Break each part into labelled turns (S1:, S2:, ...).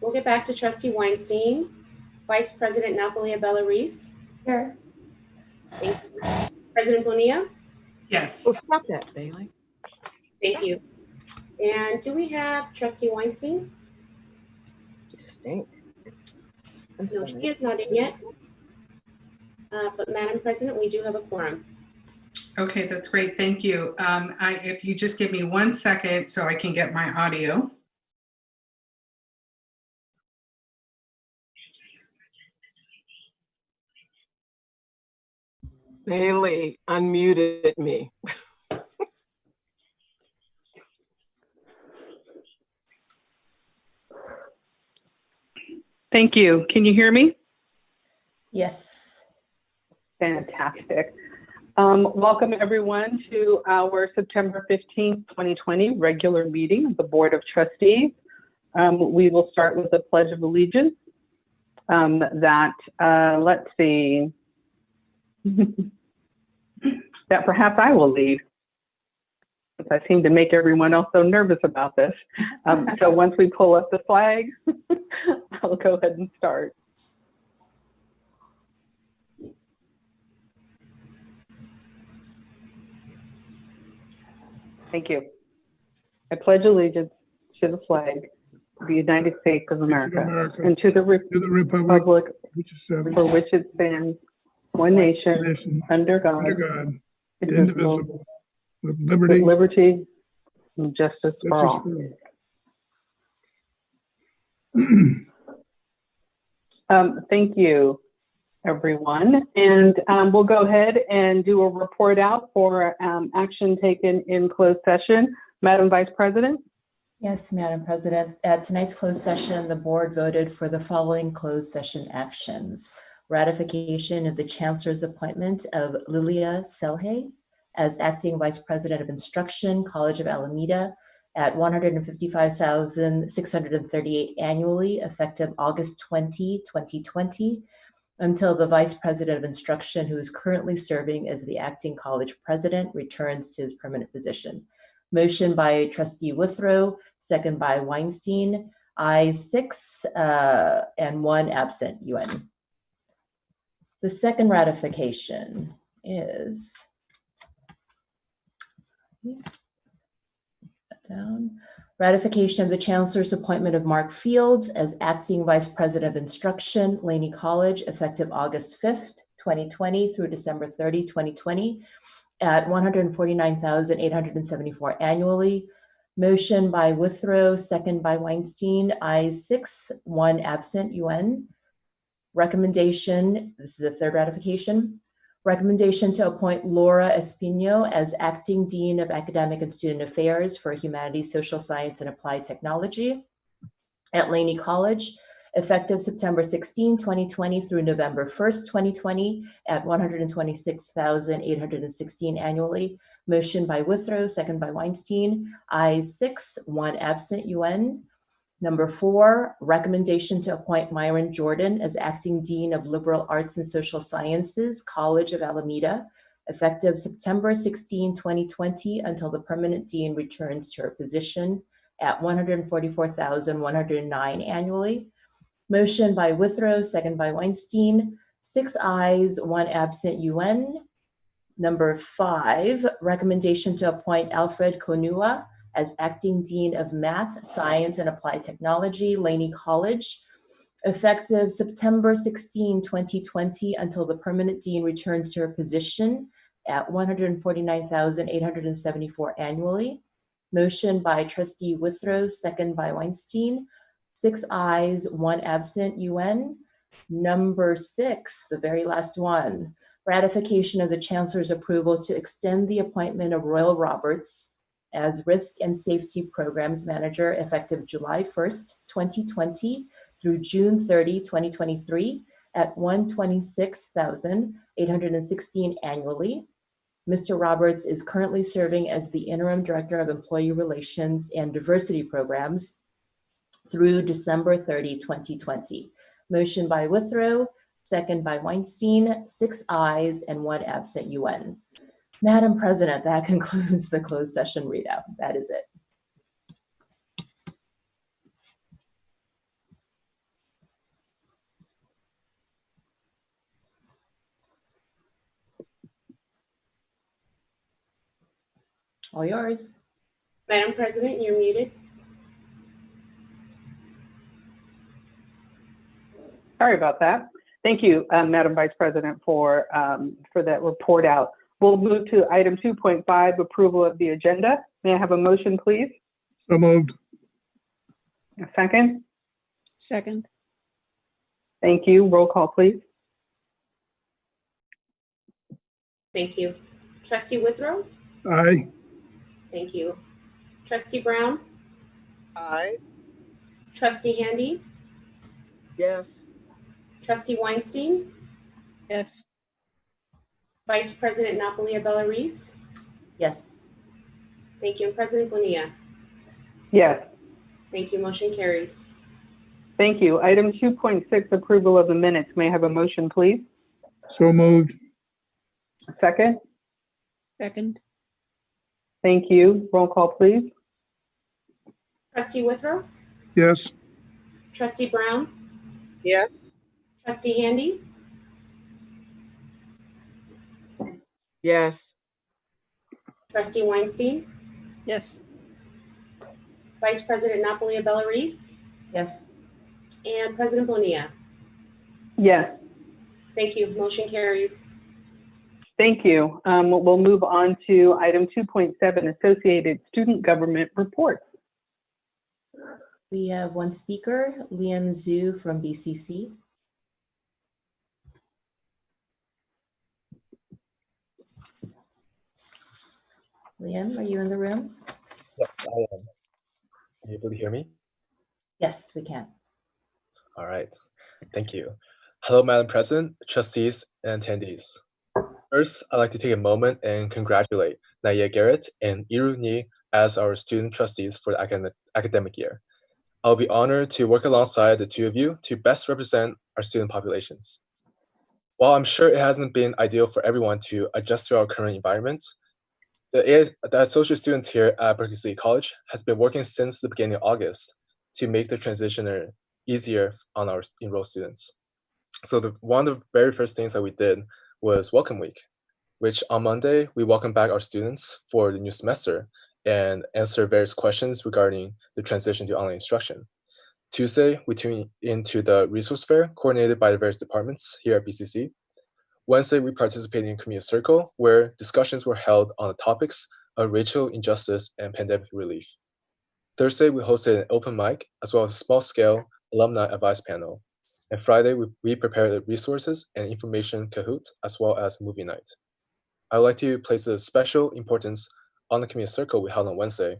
S1: We'll get back to Trustee Weinstein. Vice President Napolia Bella-Reese.
S2: Here.
S1: Thank you. President Bonilla.
S3: Yes.
S2: Oh, stop that, Bailey.
S1: Thank you. And do we have Trustee Weinstein?
S2: You stink.
S1: No, she is not in yet. But Madam President, we do have a quorum.
S3: Okay, that's great. Thank you. If you just give me 1 second so I can get my audio.
S2: Bailey unmuted me.
S4: Thank you. Can you hear me?
S5: Yes.
S4: Fantastic. Welcome everyone to our September 15th, 2020 regular meeting of the Board of Trustees. We will start with a Pledge of Allegiance let's see, that perhaps I will lead. I seem to make everyone else so nervous about this. So once we pull up the flag, I'll go ahead and start. Thank you. I pledge allegiance to the flag of the United States of America, and to the republic for which it stands, one nation, under God, indivisible, with liberty and justice for all. Thank you, everyone. And we'll go ahead and do a report out for action taken in closed session. Madam Vice President.
S5: Yes, Madam President. At tonight's closed session, the board voted for the following closed session actions. Ratification of the Chancellor's appointment of Lilia Selhay as Acting Vice President of Instruction, College of Alameda, at $155,638 annually, effective August 20, 2020, until the Vice President of Instruction, who is currently serving as the Acting College President, returns to his permanent position. Motion by Trustee Withrow, second by Weinstein, ayes 6 and 1 absent, UN. The second ratification is ratification of the Chancellor's appointment of Mark Fields as Acting Vice President of Instruction, Laney College, effective August 5th, 2020 through December 30, 2020, at $149,874 annually. Motion by Withrow, second by Weinstein, ayes 6, 1 absent, UN. Recommendation, this is a third ratification. Recommendation to appoint Laura Espino as Acting Dean of Academic and Student Affairs for Humanities, Social Science, and Applied Technology at Laney College, effective September 16, 2020 through November 1st, 2020 at $126,816 annually. Motion by Withrow, second by Weinstein, ayes 6, 1 absent, UN. Number 4, recommendation to appoint Myron Jordan as Acting Dean of Liberal Arts and Social Sciences, College of Alameda, effective September 16, 2020 until the permanent dean returns to her position at $144,109 annually. Motion by Withrow, second by Weinstein, 6 ayes, 1 absent, UN. Number 5, recommendation to appoint Alfred Konua as Acting Dean of Math, Science, and Applied Technology, Laney College, effective September 16, 2020 until the permanent dean returns to her position at $149,874 annually. Motion by Trustee Withrow, second by Weinstein, 6 ayes, 1 absent, UN. Number 6, the very last one, ratification of the Chancellor's approval to extend the appointment of Royal Roberts as Risk and Safety Programs Manager effective July 1st, 2020 through June 30, 2023 at $126,816 annually. Mr. Roberts is currently serving as the Interim Director of Employee Relations and Diversity Programs through December 30, 2020. Motion by Withrow, second by Weinstein, 6 ayes and 1 absent, UN. Madam President, that concludes the closed session readout. That is it. All yours.
S1: Madam President, you're muted.
S4: Sorry about that. Thank you, Madam Vice President, for that report out. We'll move to item 2.5, approval of the agenda. May I have a motion, please?
S6: So moved.
S4: A second?
S7: Second.
S4: Thank you. Roll call, please.
S1: Thank you. Trustee Withrow?
S6: Aye.
S1: Thank you. Trustee Brown?
S2: Aye.
S1: Trustee Handy?
S2: Yes.
S1: Trustee Weinstein?
S7: Yes.
S1: Vice President Napolia Bellarice?
S5: Yes.
S1: Thank you. And President Bonilla?
S4: Yes.
S1: Thank you. Motion carries.
S4: Thank you. Item 2.6, approval of the minutes. May I have a motion, please?
S6: So moved.
S4: A second?
S7: Second.
S4: Thank you. Roll call, please.
S1: Trustee Withrow?
S6: Yes.
S1: Trustee Brown?
S2: Yes.
S1: Trustee Handy?
S2: Yes.
S1: Trustee Weinstein?
S7: Yes.
S1: Vice President Napolia Bellarice?
S5: Yes.
S1: And President Bonilla?
S4: Yes.
S1: Thank you. Motion carries.
S4: Thank you. We'll move on to item 2.7, associated student government reports.
S5: We have one speaker, Liam Zhu from BCC. Liam, are you in the room?
S8: Yes, I am. Are you able to hear me?
S5: Yes, we can.
S8: All right. Thank you. Hello, Madam President, trustees, and attendees. First, I'd like to take a moment and congratulate Naya Garrett and Iru Ni as our student trustees for the academic year. I'll be honored to work alongside the two of you to best represent our student populations. While I'm sure it hasn't been ideal for everyone to adjust to our current environment, the associate students here at Berkeley City College has been working since the beginning of August to make the transition easier on our enrolled students. So one of the very first things that we did was Welcome Week, which on Monday, we welcomed back our students for the new semester and answer various questions regarding the transition to online instruction. Tuesday, we tuned into the resource fair coordinated by the various departments here at BCC. Wednesday, we participated in Community Circle, where discussions were held on the topics of racial injustice and pandemic relief. Thursday, we hosted an open mic, as well as a small-scale alumni advice panel. And Friday, we prepared a resources and information Kahoot, as well as movie night. I would like to place a special importance on the Community Circle we held on Wednesday,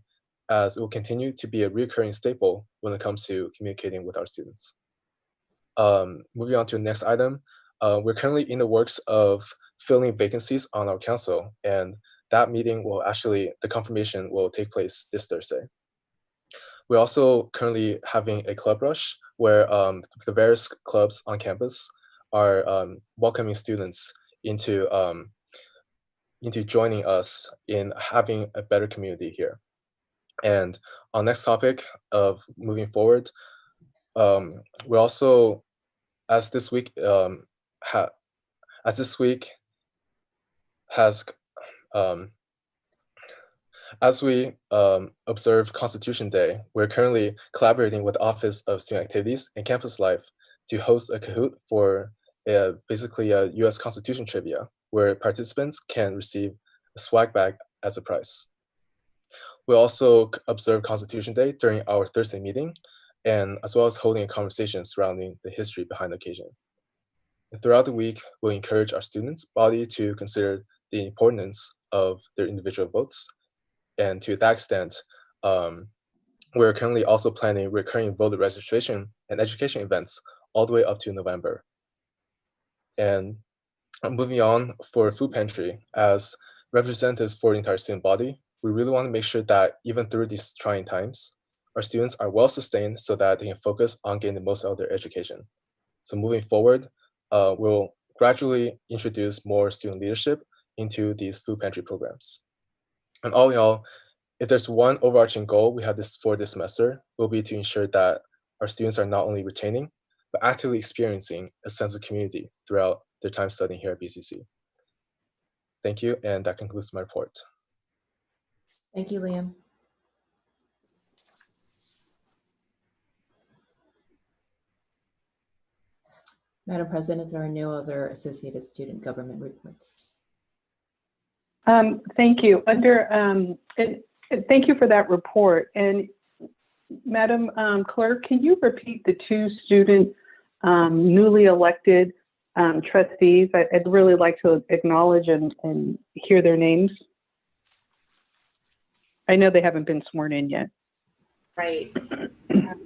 S8: as it will continue to be a recurring staple when it comes to communicating with our students. Moving on to the next item, we're currently in the works of filling vacancies on our council, and that meeting will actually, the confirmation will take place this Thursday. We're also currently having a club rush where the various clubs on campus are welcoming students into joining us in having a better community here. And on next topic of moving forward, we're also, as this week has as we observe Constitution Day, we're currently collaborating with the Office of Student Activities and Campus Life to host a Kahoot for basically a U.S. Constitution trivia, where participants can receive a swag bag as a prize. We also observe Constitution Day during our Thursday meeting, and as well as holding a conversation surrounding the history behind the occasion. And throughout the week, we'll encourage our students' body to consider the importance of their individual votes. And to that extent, we're currently also planning recurring voter registration and education events all the way up to November. And moving on for food pantry, as representatives for the entire student body, we really want to make sure that even through these trying times, our students are well sustained so that they can focus on getting the most out of their education. So moving forward, we'll gradually introduce more student leadership into these food pantry programs. And all in all, if there's one overarching goal we have for this semester, will be to ensure that our students are not only retaining, but actively experiencing a sense of community throughout their time studying here at BCC. Thank you, and that concludes my report.
S5: Thank you, Liam. Madam President, there are no other associated student government reports.
S4: Thank you. Thank you for that report. And Madam Clerk, can you repeat the two student newly elected trustees? I'd really like to acknowledge and hear their names. I know they haven't been sworn in yet.
S1: Right.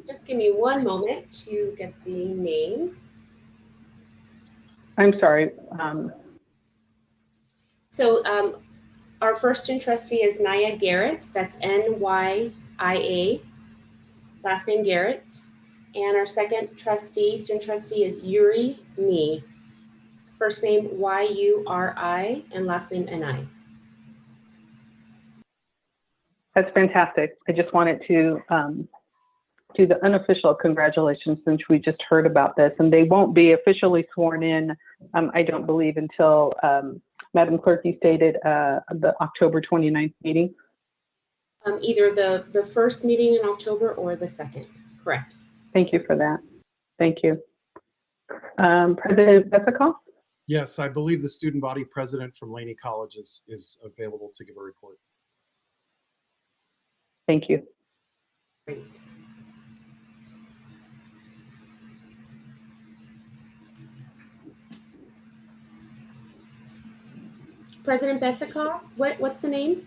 S1: Just give me one moment to get the names.
S4: I'm sorry.
S1: Our first student trustee is Naya Garrett. That's N-Y-I-A, last name Garrett. And our second student trustee is Yuri Ni. First name Y-U-R-I and last name N-I.
S4: That's fantastic. I just wanted to do the unofficial congratulations since we just heard about this. And they won't be officially sworn in, I don't believe, until Madam Clerk, you stated the October 29th meeting.
S1: Either the first meeting in October or the second, correct.
S4: Thank you for that. Thank you. President Besikoff?
S9: Yes, I believe the student body president from Laney College is available to give a report.
S4: Thank you.
S1: Great. President Besikoff, what's the name?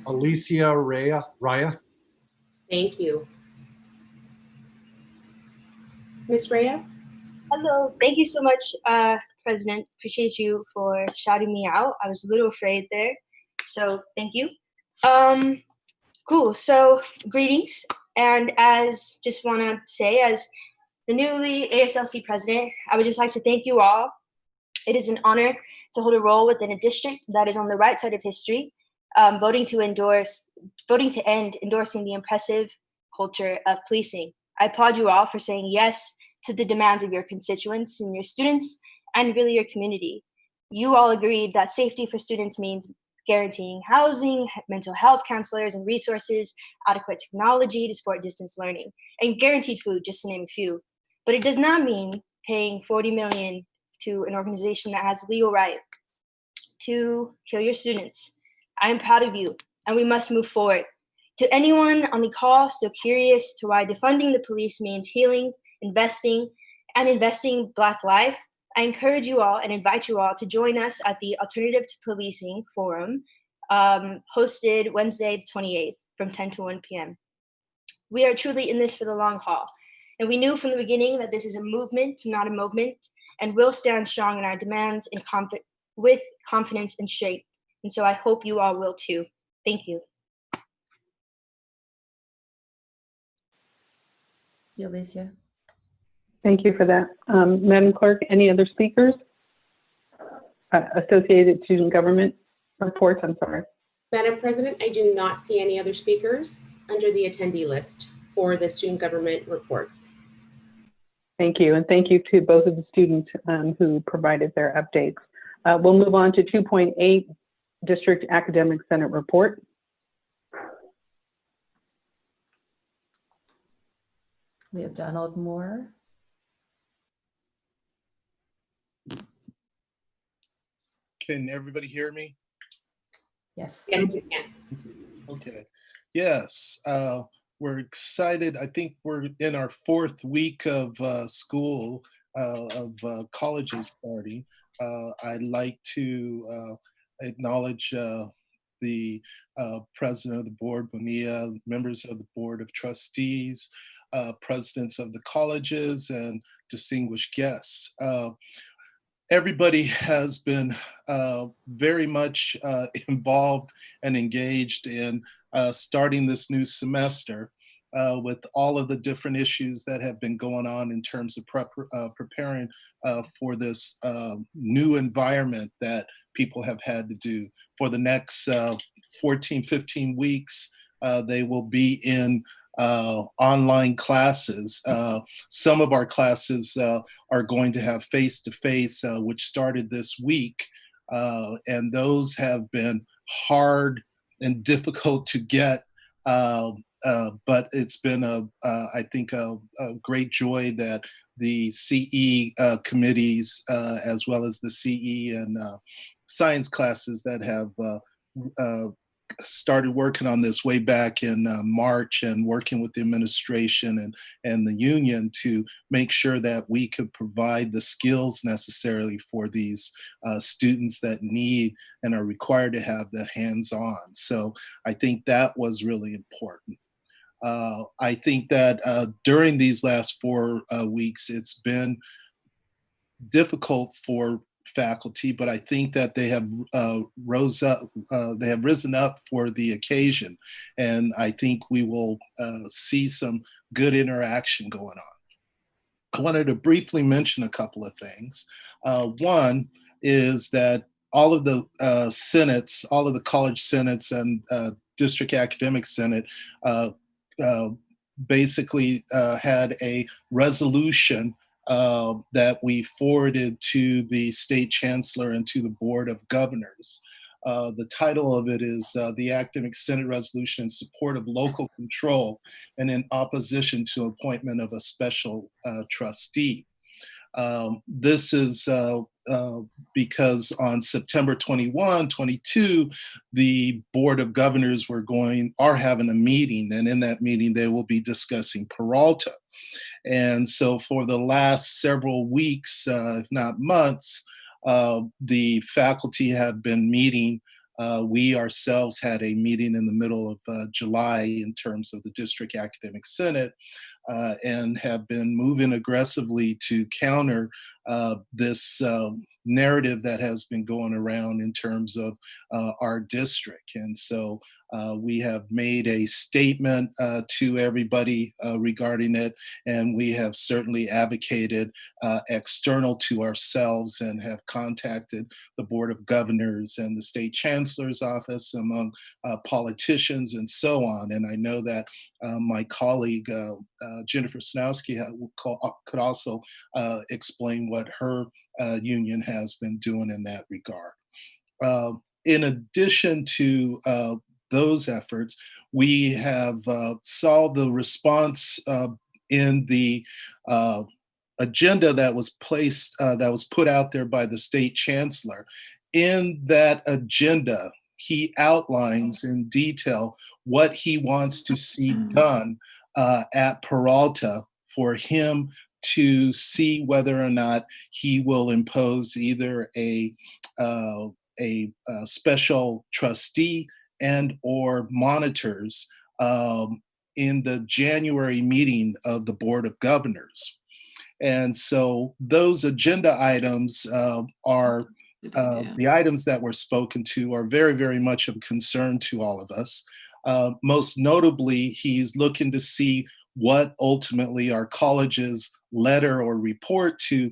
S9: Alicia Raya.
S1: Thank you. Ms. Raya?
S10: Hello, thank you so much, President. Appreciate you for shouting me out. I was a little afraid there, so thank you. Cool, so greetings. And just want to say, as the newly ASLC president, I would just like to thank you all. It is an honor to hold a role within a district that is on the right side of history, voting to end endorsing the impressive culture of policing. I applaud you all for saying yes to the demands of your constituents and your students and really your community. You all agreed that safety for students means guaranteeing housing, mental health counselors and resources, adequate technology to support distance learning, and guaranteed food, just to name a few. But it does not mean paying $40 million to an organization that has legal right to kill your students. I am proud of you, and we must move forward. To anyone on the call still curious to why defunding the police means healing, investing Black life, I encourage you all and invite you all to join us at the Alternative to Policing Forum, hosted Wednesday the 28th from 10 to 1 p.m. We are truly in this for the long haul, and we knew from the beginning that this is a movement, not a moment, and will stand strong in our demands with confidence and strength. And so I hope you all will too. Thank you.
S5: Alicia.
S4: Thank you for that. Madam Clerk, any other speakers? Associated student government reports, I'm sorry.
S1: Madam President, I do not see any other speakers under the attendee list for the student government reports.
S4: Thank you, and thank you to both of the students who provided their updates. We'll move on to 2.8, District Academic Senate report.
S5: We have Donald Moore.
S11: Can everybody hear me?
S5: Yes.
S1: Yes, you can.
S11: Okay. Yes. We're excited. I think we're in our 4th week of school, of colleges starting. I'd like to acknowledge the president of the board, Bonilla, members of the board of trustees, presidents of the colleges, and distinguished guests. Everybody has been very much involved and engaged in starting this new semester with all of the different issues that have been going on in terms of preparing for this new environment that people have had to do. For the next 14, 15 weeks, they will be in online classes. Some of our classes are going to have face-to-face, which started this week. And those have been hard and difficult to get. But it's been I think a great joy that the CE committees, as well as the CE and science classes that have started working on this way back in March, and working with the administration and the union to make sure that we could provide the skills necessarily for these students that need and are required to have the hands-on. So I think that was really important. I think that during these last 4 weeks, it's been difficult for faculty, but I think that they have risen up for the occasion, and I think we will see some good interaction going on. I wanted to briefly mention a couple of things. One is that all of the senates, all of the college senates and district academic senate basically had a resolution that we forwarded to the state chancellor and to the board of governors. The title of it is the Academic Senate Resolution in Support of Local Control and in Opposition to Appointment of a Special Trustee. This is because on September 21, 22, the Board of Governors are having a meeting, and in that meeting they will be discussing Peralta. And so for the last several weeks, if not months, the faculty have been meeting. We ourselves had a meeting in the middle of July in terms of the District Academic Senate, and have been moving aggressively to counter this narrative that has been going around in terms of our district. And so we have made a statement to everybody regarding it, and we have certainly advocated external to ourselves and have contacted the Board of Governors and the State Chancellor's Office, among politicians and so on. And I know that my colleague, Jennifer Snowski, could also explain what her union has been doing in that regard. In addition to those efforts, we have saw the response in the agenda that was put out there by the state chancellor. In that agenda, he outlines in detail what he wants to see done at Peralta for him to see whether or not he will impose either a special trustee and or monitors in the January meeting of the Board of Governors. And so those agenda items are the items that were spoken to are very, very much of concern to all of us. Most notably, he's looking to see what ultimately our college's letter or report to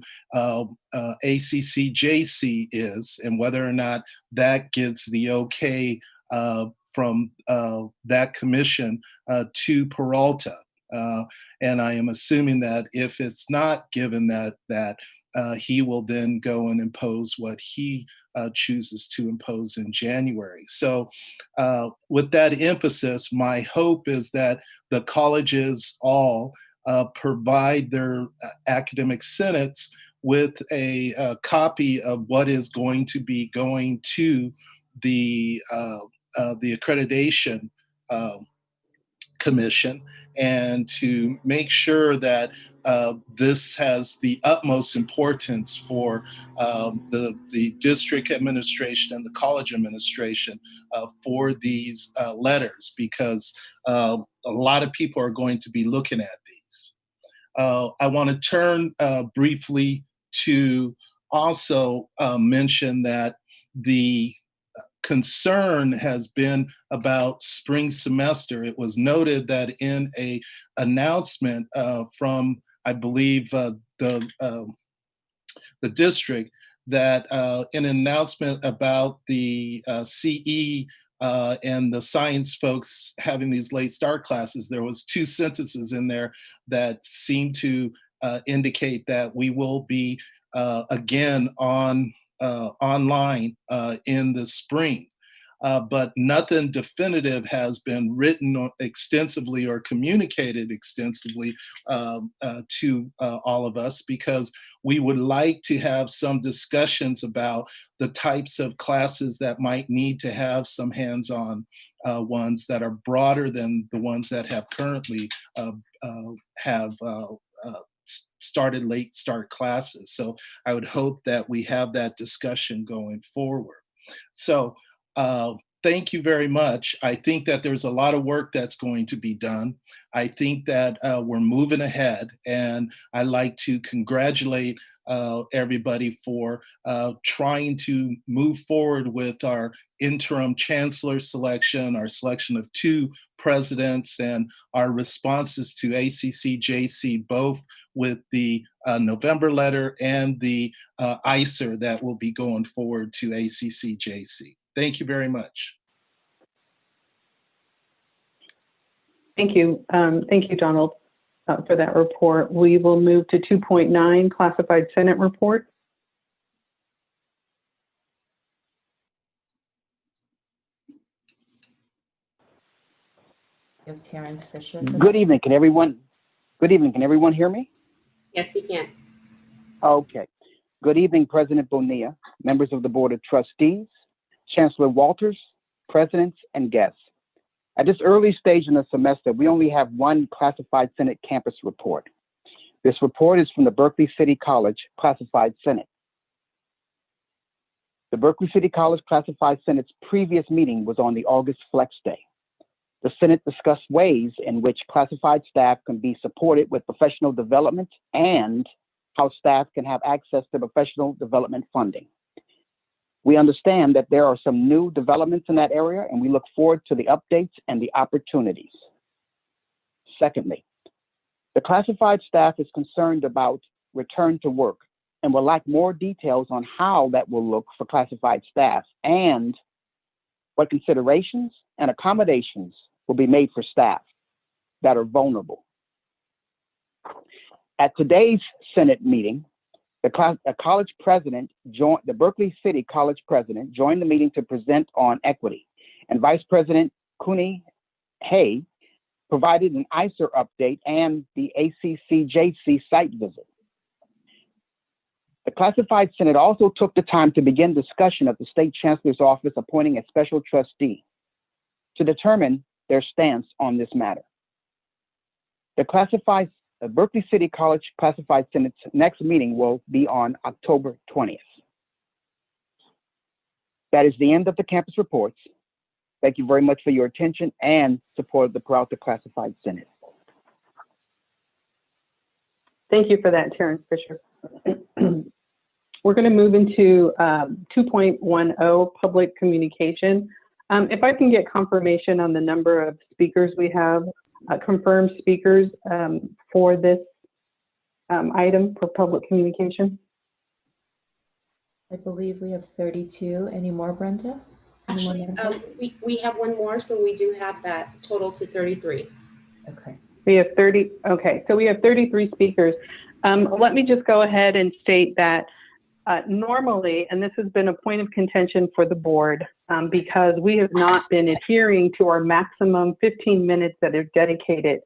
S11: ACCJC is, and whether or not that gets the okay from that commission to Peralta. And I am assuming that if it's not given that he will then go and impose what he chooses to impose in January. So with that emphasis, my hope is that the colleges all provide their academic senates with a copy of what is going to be going to the accreditation commission, and to make sure that this has the utmost importance for the district administration and the college administration for these letters, because a lot of people are going to be looking at these. I want to turn briefly to also mention that the concern has been about spring semester. It was noted that in a announcement from, I believe, the district, that in an announcement about the CE and the science folks having these late start classes, there was 2 sentences in there that seemed to indicate that we will be again on online in the spring. But nothing definitive has been written extensively or communicated extensively to all of us, because we would like to have some discussions about the types of classes that might need to have some hands-on ones that are broader than the ones that have currently have started late start classes. So I would hope that we have that discussion going forward. So thank you very much. I think that there's a lot of work that's going to be done. I think that we're moving ahead, and I'd like to congratulate everybody for trying to move forward with our interim chancellor selection, our selection of 2 presidents, and our responses to ACCJC, both with the November letter and the ICER that will be going forward to ACCJC. Thank you very much.
S4: Thank you. Thank you, Donald, for that report. We will move to 2.9, Classified Senate Report.
S5: You have Terrence Fisher.
S12: Good evening. Can everyone hear me?
S1: Yes, we can.
S12: Okay. Good evening, President Bonilla, members of the Board of Trustees, Chancellor Walters, presidents, and guests. At this early stage in the semester, we only have one Classified Senate campus report. This report is from the Berkeley City College Classified Senate. The Berkeley City College Classified Senate's previous meeting was on the August Flex Day. The Senate discussed ways in which classified staff can be supported with professional development and how staff can have access to professional development funding. We understand that there are some new developments in that area, and we look forward to the updates and the opportunities. Secondly, the classified staff is concerned about return to work and would like more details on how that will look for classified staff and what considerations and accommodations will be made for staff that are vulnerable. At today's Senate meeting, the college president joined, the Berkeley City College president joined the meeting to present on equity, and Vice President Cooney Hay provided an ICER update and the ACCJC site visit. The Classified Senate also took the time to begin discussion of the State Chancellor's Office appointing a special trustee to determine their stance on this matter. The Berkeley City College Classified Senate's next meeting will be on October 20th. That is the end of the campus reports. Thank you very much for your attention and support of the Peralta Classified Senate.
S4: Thank you for that, Terrence Fisher. We're going to move into 2.10, public communication. If I can get confirmation on the number of speakers we have, confirmed speakers for this item for public communication.
S5: I believe we have 32. Any more, Brenda?
S1: Actually, we have one more, so we do have that total to 33.
S5: Okay.
S4: We have 30. Okay, so we have 33 speakers. Let me just go ahead and state that normally, and this has been a point of contention for the board because we have not been adhering to our maximum 15 minutes that are dedicated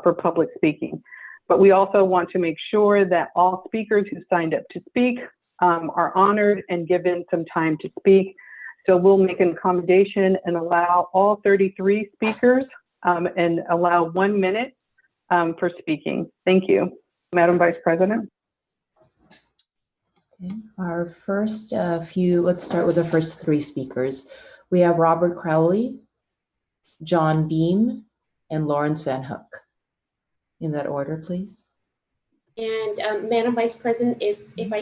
S4: for public speaking. But we also want to make sure that all speakers who signed up to speak are honored and given some time to speak. So we'll make an accommodation and allow all 33 speakers and allow 1 minute for speaking. Thank you, Madam Vice President.
S5: Okay. Our first let's start with the first 3 speakers. We have Robert Crowley, John Beam, and Lawrence Van Hook. In that order, please.
S1: And Madam Vice President, if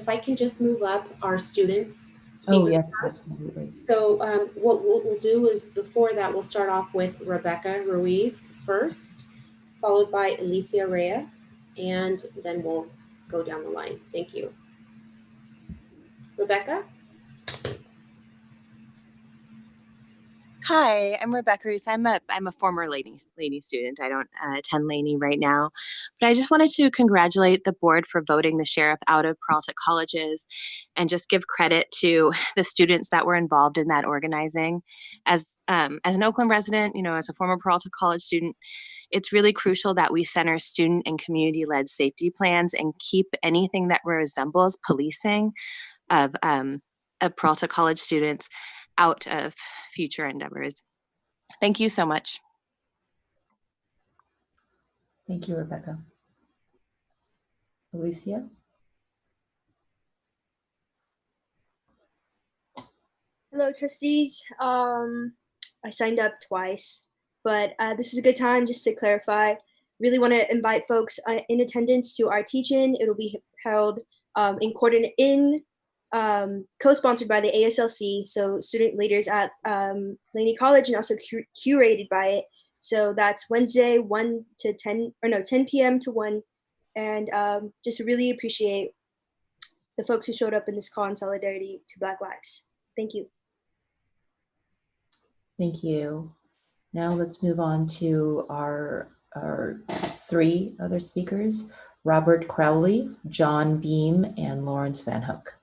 S1: I can just move up our students.
S5: Oh, yes, absolutely.
S1: So what we'll do is before that, we'll start off with Rebecca Ruiz first, followed by Alicia Rea, and then we'll go down the line. Thank you. Rebecca?
S13: Hi, I'm Rebecca Reese. I'm a former Laney student. I don't attend Laney right now, but I just wanted to congratulate the board for voting the sheriff out of Peralta colleges, and just give credit to the students that were involved in that organizing. As an Oakland resident, as a former Peralta college student, it's really crucial that we center student and community-led safety plans and keep anything that resembles policing of Peralta college students out of future endeavors. Thank you so much.
S5: Thank you, Rebecca. Alicia?
S10: Hello, trustees. I signed up twice, but this is a good time just to clarify. Really want to invite folks in attendance to our teach-in. It'll be held co-sponsored by the ASLC, so student leaders at Laney College, and also curated by it. So that's Wednesday, 10 p.m. to 1. And just really appreciate the folks who showed up in this call in solidarity to Black Lives. Thank you.
S5: Thank you. Now let's move on to our 3 other speakers, Robert Crowley, John Beam, and Lawrence Van Hook.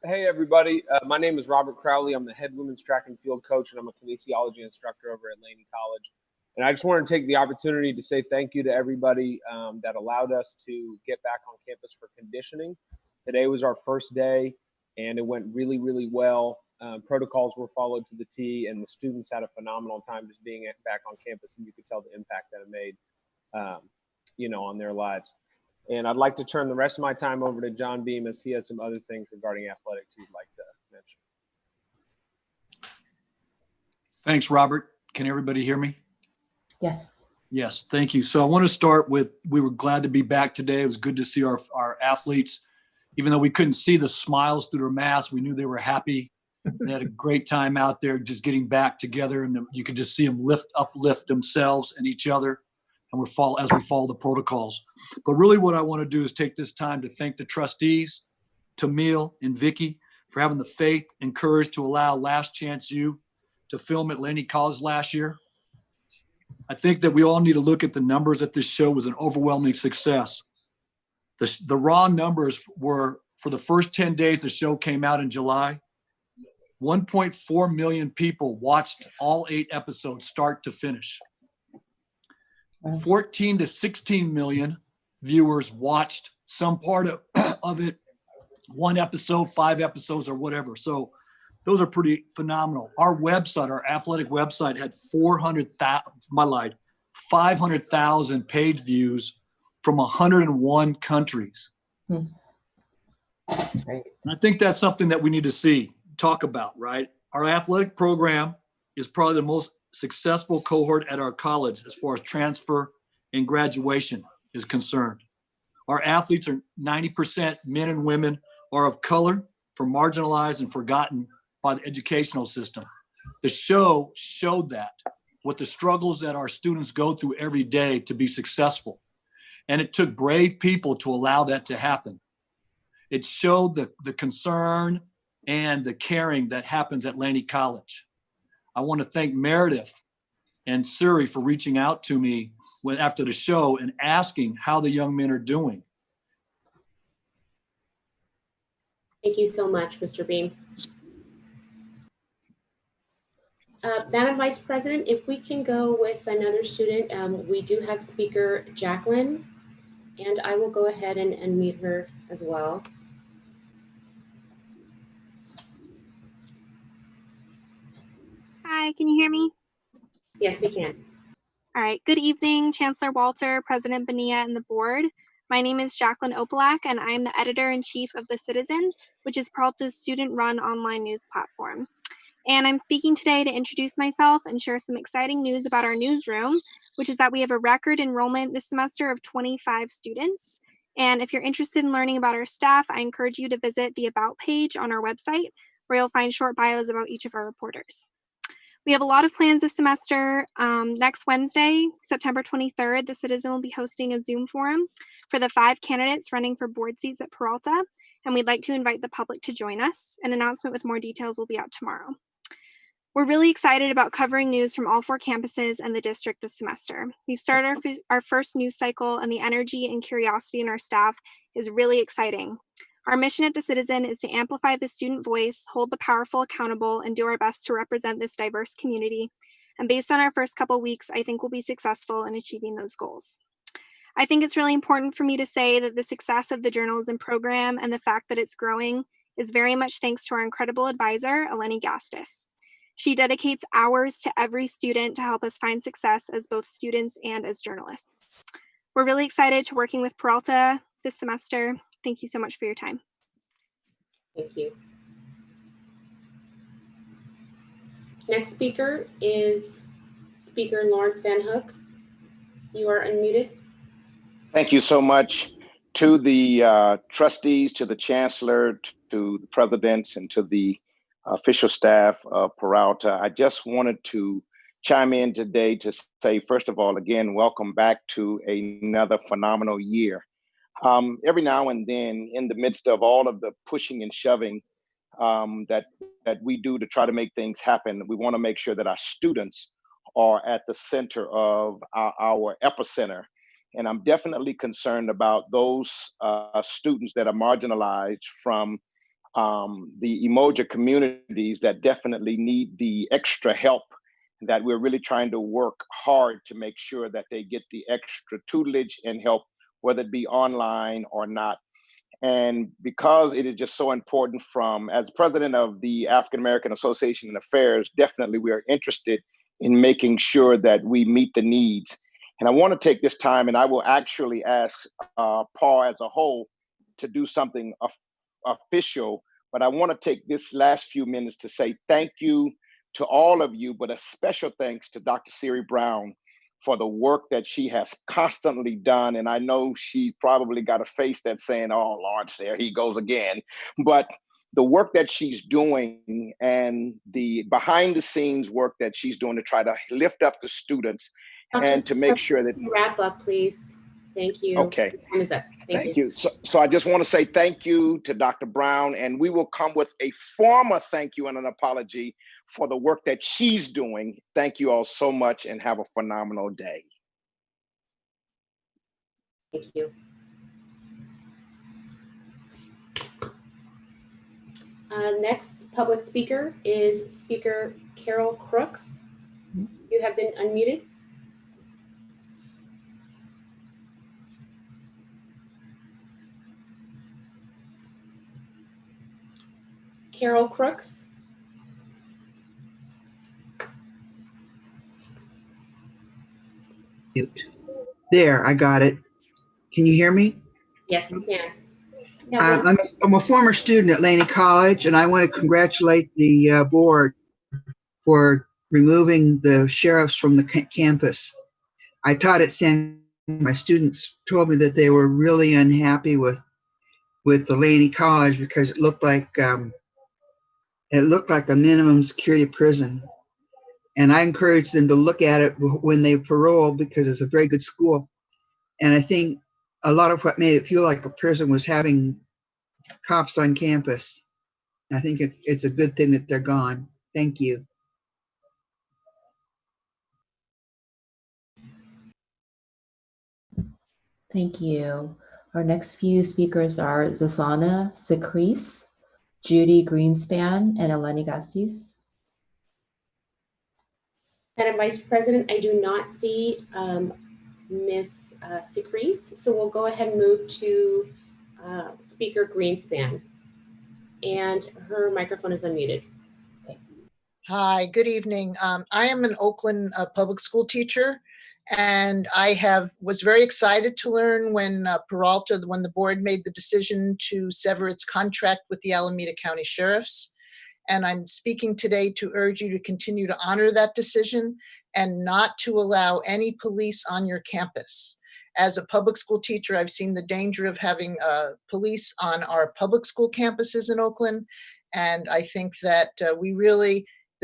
S14: Hey everybody, my name is Robert Crowley. I'm the head women's track and field coach, and I'm a kinesiology instructor over at Laney College. And I just wanted to take the opportunity to say thank you to everybody that allowed us to get back on campus for conditioning. Today was our first day, and it went really, really well. Protocols were followed to the T, and the students had a phenomenal time just being back on campus, and you could tell the impact that it made, on their lives. And I'd like to turn the rest of my time over to John Beam, as he has some other things regarding athletics he'd like to mention.
S15: Thanks, Robert. Can everybody hear me?
S5: Yes.
S15: Yes, thank you. So I want to start with, we were glad to be back today. It was good to see our athletes. Even though we couldn't see the smiles through their masks, we knew they were happy. They had a great time out there just getting back together, and you could just see them uplift themselves and each other. And as we follow the protocols. But really what I want to do is take this time to thank the trustees, Tamil and Vicky, for having the faith and courage to allow Last Chance U to film at Laney College last year. I think that we all need to look at the numbers that this show was an overwhelming success. The raw numbers were, for the first 10 days the show came out in July, 1.4 million people watched all 8 episodes start to finish. 14 to 16 million viewers watched some part of it, 1 episode, 5 episodes, or whatever. So those are pretty phenomenal. Our website, our athletic website, had 500,000 page views from 101 countries.
S5: That's great.
S15: And I think that's something that we need to talk about, right? Our athletic program is probably the most successful cohort at our college as far as transfer and graduation is concerned. Our athletes are 90% men and women are of color, for marginalized and forgotten by the educational system. The show showed that, what the struggles that our students go through every day to be successful. And it took brave people to allow that to happen. It showed the concern and the caring that happens at Laney College. I want to thank Meredith and Suri for reaching out to me after the show and asking how the young men are doing.
S1: Thank you so much, Mr. Beam. Madam Vice President, if we can go with another student, we do have speaker Jacqueline, and I will go ahead and unmute her as well.
S16: Hi, can you hear me?
S1: Yes, we can.
S16: All right. Good evening, Chancellor Walter, President Bonilla, and the board. My name is Jacqueline Opalak, and I'm the editor-in-chief of The Citizen, which is Peralta's student-run online news platform. And I'm speaking today to introduce myself and share some exciting news about our newsroom, which is that we have a record enrollment this semester of 25 students. And if you're interested in learning about our staff, I encourage you to visit the About page on our website, where you'll find short bios about each of our reporters. We have a lot of plans this semester. Next Wednesday, September 23rd, the Citizen will be hosting a Zoom forum for the 5 candidates running for board seats at Peralta. and we'd like to invite the public to join us. An announcement with more details will be out tomorrow. We're really excited about covering news from all 4 campuses and the district this semester. We've started our first news cycle, and the energy and curiosity in our staff is really exciting. Our mission at the Citizen is to amplify the student voice, hold the powerful accountable, and do our best to represent this diverse community. And based on our first couple weeks, I think we'll be successful in achieving those goals. I think it's really important for me to say that the success of the journalism program and the fact that it's growing is very much thanks to our incredible advisor, Eleni Gastis. She dedicates hours to every student to help us find success as both students and as journalists. We're really excited to working with Peralta this semester. Thank you so much for your time.
S1: Thank you. Next speaker is Speaker Lawrence Van Hook. You are unmuted.
S17: Thank you so much to the trustees, to the chancellor, to the presidents, and to the official staff of Peralta. I just wanted to chime in today to say, first of all, again, welcome back to another phenomenal year. Every now and then, in the midst of all of the pushing and shoving that we do to try to make things happen, we want to make sure that our students are at the center of our epicenter. And I'm definitely concerned about those students that are marginalized from the emoji communities that definitely need the extra help, that we're really trying to work hard to make sure that they get the extra tutelage and help, whether it be online or not. And because it is just so important, as president of the African American Association in Affairs, definitely we are interested in making sure that we meet the needs. And I want to take this time, and I will actually ask Paul as a whole to do something official, but I want to take this last few minutes to say thank you to all of you, but a special thanks to Dr. Siri Brown for the work that she has constantly done. And I know she probably got a face that's saying, oh, Lawrence, there he goes again. But the work that she's doing and the behind the scenes work that she's doing to try to lift up the students and to make sure that—
S1: Wrap up, please. Thank you.
S17: Okay.
S1: Time is up.
S17: Thank you. So I just want to say thank you to Dr. Brown, and we will come with a formal thank you and an apology for the work that she's doing. Thank you all so much, and have a phenomenal day.
S1: Thank you. Next public speaker is Speaker Carol Crooks. You have been unmuted. Carol Crooks.
S18: There, I got it. Can you hear me?
S1: Yes, we can.
S18: I'm a former student at Laney College, and I want to congratulate the board for removing the sheriffs from the campus. I taught at San. My students told me that they were really unhappy with the Laney College because it looked like a minimum security prison. And I encourage them to look at it when they parole, because it's a very good school. And I think a lot of what made it feel like a prison was having cops on campus. I think it's a good thing that they're gone. Thank you.
S5: Thank you. Our next few speakers are Zasana Secrease, Judy Greenspan, and Eleni Gastis.
S1: Madam Vice President, I do not see Ms. Secrease, so we'll go ahead and move to Speaker Greenspan. And her microphone is unmuted.
S19: Hi, good evening. I am an Oakland public school teacher, and I was very excited to learn when Peralta, when the board made the decision to sever its contract with the Alameda County Sheriffs. And I'm speaking today to urge you to continue to honor that decision and not to allow any police on your campus. As a public school teacher, I've seen the danger of having police on our public school campuses in Oakland. And I think that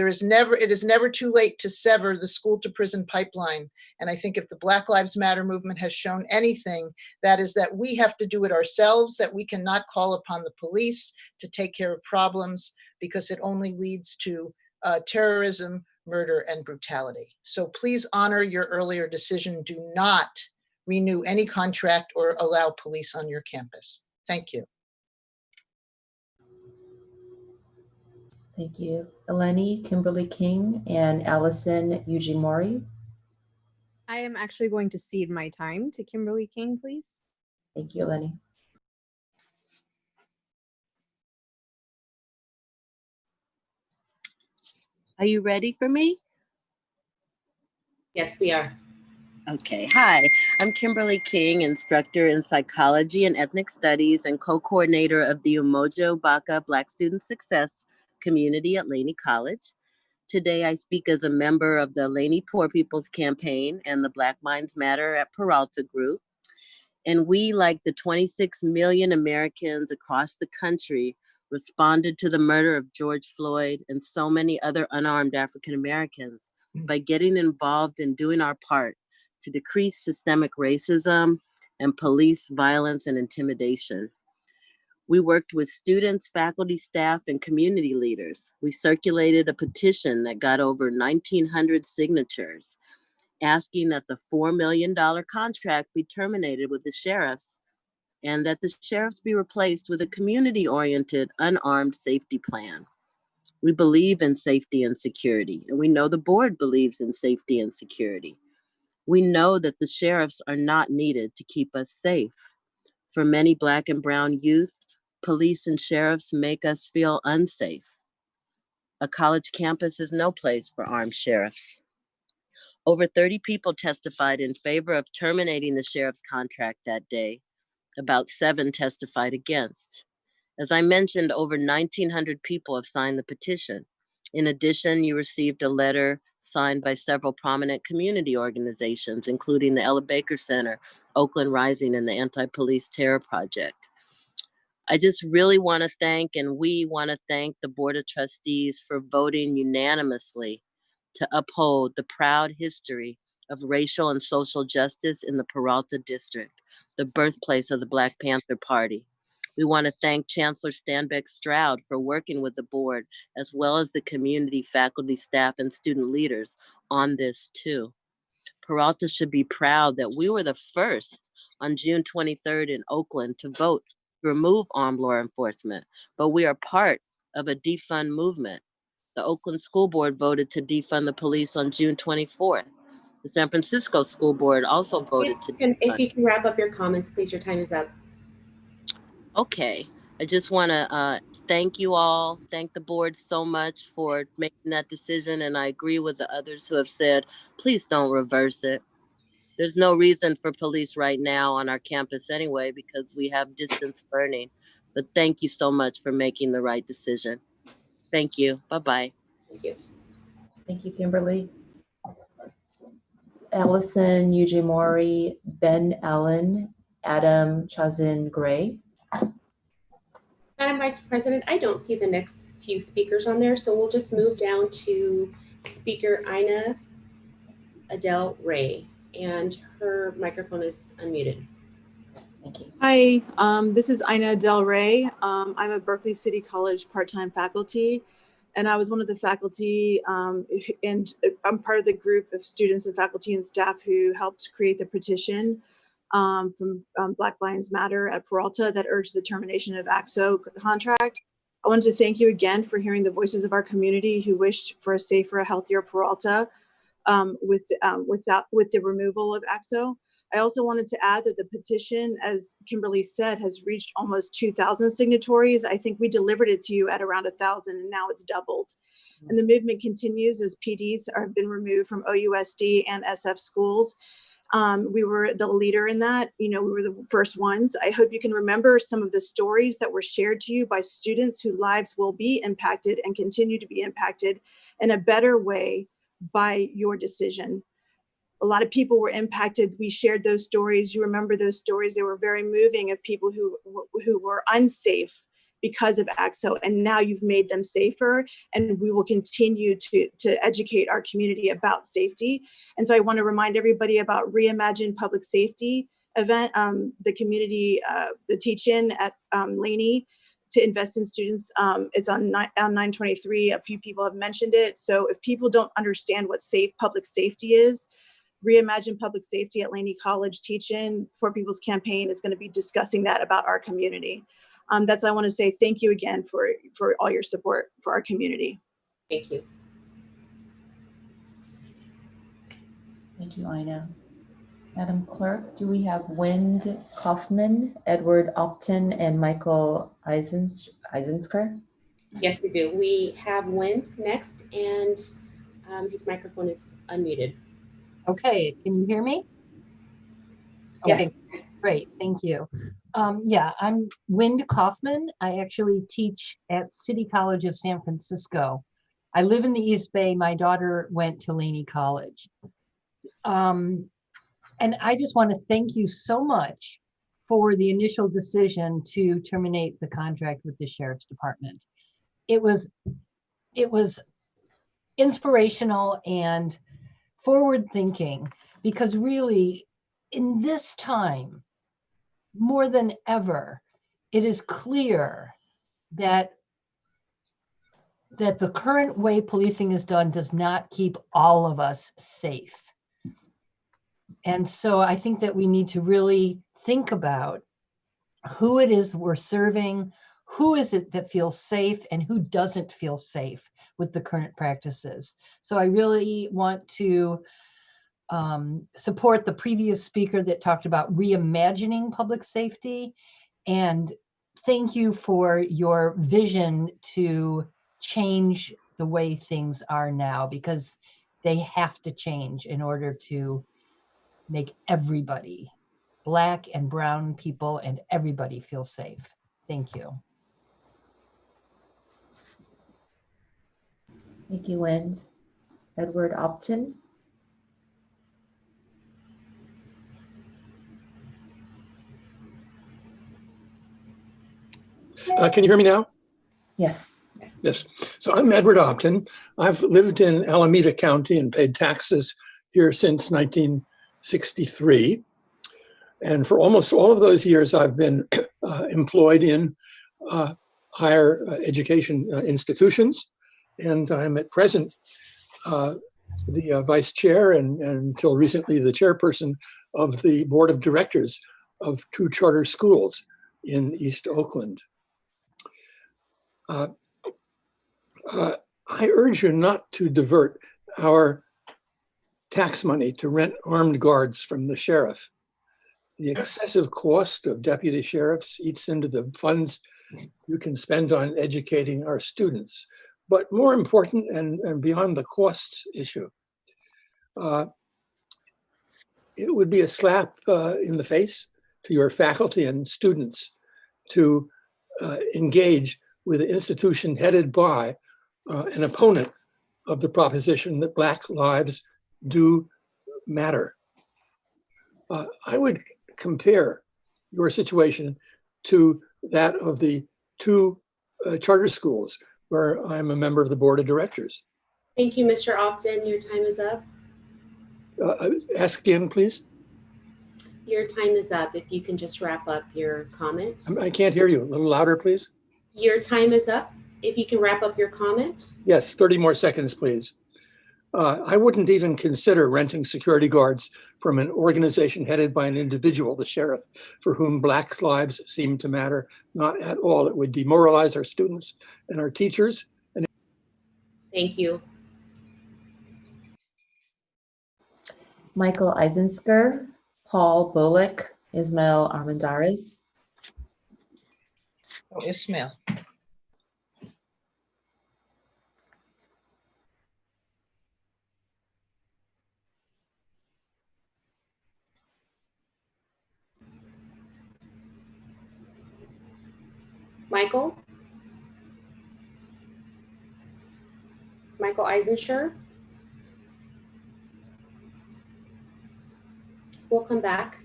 S19: it is never too late to sever the school to prison pipeline. And I think if the Black Lives Matter movement has shown anything, that is that we have to do it ourselves, that we cannot call upon the police to take care of problems, because it only leads to terrorism, murder, and brutality. So please honor your earlier decision. Do not renew any contract or allow police on your campus. Thank you.
S5: Thank you. Eleni, Kimberly King, and Allison Ujimori.
S20: I am actually going to cede my time to Kimberly King, please.
S5: Thank you, Eleni.
S21: Are you ready for me?
S1: Yes, we are.
S21: Okay, hi, I'm Kimberly King, instructor in psychology and ethnic studies and co-coordinator of the Umoja Baka Black Student Success community at Laney College. Today, I speak as a member of the Laney Poor People's Campaign and the Black Minds Matter at Peralta group. And we, like the 26 million Americans across the country, responded to the murder of George Floyd and so many other unarmed African Americans by getting involved and doing our part to decrease systemic racism and police violence and intimidation. We worked with students, faculty, staff, and community leaders. We circulated a petition that got over 1,900 signatures, asking that the $4 million contract be terminated with the sheriffs and that the sheriffs be replaced with a community-oriented, unarmed safety plan. We believe in safety and security, and we know the board believes in safety and security. We know that the sheriffs are not needed to keep us safe. For many Black and brown youth, police and sheriffs make us feel unsafe. A college campus is no place for armed sheriffs. Over 30 people testified in favor of terminating the sheriff's contract that day. About 7 testified against. As I mentioned, over 1,900 people have signed the petition. In addition, you received a letter signed by several prominent community organizations, including the Ella Baker Center, Oakland Rising, and the Anti-Police Terror Project. I just really want to thank, and we want to thank the Board of Trustees for voting unanimously to uphold the proud history of racial and social justice in the Peralta District, the birthplace of the Black Panther Party. We want to thank Chancellor Stanbeck Stroud for working with the board, as well as the community, faculty, staff, and student leaders on this too. Peralta should be proud that we were the first on June 23rd in Oakland to vote to remove armed law enforcement, but we are part of a defund movement. The Oakland School Board voted to defund the police on June 24th. The San Francisco School Board also voted to defund.
S1: If you can wrap up your comments, please, your time is up.
S21: Okay, I just want to thank you all, thank the board so much for making that decision, and I agree with the others who have said, please don't reverse it. There's no reason for police right now on our campus anyway, because we have distance learning, but thank you so much for making the right decision. Thank you, bye-bye.
S1: Thank you.
S5: Thank you, Kimberly. Allison Ujimori, Ben Allen, Adam Chazin Gray.
S1: Madam Vice President, I don't see the next few speakers on there, so we'll just move down to Speaker Ina Adele Ray, and her microphone is unmuted.
S5: Thank you.
S22: Hi, this is Ina Del Rey. I'm a Berkeley City College part-time faculty, and I was one of the faculty, and I'm part of the group of students and faculty and staff who helped create the petition from Black Lives Matter at Peralta that urged the termination of AXO contract. I wanted to thank you again for hearing the voices of our community who wished for a safer, healthier Peralta with the removal of AXO. I also wanted to add that the petition, as Kimberly said, has reached almost 2,000 signatories. I think we delivered it to you at around 1,000, and now it's doubled. And the movement continues as PDs have been removed from OUSD and SF schools. We were the leader in that. We were the first ones. I hope you can remember some of the stories that were shared to you by students whose lives will be impacted and continue to be impacted in a better way by your decision. A lot of people were impacted. We shared those stories. You remember those stories. They were very moving, of people who were unsafe because of AXO, and now you've made them safer, and we will continue to educate our community about safety. And so I want to remind everybody about Reimagine Public Safety event, the community, the teach-in at Laney to invest in students. It's on 9/23. A few people have mentioned it. So if people don't understand what public safety is, Reimagine Public Safety at Laney College Teach-In for People's Campaign is going to be discussing that about our community. That's, I want to say thank you again for all your support for our community.
S1: Thank you.
S5: Thank you, Ina. Madam Clerk, do we have Wind Kaufman, Edward Upton, and Michael Eisensker?
S1: Yes, we do. We have Wind next, and his microphone is unmuted.
S3: Okay, can you hear me?
S1: Yes.
S3: Okay, great, thank you. Yeah, I'm Wind Kaufman. I actually teach at City College of San Francisco. I live in the East Bay. My daughter went to Laney College. And I just want to thank you so much for the initial decision to terminate the contract with the Sheriff's Department. It was inspirational and forward thinking, because really in this time, more than ever, it is clear that the current way policing is done does not keep all of us safe. And so I think that we need to really think about who it is we're serving, who is it that feels safe and who doesn't feel safe with the current practices. So I really want to support the previous speaker that talked about reimagining public safety. And thank you for your vision to change the way things are now, because they have to change in order to make everybody, Black and brown people and everybody, feel safe. Thank you.
S5: Thank you, Wind. Edward Upton.
S6: Can you hear me now?
S5: Yes.
S6: Yes. So I'm Edward Upton. I've lived in Alameda County and paid taxes here since 1963. And for almost all of those years, I've been employed in higher education institutions. And I'm at present the vice chair and until recently the chairperson of the board of directors of 2 charter schools in East Oakland. I urge you not to divert our tax money to rent armed guards from the sheriff. The excessive cost of deputy sheriffs eats into the funds you can spend on educating our students. But more important and beyond the costs issue, it would be a slap in the face to your faculty and students to engage with an institution headed by an opponent of the proposition that Black lives do matter. I would compare your situation to that of the 2 charter schools where I'm a member of the board of directors.
S1: Thank you, Mr. Upton. Your time is up.
S6: Ask again, please.
S1: Your time is up. If you can just wrap up your comments.
S6: I can't hear you. A little louder, please.
S1: Your time is up. If you can wrap up your comments.
S6: Yes, 30 more seconds, please. I wouldn't even consider renting security guards from an organization headed by an individual, the sheriff, for whom Black lives seem to matter. Not at all. It would demoralize our students and our teachers.
S1: Thank you.
S5: Michael Eisensker, Paul Bullock, Ismail Armendariz.
S19: Oh, Ismail.
S1: Michael? Michael Eisensker? We'll come back.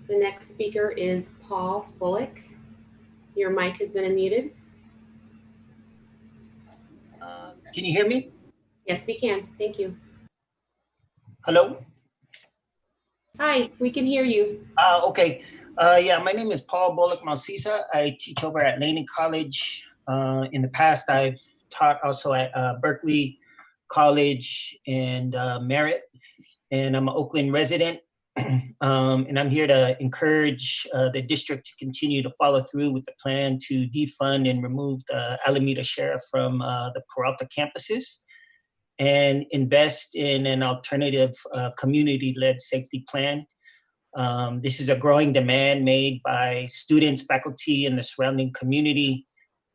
S1: The next speaker is Paul Bullock. Your mic has been unmuted.
S2: Can you hear me?
S1: Yes, we can. Thank you.
S2: Hello?
S1: Hi, we can hear you.
S2: Okay. Yeah, my name is Paul Bullock Malsisa. I teach over at Laney College. In the past, I've taught also at Berkeley College and Merritt, and I'm an Oakland resident. And I'm here to encourage the district to continue to follow through with the plan to defund and remove the Alameda Sheriff from the Peralta campuses and invest in an alternative community-led safety plan. This is a growing demand made by students, faculty, and the surrounding community.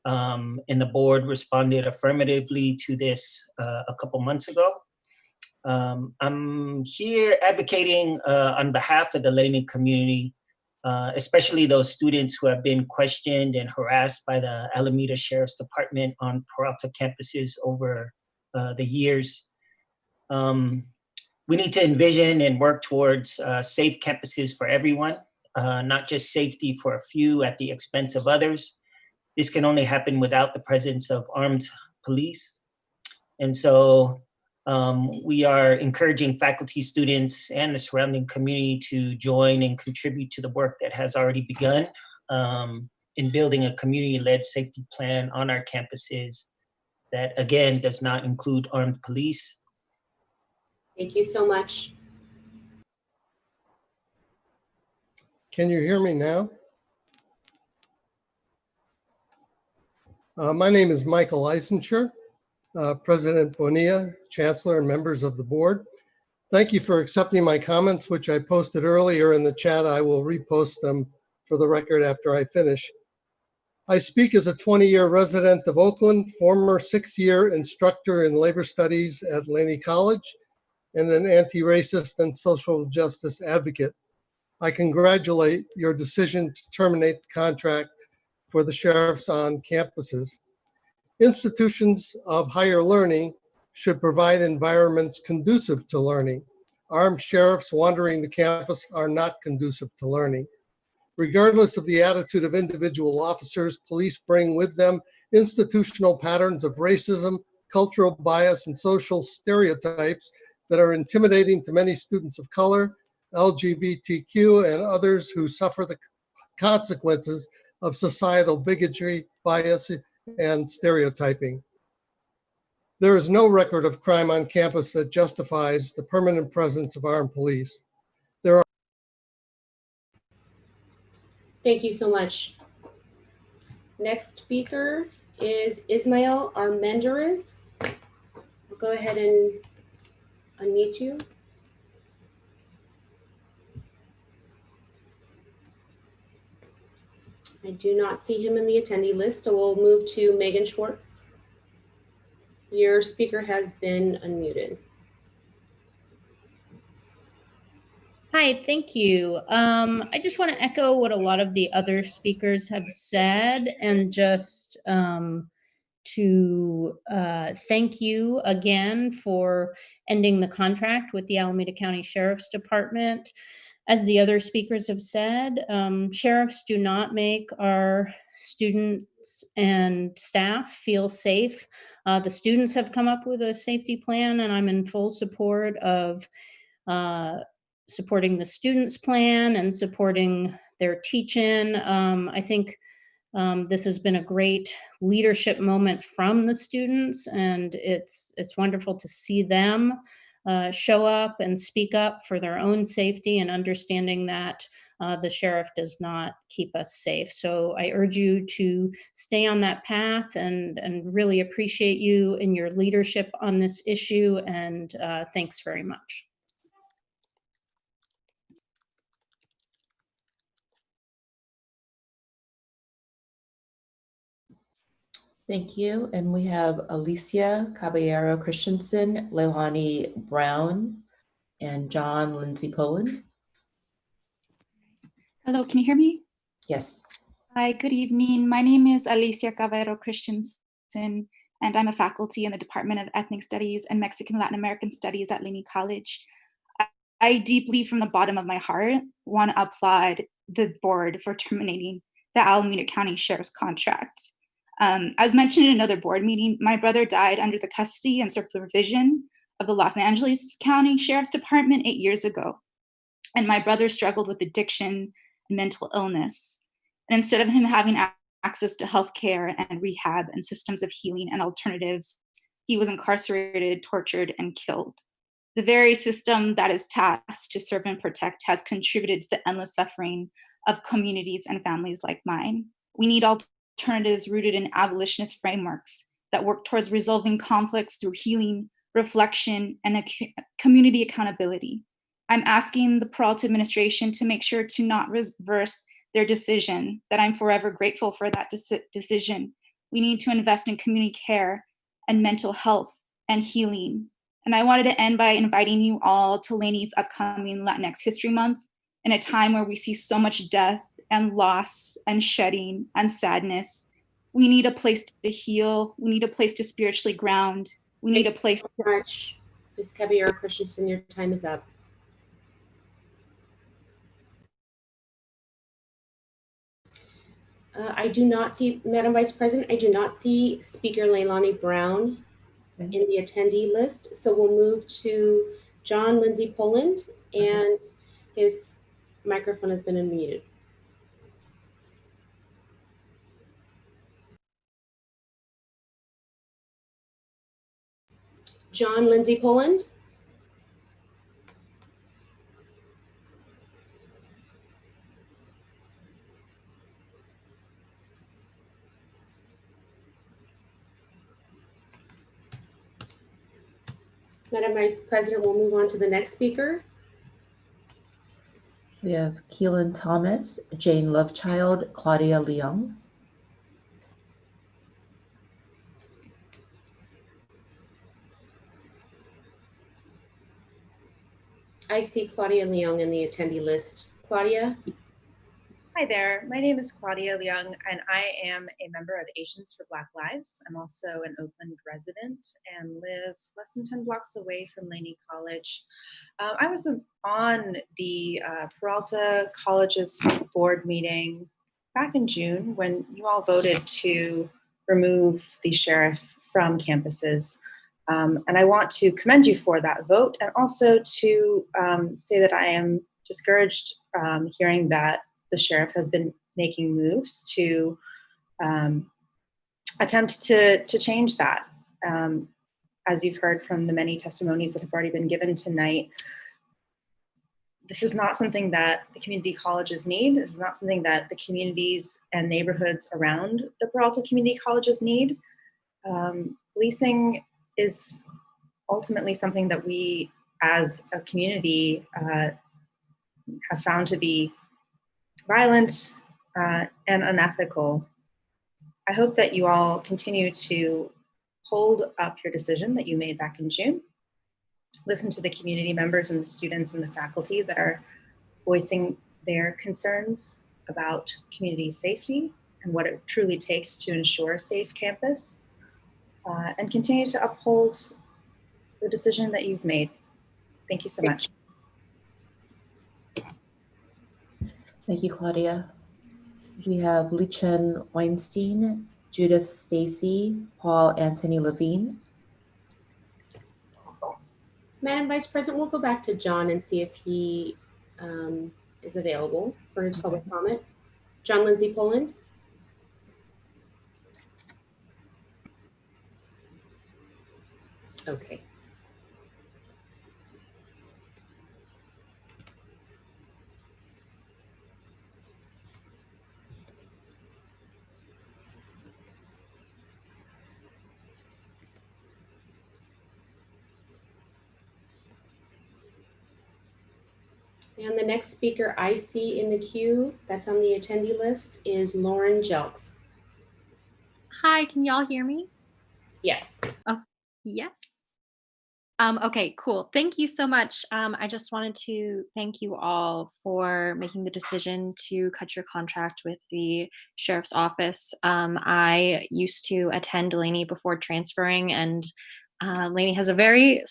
S2: And the board responded affirmatively to this a couple months ago. I'm here advocating on behalf of the Laney community, especially those students who have been questioned and harassed by the Alameda Sheriff's Department on Peralta campuses over the years. We need to envision and work towards safe campuses for everyone, not just safety for a few at the expense of others. This can only happen without the presence of armed police. And so we are encouraging faculty, students, and the surrounding community to join and contribute to the work that has already begun in building a community-led safety plan on our campuses that, again, does not include armed police.
S1: Thank you so much.
S7: Can you hear me now? My name is Michael Eisenschur, President Bonilla, Chancellor, and members of the board. Thank you for accepting my comments, which I posted earlier in the chat. I will repost them for the record after I finish. I speak as a 20-year resident of Oakland, former 6-year instructor in labor studies at Laney College, and an anti-racist and social justice advocate. I congratulate your decision to terminate the contract for the sheriffs on campuses. Institutions of higher learning should provide environments conducive to learning. Armed sheriffs wandering the campus are not conducive to learning. Regardless of the attitude of individual officers, police bring with them institutional patterns of racism, cultural bias, and social stereotypes that are intimidating to many students of color, LGBTQ, and others who suffer the consequences of societal bigotry, bias, and stereotyping. There is no record of crime on campus that justifies the permanent presence of armed police.
S1: Thank you so much. Next speaker is Ismail Armendariz. I'll go ahead and unmute you. I do not see him in the attendee list, so we'll move to Megan Schwartz. Your speaker has been unmuted.
S23: Hi, thank you. I just want to echo what a lot of the other speakers have said and just to thank you again for ending the contract with the Alameda County Sheriff's Department. As the other speakers have said, sheriffs do not make our students and staff feel safe. The students have come up with a safety plan, and I'm in full support of supporting the students' plan and supporting their teach-in. I think this has been a great leadership moment from the students, and it's wonderful to see them show up and speak up for their own safety and understanding that the sheriff does not keep us safe. So I urge you to stay on that path and really appreciate you and your leadership on this issue, and thanks very much.
S5: Thank you. And we have Alicia Caballero Christensen, Leilani Brown, and John Lindsay Poland.
S24: Hello, can you hear me?
S5: Yes.
S24: Hi, good evening. My name is Alicia Caballero Christensen, and I'm a faculty in the Department of Ethnic Studies and Mexican Latin American Studies at Laney College. I deeply, from the bottom of my heart, want to applaud the board for terminating the Alameda County Sheriff's contract. As mentioned in another board meeting, my brother died under the custody and supervision of the Los Angeles County Sheriff's Department 8 years ago. And my brother struggled with addiction and mental illness. And instead of him having access to healthcare and rehab and systems of healing and alternatives, he was incarcerated, tortured, and killed. The very system that is tasked to serve and protect has contributed to the endless suffering of communities and families like mine. We need alternatives rooted in abolitionist frameworks that work towards resolving conflicts through healing, reflection, and community accountability. I'm asking the Peralta administration to make sure to not reverse their decision, that I'm forever grateful for that decision. We need to invest in community care and mental health and healing. And I wanted to end by inviting you all to Laney's upcoming Latinx History Month, in a time where we see so much death and loss and shedding and sadness. We need a place to heal. We need a place to spiritually ground. We need a place
S1: to much. Ms. Caballero Christensen, your time is up. I do not see, Madam Vice President, I do not see Speaker Leilani Brown in the attendee list. So we'll move to John Lindsay Poland, and his microphone has been unmuted. John Lindsay Poland. Madam Vice President, we'll move on to the next speaker.
S5: We have Keelan Thomas, Jane Lovechild, Claudia Leung.
S1: I see Claudia Leung in the attendee list. Claudia?
S8: Hi there, my name is Claudia Leung, and I am a member of Asians for Black Lives. I'm also an Oakland resident and live less than 10 blocks away from Laney College. I was on the Peralta College's board meeting back in June when you all voted to remove the sheriff from campuses. And I want to commend you for that vote, and also to say that I am discouraged hearing that the sheriff has been making moves to attempt to change that. As you've heard from the many testimonies that have already been given tonight, this is not something that the community colleges need. It is not something that the communities and neighborhoods around the Peralta community colleges need. Policing is ultimately something that we as a community have found to be violent and unethical. I hope that you all continue to hold up your decision that you made back in June. Listen to the community members and the students and the faculty that are voicing their concerns about community safety and what it truly takes to ensure a safe campus, and continue to uphold the decision that you've made. Thank you so much.
S5: Thank you, Claudia. We have Lichen Weinstein, Judith Stacy, Paul Anthony Levine.
S1: Madam Vice President, we'll go back to John and see if he is available for his public comment. John Lindsay Poland. Okay. And the next speaker I see in the queue that's on the attendee list is Lauren Jelks.
S9: Hi, can y'all hear me?
S1: Yes.
S9: Oh, yes. Okay, cool. Thank you so much. I just wanted to thank you all for making the decision to cut your contract with the sheriff's office. I used to attend Laney before transferring, and Laney has a very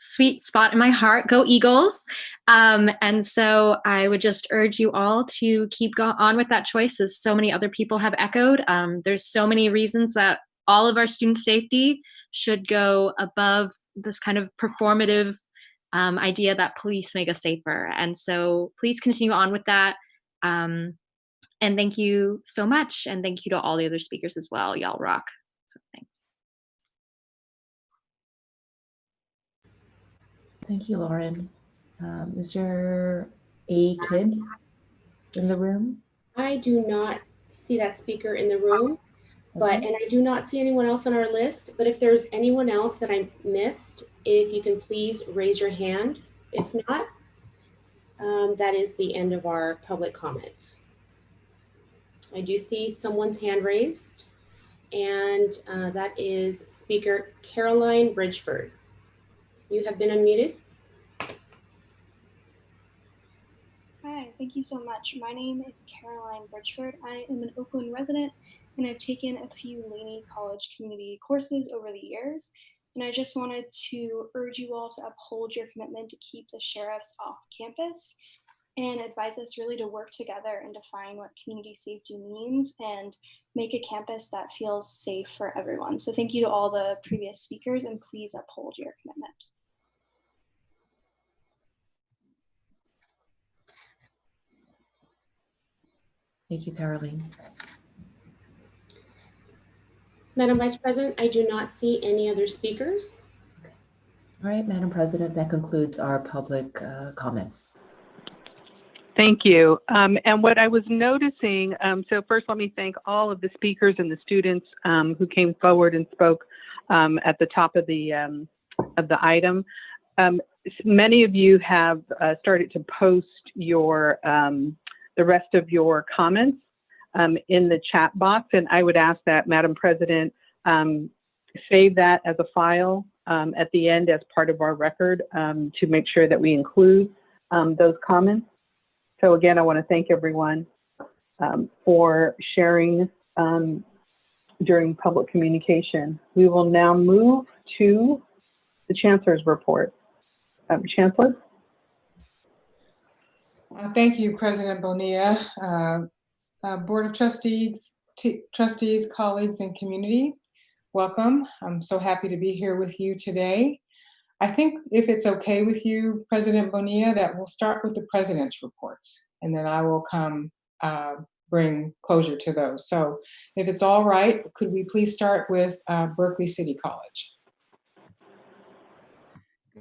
S9: sweet spot in my heart. Go Eagles. And so I would just urge you all to keep on with that choice, as so many other people have echoed. There's so many reasons that all of our student safety should go above this kind of performative idea that police make us safer. And so please continue on with that. And thank you so much. And thank you to all the other speakers as well. Y'all rock. So thanks.
S5: Thank you, Lauren. Is there a kid in the room?
S1: I do not see that speaker in the room, and I do not see anyone else on our list. But if there's anyone else that I missed, if you can please raise your hand. If not, that is the end of our public comment. I do see someone's hand raised, and that is Speaker Caroline Bridgeford. You have been unmuted.
S4: Hi, thank you so much. My name is Caroline Bridgeford. I am an Oakland resident, and I've taken a few Laney College community courses over the years. And I just wanted to urge you all to uphold your commitment to keep the sheriffs off campus and advise us really to work together and define what community safety means and make a campus that feels safe for everyone. So thank you to all the previous speakers, and please uphold your commitment.
S5: Thank you, Caroline.
S1: Madam Vice President, I do not see any other speakers.
S5: All right, Madam President, that concludes our public comments.
S11: Thank you. And what I was noticing, so first let me thank all of the speakers and the students who came forward and spoke at the top of the item. Many of you have started to post your the rest of your comments in the chat box, and I would ask that, Madam President, save that as a file at the end as part of our record to make sure that we include those comments. So again, I want to thank everyone for sharing during public communication. We will now move to the Chancellor's report. Chancellor?
S12: Thank you, President Bonilla. Board of Trustees, colleagues, and community, welcome. I'm so happy to be here with you today. I think if it's okay with you, President Bonilla, that we'll start with the President's reports, and then I will come bring closure to those. So if it's all right, could we please start with Berkeley City College?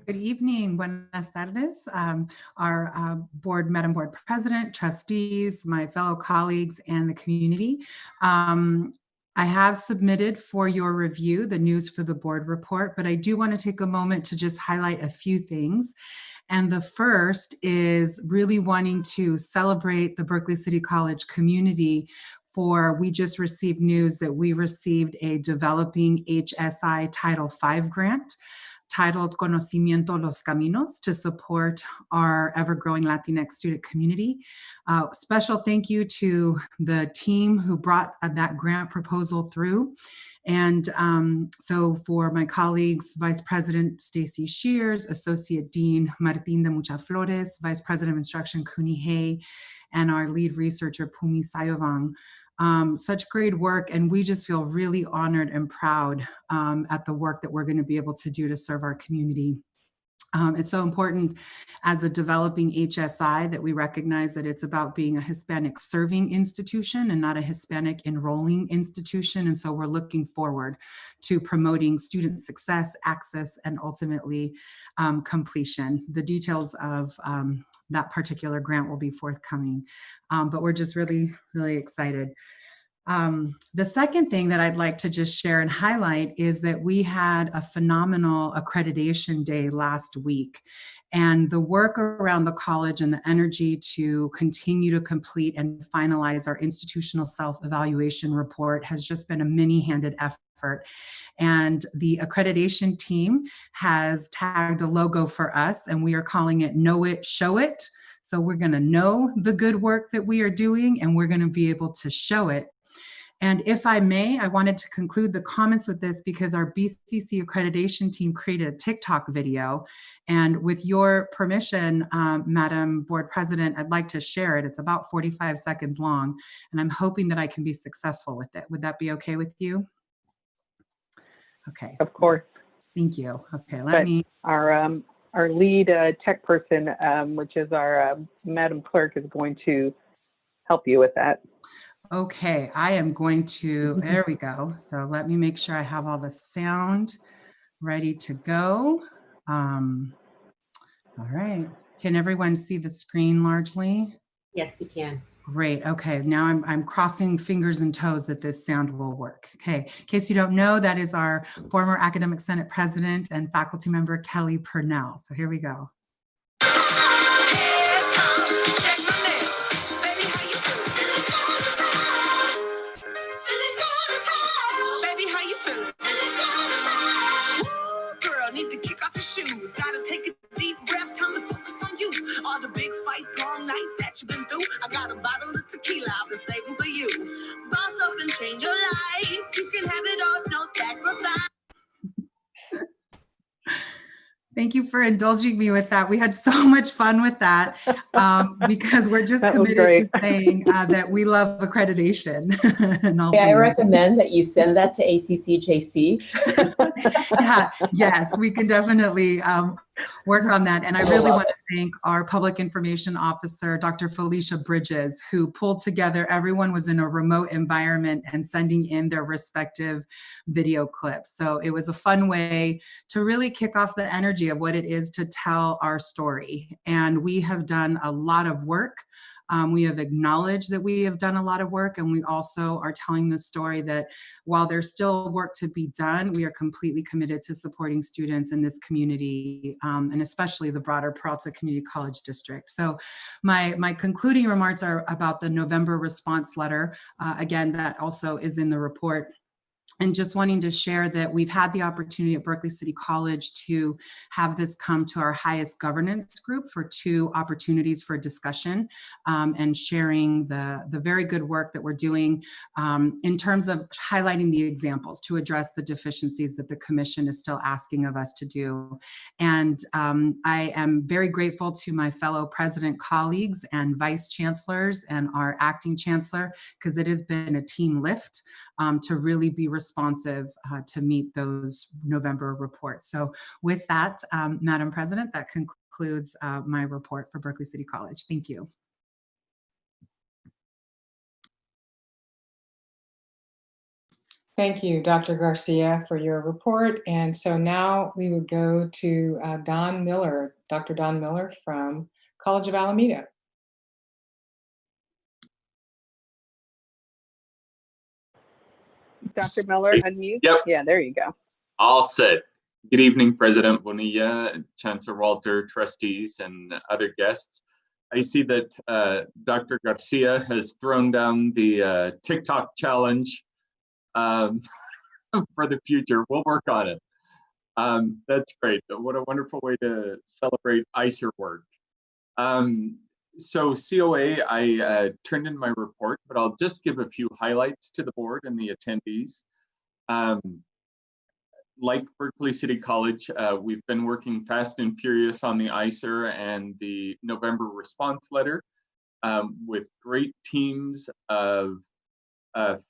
S13: Good evening, buenas tardes. Our Madam Board President, trustees, my fellow colleagues, and the community. I have submitted for your review the News for the Board report, but I do want to take a moment to just highlight a few things. And the first is really wanting to celebrate the Berkeley City College community we just received news that we received a Developing HSI Title V grant titled Conocimiento los Caminos to support our ever-growing Latinx student community. Special thank you to the team who brought that grant proposal through. And so for my colleagues, Vice President Stacy Shears, Associate Dean Martin de Muchaflores, Vice President of Instruction Kuni Hay, and our lead researcher Pumi Sayovang. Such great work, and we just feel really honored and proud at the work that we're going to be able to do to serve our community. It's so important as a developing HSI that we recognize that it's about being a Hispanic serving institution and not a Hispanic enrolling institution. And so we're looking forward to promoting student success, access, and ultimately completion. The details of that particular grant will be forthcoming, but we're just really, really excited. The second thing that I'd like to just share and highlight is that we had a phenomenal accreditation day last week, and the work around the college and the energy to continue to complete and finalize our institutional self-evaluation report has just been a many-handed effort. And the accreditation team has tagged a logo for us, and we are calling it Know It, Show It. So we're going to know the good work that we are doing, and we're going to be able to show it. And if I may, I wanted to conclude the comments with this because our BCC accreditation team created a TikTok video. And with your permission, Madam Board President, I'd like to share it. It's about 45 seconds long, and I'm hoping that I can be successful with it. Would that be okay with you? Okay.
S11: Of course.
S13: Thank you. Okay, let me.
S11: Our lead tech person, which is our Madam Clerk, is going to help you with that.
S13: Okay, I am going to, there we go. So let me make sure I have all the sound ready to go. All right, can everyone see the screen largely?
S1: Yes, we can.
S13: Great, okay, now I'm crossing fingers and toes that this sound will work. Okay, in case you don't know, that is our former Academic Senate President and faculty member, Kelly Purnell. So here we go.
S10: Shoes, gotta take a deep breath, time to focus on you. All the big fights, long nights that you've been through. I got a bottle of tequila I've been saving for you. Boss up and change your life. You can have it all, no sacrifice.
S13: Thank you for indulging me with that. We had so much fun with that because we're just committed to saying that we love accreditation.
S5: May I recommend that you send that to ACCJC?
S13: Yeah, yes, we can definitely work on that. And I really want to thank our public information officer, Dr. Felicia Bridges, who pulled together, everyone was in a remote environment and sending in their respective video clips. So it was a fun way to really kick off the energy of what it is to tell our story. And we have done a lot of work. We have acknowledged that we have done a lot of work, and we also are telling the story that while there's still work to be done, we are completely committed to supporting students in this community, and especially the broader Peralta Community College District. So my concluding remarks are about the November response letter. Again, that also is in the report. And just wanting to share that we've had the opportunity at Berkeley City College to have this come to our highest governance group for 2 opportunities for discussion and sharing the very good work that we're doing in terms of highlighting the examples to address the deficiencies that the commission is still asking of us to do. And I am very grateful to my fellow president colleagues and vice chancellors and our acting chancellor, because it has been a team lift to really be responsive to meet those November reports. So with that, Madam President, that concludes my report for Berkeley City College. Thank you.
S12: Thank you, Dr. Garcia, for your report. And so now we would go to Don Miller, Dr. Don Miller from College of Alameda.
S11: Dr. Miller, unmute.
S14: Yep.
S11: Yeah, there you go.
S14: All set. Good evening, President Bonilla, Chancellor Walter, trustees, and other guests. I see that Dr. Garcia has thrown down the TikTok challenge for the future. We'll work on it. That's great. What a wonderful way to celebrate ICER work. So COA, I turned in my report, but I'll just give a few highlights to the board and the attendees. Like Berkeley City College, we've been working fast and furious on the ICER and the November response letter with great teams of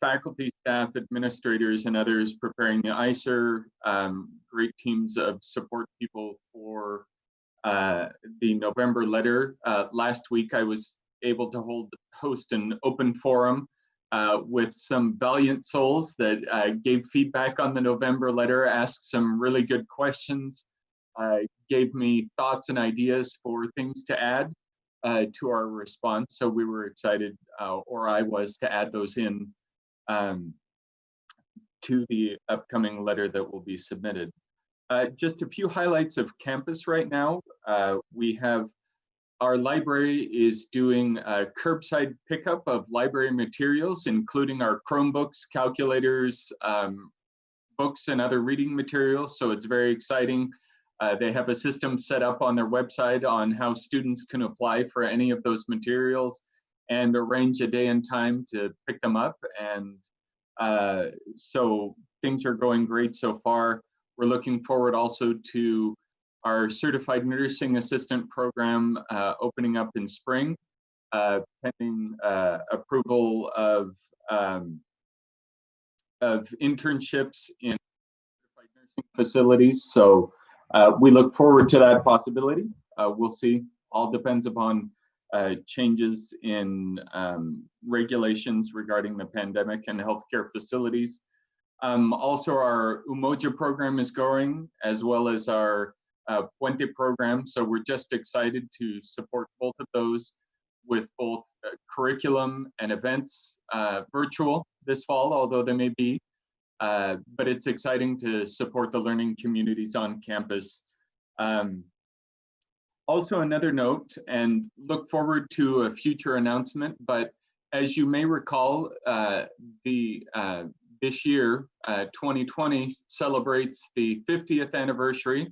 S14: faculty, staff, administrators, and others preparing the ICER, great teams of support people for the November letter. Last week, I was able to host an open forum with some valiant souls that gave feedback on the November letter, asked some really good questions, gave me thoughts and ideas for things to add to our response. So we were excited, or I was, to add those in to the upcoming letter that will be submitted. Just a few highlights of campus right now. We have our library is doing a curbside pickup of library materials, including our Chromebooks, calculators, books, and other reading materials. So it's very exciting. They have a system set up on their website on how students can apply for any of those materials and arrange a day and time to pick them up. And So things are going great so far. We're looking forward also to our certified nursing assistant program opening up in spring, pending approval of internships in certified nursing facilities. So we look forward to that possibility. We'll see. All depends upon changes in regulations regarding the pandemic and healthcare facilities. Also, our Umoja program is growing, as well as our Puente program. So we're just excited to support both of those with both curriculum and events virtual this fall, although they may be. But it's exciting to support the learning communities on campus. Also, another note, and look forward to a future announcement, but as you may recall, this year, 2020, celebrates the 50th anniversary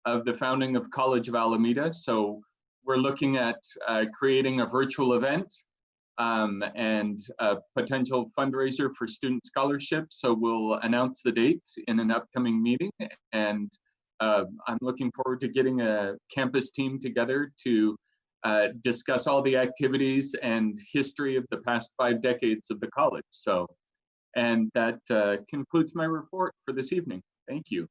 S14: of the founding of College of Alameda. So we're looking at creating a virtual event and a potential fundraiser for student scholarships. So we'll announce the date in an upcoming meeting. And I'm looking forward to getting a campus team together to discuss all the activities and history of the past 5 decades of the college. So, and that concludes my report for this evening. Thank you.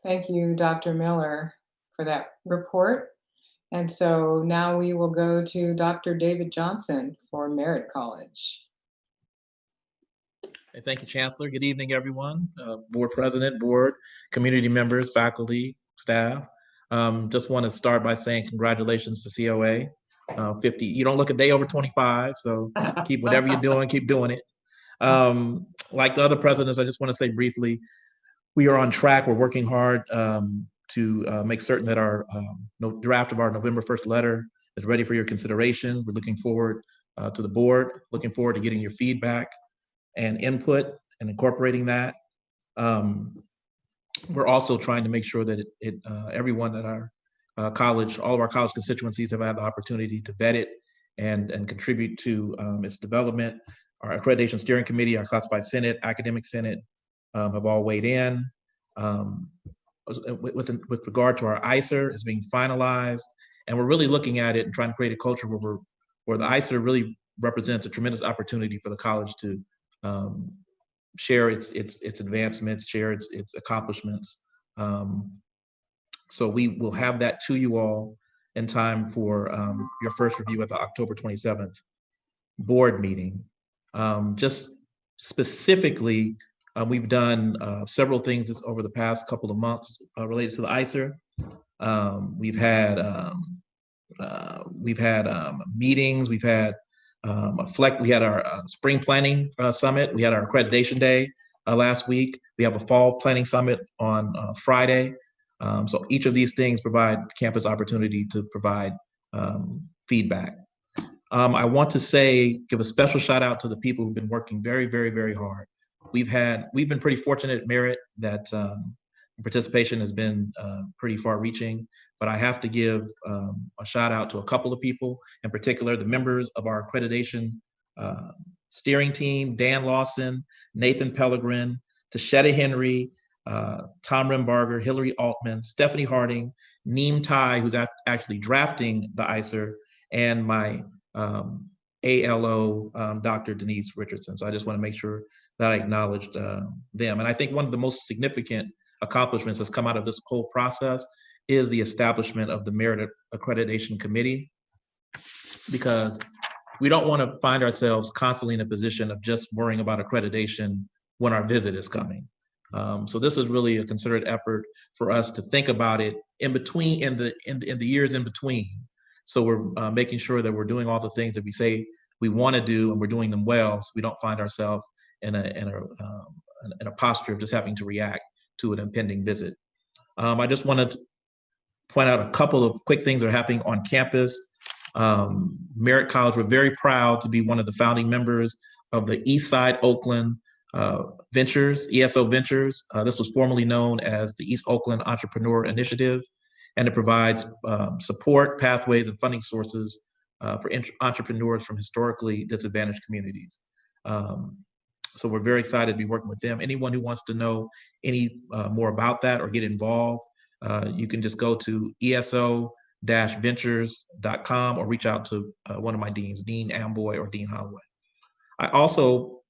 S12: Thank you, Dr. Miller, for that report. And so now we will go to Dr. David Johnson for Merritt College.
S15: Thank you, Chancellor. Good evening, everyone. Board President, board, community members, faculty, staff. Just want to start by saying congratulations to COA. 50, you don't look a day over 25, so keep whatever you're doing, keep doing it. Like the other presidents, I just want to say briefly, we are on track. We're working hard to make certain that our draft of our November 1st letter is ready for your consideration. We're looking forward to the board, looking forward to getting your feedback and input and incorporating that. We're also trying to make sure that everyone at our college, all of our college constituencies have had the opportunity to vet it and contribute to its development. Our accreditation steering committee, our classified senate, academic senate have all weighed in. With regard to our ICER, is being finalized, and we're really looking at it and trying to create a culture where the ICER really represents a tremendous opportunity for the college to share its advancements, share its accomplishments. So we will have that to you all in time for your first review at the October 27th board meeting. Just specifically, we've done several things over the past couple of months related to the ICER. We've had meetings. We've had we had our spring planning summit. We had our accreditation day last week. We have a fall planning summit on Friday. So each of these things provide campus opportunity to provide feedback. I want to give a special shout out to the people who've been working very, very, very hard. We've been pretty fortunate at Merritt that participation has been pretty far reaching, but I have to give a shout out to a couple of people, in particular, the members of our accreditation steering team, Dan Lawson, Nathan Pellegrin, Tashetta Henry, Tom Rimbarger, Hillary Altman, Stephanie Harding, Neem Tai, who's actually drafting the ICER, and my ALO, Dr. Denise Richardson. So I just want to make sure that I acknowledged them. And I think one of the most significant accomplishments that's come out of this whole process is the establishment of the Merit Accreditation Committee, because we don't want to find ourselves constantly in a position of just worrying about accreditation when our visit is coming. So this is really a concerted effort for us to think about it in between, in the years in between. So we're making sure that we're doing all the things that we say we want to do, and we're doing them well, so we don't find ourselves in a posture of just having to react to an impending visit. I just wanted to point out a couple of quick things that are happening on campus. Merritt College, we're very proud to be one of the founding members of the Eastside Oakland Ventures, ESO Ventures. This was formerly known as the East Oakland Entrepreneur Initiative, and it provides support, pathways, and funding sources for entrepreneurs from historically disadvantaged communities. So we're very excited to be working with them. Anyone who wants to know any more about that or get involved, you can just go to eso-ventures.com or reach out to one of my deans, Dean Amboy or Dean Holloway. I also,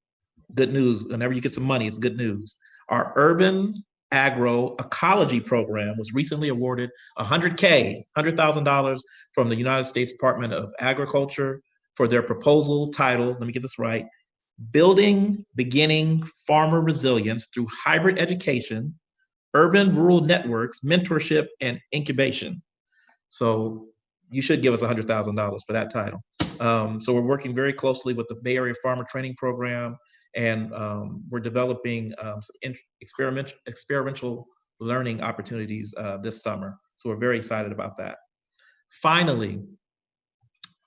S15: good news, whenever you get some money, it's good news. Our urban agroecology program was recently awarded $100,000 from the United States Department of Agriculture for their proposal titled, let me get this right, Building Beginning Farmer Resilience Through Hybrid Education, Urban Rural Networks, Mentorship, and Incubation. So you should give us $100,000 for that title. So we're working very closely with the Bay Area Farmer Training Program, and we're developing some experiential learning opportunities this summer. So we're very excited about that. Finally,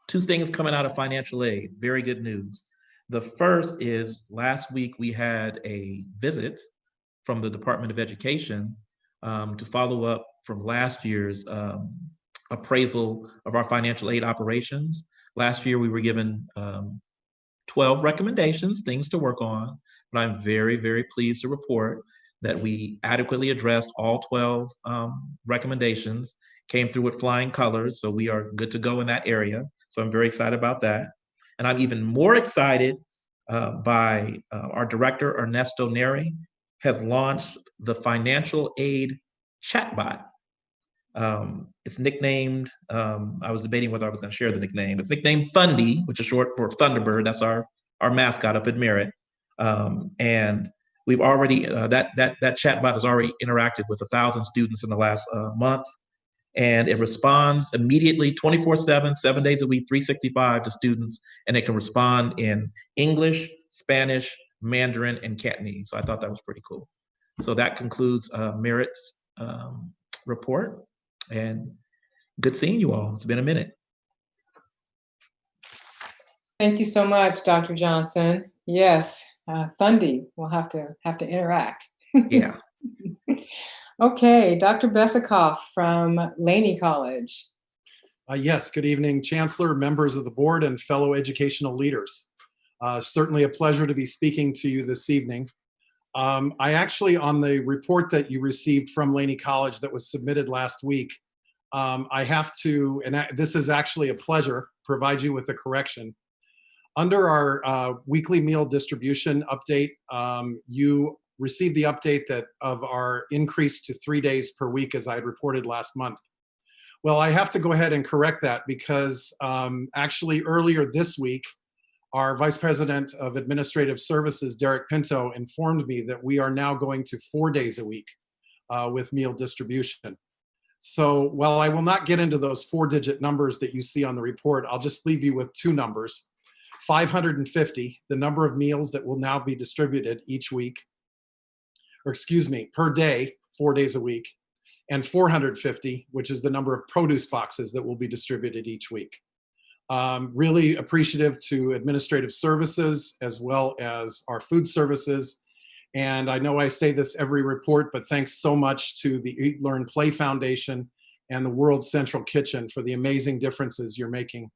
S15: 2 things coming out of financial aid, very good news. The first is last week we had a visit from the Department of Education to follow up from last year's appraisal of our financial aid operations. Last year we were given 12 recommendations, things to work on, but I'm very, very pleased to report that we adequately addressed all 12 recommendations, came through with flying colors, so we are good to go in that area. So I'm very excited about that. And I'm even more excited by our director, Ernesto Neri, has launched the financial aid chatbot. It's nicknamed, I was debating whether I was going to share the nickname. It's nicknamed Fundy, which is short for Thunderbird. That's our mascot up at Merritt. And we've already, that chatbot has already interacted with 1,000 students in the last month. And it responds immediately 24/7, 7 days a week, 365 to students. And it can respond in English, Spanish, Mandarin, and Cantonese. So I thought that was pretty cool. So that concludes Merritt's report. And good seeing you all. It's been a minute.
S12: Thank you so much, Dr. Johnson. Yes, Fundy, we'll have to interact.
S15: Yeah.
S12: Okay, Dr. Besikoff from Laney College.
S16: Yes, good evening, Chancellor, members of the board, and fellow educational leaders. Certainly a pleasure to be speaking to you this evening. I actually, on the report that you received from Laney College that was submitted last week, I have to, and this is actually a pleasure, provide you with a correction. Under our weekly meal distribution update, you received the update of our increase to 3 days per week, as I had reported last month. Well, I have to go ahead and correct that because actually earlier this week, our Vice President of Administrative Services, Derek Pinto, informed me that we are now going to 4 days a week with meal distribution. So while I will not get into those 4-digit numbers that you see on the report, I'll just leave you with 2 numbers. 550, the number of meals that will now be distributed each week, or excuse me, per day, 4 days a week, and 450, which is the number of produce boxes that will be distributed each week. Really appreciative to administrative services as well as our food services. And I know I say this every report, but thanks so much to the Eat, Learn, Play Foundation and the World Central Kitchen for the amazing differences you're making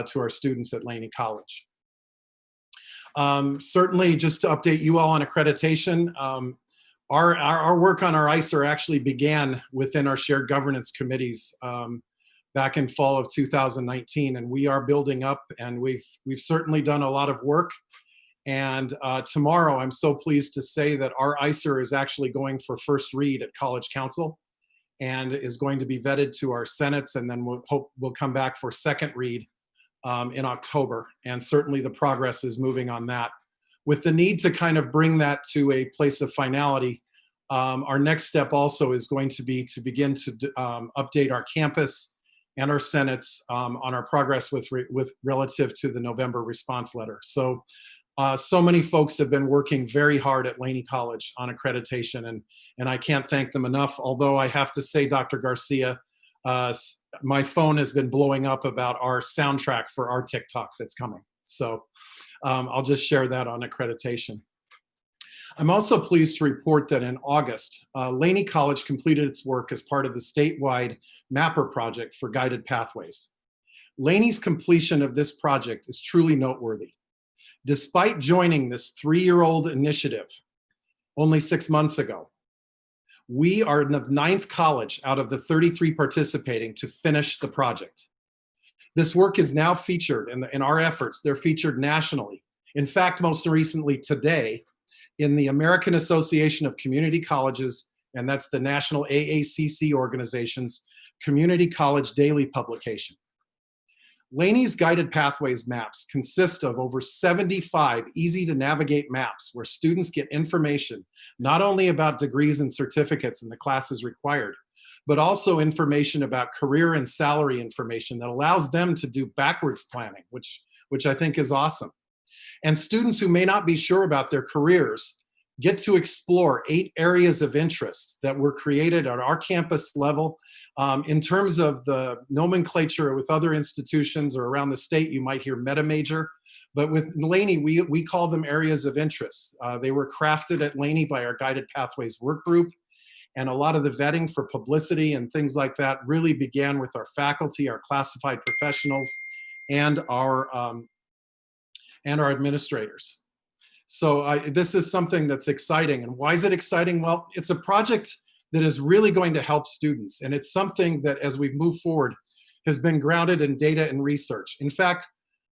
S16: to our students at Laney College. Certainly, just to update you all on accreditation, our work on our ICER actually began within our shared governance committees back in fall of 2019, and we are building up, and we've certainly done a lot of work. And tomorrow, I'm so pleased to say that our ICER is actually going for first read at College Council and is going to be vetted to our senates, and then we'll come back for second read in October. And certainly the progress is moving on that. With the need to kind of bring that to a place of finality, our next step also is going to be to begin to update our campus and our senates on our progress with relative to the November response letter. So many folks have been working very hard at Laney College on accreditation, and I can't thank them enough. Although I have to say, Dr. Garcia, my phone has been blowing up about our soundtrack for our TikTok that's coming. So I'll just share that on accreditation. I'm also pleased to report that in August, Laney College completed its work as part of the statewide MAPPER project for guided pathways. Laney's completion of this project is truly noteworthy. Despite joining this 3-year-old initiative only 6 months ago, we are the 9th college out of the 33 participating to finish the project. This work is now featured in our efforts. They're featured nationally. In fact, most recently today, in the American Association of Community Colleges, and that's the national AACC organization's Community College Daily publication. Laney's Guided Pathways maps consist of over 75 easy-to-navigate maps where students get information not only about degrees and certificates and the classes required, but also information about career and salary information that allows them to do backwards planning, which I think is awesome. And students who may not be sure about their careers get to explore 8 areas of interest that were created at our campus level. In terms of the nomenclature with other institutions or around the state, you might hear meta major, but with Laney, we call them areas of interest. They were crafted at Laney by our Guided Pathways work group, and a lot of the vetting for publicity and things like that really began with our faculty, our classified professionals, and our administrators. So this is something that's exciting. And why is it exciting? Well, it's a project that is really going to help students. And it's something that, as we've moved forward, has been grounded in data and research. In fact,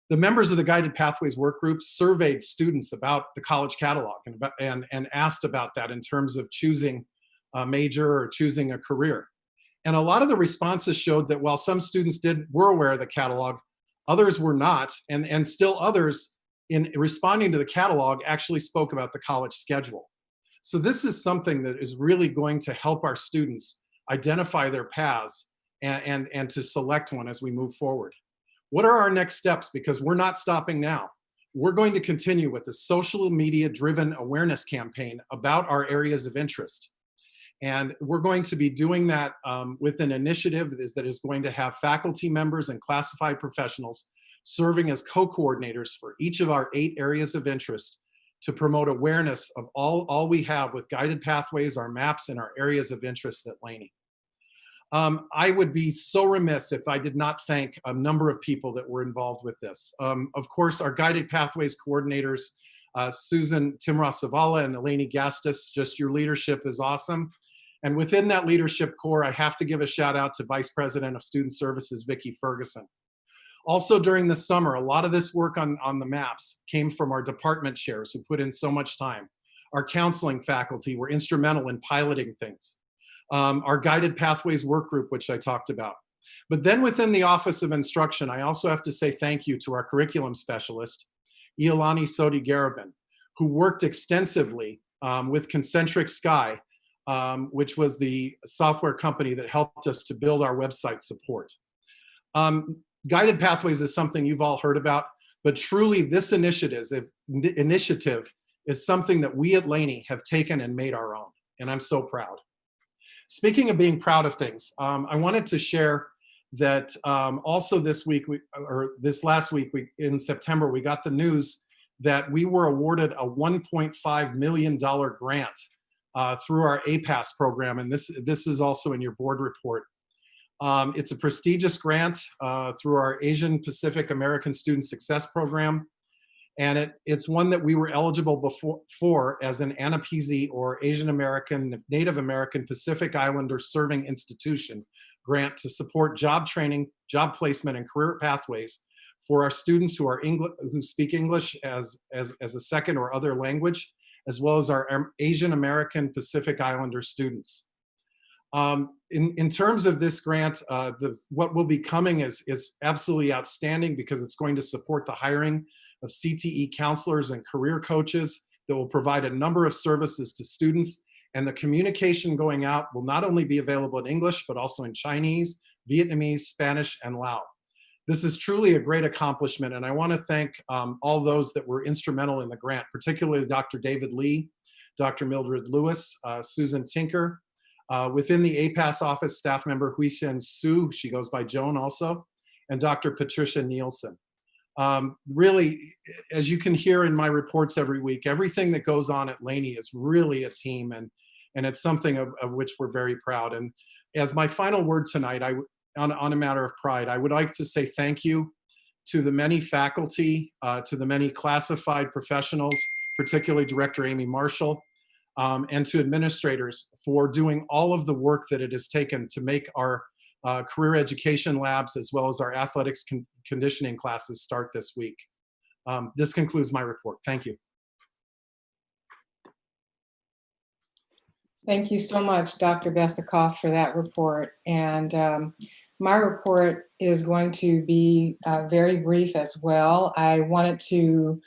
S16: the members of the Guided Pathways work group surveyed students about the college catalog and asked about that in terms of choosing a major or choosing a career. And a lot of the responses showed that while some students were aware of the catalog, others were not, and still others, in responding to the catalog, actually spoke about the college schedule. So this is something that is really going to help our students identify their paths and to select one as we move forward. What are our next steps? Because we're not stopping now. We're going to continue with a social media driven awareness campaign about our areas of interest. And we're going to be doing that with an initiative that is going to have faculty members and classified professionals serving as co-coordinators for each of our 8 areas of interest to promote awareness of all we have with Guided Pathways, our maps, and our areas of interest at Laney. I would be so remiss if I did not thank a number of people that were involved with this. Of course, our Guided Pathways coordinators, Susan Timrah-Savala and Eleni Gastis, just your leadership is awesome. And within that leadership core, I have to give a shout out to Vice President of Student Services, Vicki Ferguson. Also during the summer, a lot of this work on the maps came from our department chairs who put in so much time. Our counseling faculty were instrumental in piloting things. Our Guided Pathways work group, which I talked about. But then within the Office of Instruction, I also have to say thank you to our curriculum specialist, Iolani Sodi-Garabin, who worked extensively with Concentric Sky, which was the software company that helped us to build our website support. Guided Pathways is something you've all heard about, but truly this initiative is something that we at Laney have taken and made our own, and I'm so proud. Speaking of being proud of things, I wanted to share that also this last week in September, we got the news that we were awarded a $1.5 million grant through our APAS program, and this is also in your board report. It's a prestigious grant through our Asian Pacific American Student Success Program. And it's one that we were eligible for as an ANAPISI or Asian American, Native American, Pacific Islander Serving Institution grant to support job training, job placement, and career pathways for our students who speak English as a second or other language, as well as our Asian American Pacific Islander students. In terms of this grant, what will be coming is absolutely outstanding because it's going to support the hiring of CTE counselors and career coaches that will provide a number of services to students. And the communication going out will not only be available in English, but also in Chinese, Vietnamese, Spanish, and Lao. This is truly a great accomplishment, and I want to thank all those that were instrumental in the grant, particularly Dr. David Lee, Dr. Mildred Lewis, Susan Tinker, within the APAS office, staff member Huishen Su, she goes by Joan also, and Dr. Patricia Nielsen. Really, as you can hear in my reports every week, everything that goes on at Laney is really a team, and it's something of which we're very proud. And as my final word tonight, on a matter of pride, I would like to say thank you to the many faculty, to the many classified professionals, particularly Director Amy Marshall, and to administrators for doing all of the work that it has taken to make our career education labs as well as our athletics conditioning classes start this week. This concludes my report. Thank you.
S12: Thank you so much, Dr. Besikoff, for that report. And my report is going to be very brief as well. I wanted to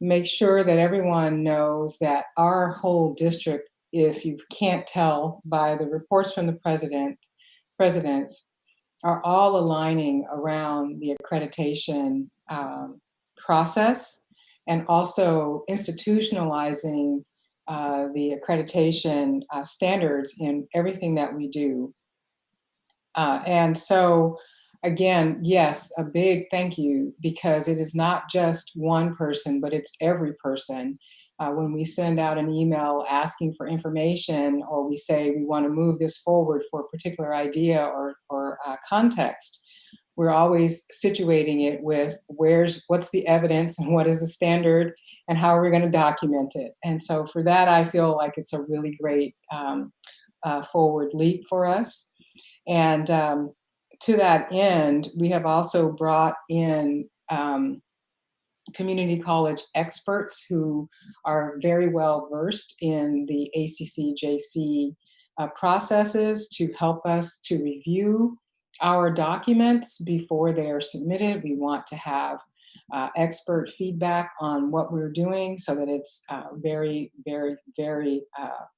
S12: make sure that everyone knows that our whole district, if you can't tell by the reports from the presidents, are all aligning around the accreditation process and also institutionalizing the accreditation standards in everything that we do. And so, again, yes, a big thank you, because it is not just one person, but it's every person. When we send out an email asking for information, or we say we want to move this forward for a particular idea or context, we're always situating it with what's the evidence and what is the standard and how are we going to document it. And so for that, I feel like it's a really great forward leap for us. And to that end, we have also brought in community college experts who are very well versed in the ACC-JC processes to help us to review our documents before they are submitted. We want to have expert feedback on what we're doing so that it's very, very, very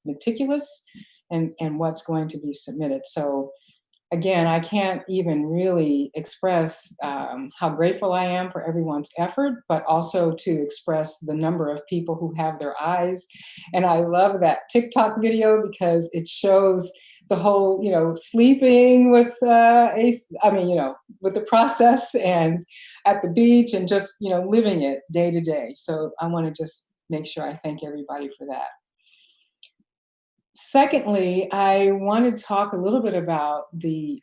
S12: meticulous and what's going to be submitted. So again, I can't even really express how grateful I am for everyone's effort, but also to express the number of people who have their eyes. And I love that TikTok video because it shows the whole, sleeping with, with the process and at the beach and just, living it day to day. So I want to just make sure I thank everybody for that. Secondly, I want to talk a little bit about the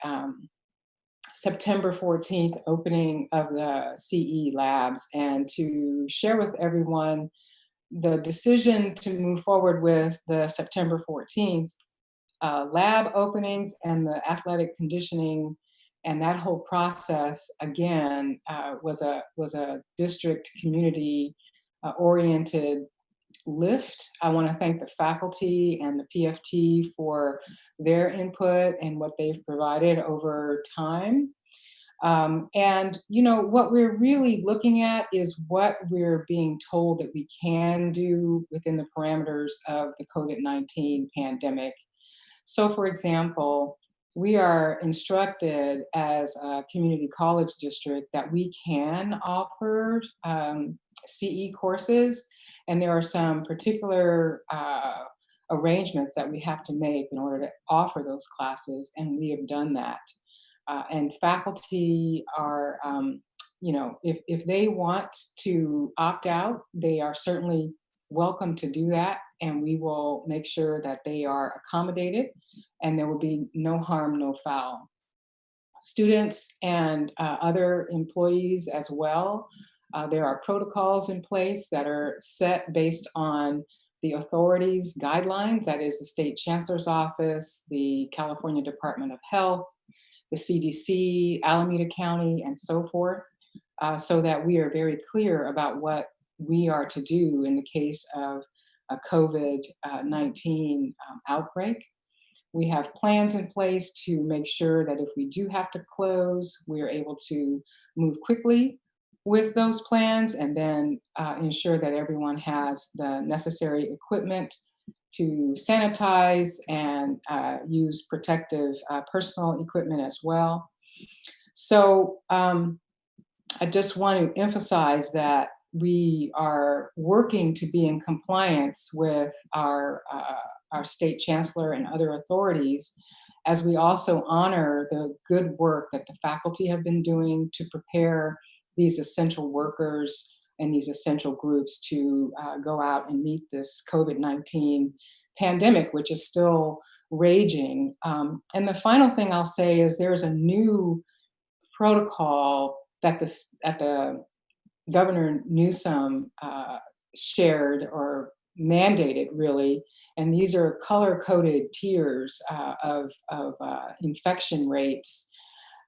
S12: September 14th opening of the CE labs and to share with everyone the decision to move forward with the September 14th lab openings and the athletic conditioning, and that whole process again was a district community oriented lift. I want to thank the faculty and the PFT for their input and what they've provided over time. And what we're really looking at is what we're being told that we can do within the parameters of the COVID-19 pandemic. So for example, we are instructed as a community college district that we can offer CE courses, and there are some particular arrangements that we have to make in order to offer those classes, and we have done that. And faculty are, if they want to opt out, they are certainly welcome to do that, and we will make sure that they are accommodated and there will be no harm, no foul. Students and other employees as well, there are protocols in place that are set based on the authorities' guidelines, that is the State Chancellor's Office, the California Department of Health, the CDC, Alameda County, and so forth, so that we are very clear about what we are to do in the case of a COVID-19 outbreak. We have plans in place to make sure that if we do have to close, we are able to move quickly with those plans and then ensure that everyone has the necessary equipment to sanitize and use protective personal equipment as well. So I just want to emphasize that we are working to be in compliance with our state chancellor and other authorities, as we also honor the good work that the faculty have been doing to prepare these essential workers and these essential groups to go out and meet this COVID-19 pandemic, which is still raging. And the final thing I'll say is there's a new protocol that the Governor Newsom shared or mandated, really, and these are color-coded tiers of infection rates.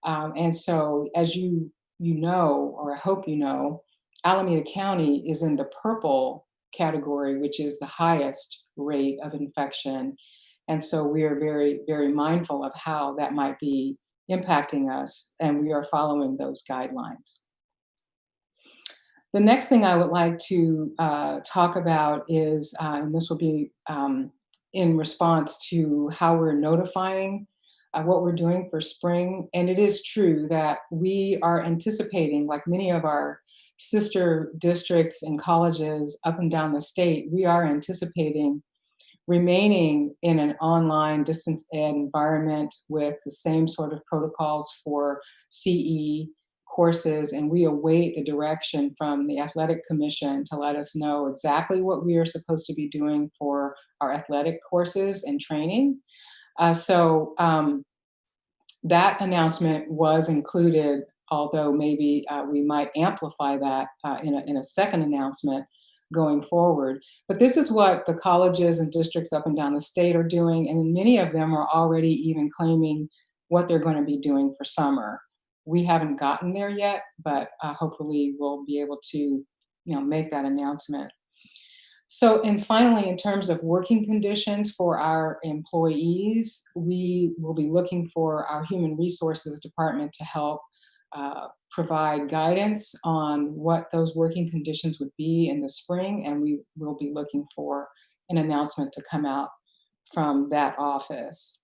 S12: And so, as you know, or I hope you know, Alameda County is in the purple category, which is the highest rate of infection. And so we are very, very mindful of how that might be impacting us, and we are following those guidelines. The next thing I would like to talk about is, and this will be in response to how we're notifying what we're doing for spring. And it is true that we are anticipating, like many of our sister districts and colleges up and down the state, we are anticipating remaining in an online distance environment with the same sort of protocols for CE courses, and we await the direction from the Athletic Commission to let us know exactly what we are supposed to be doing for our athletic courses and training. So that announcement was included, although maybe we might amplify that in a second announcement going forward. But this is what the colleges and districts up and down the state are doing, and many of them are already even claiming what they're going to be doing for summer. We haven't gotten there yet, but hopefully we'll be able to, make that announcement. So, and finally, in terms of working conditions for our employees, we will be looking for our Human Resources Department to help provide guidance on what those working conditions would be in the spring, and we will be looking for an announcement to come out from that office.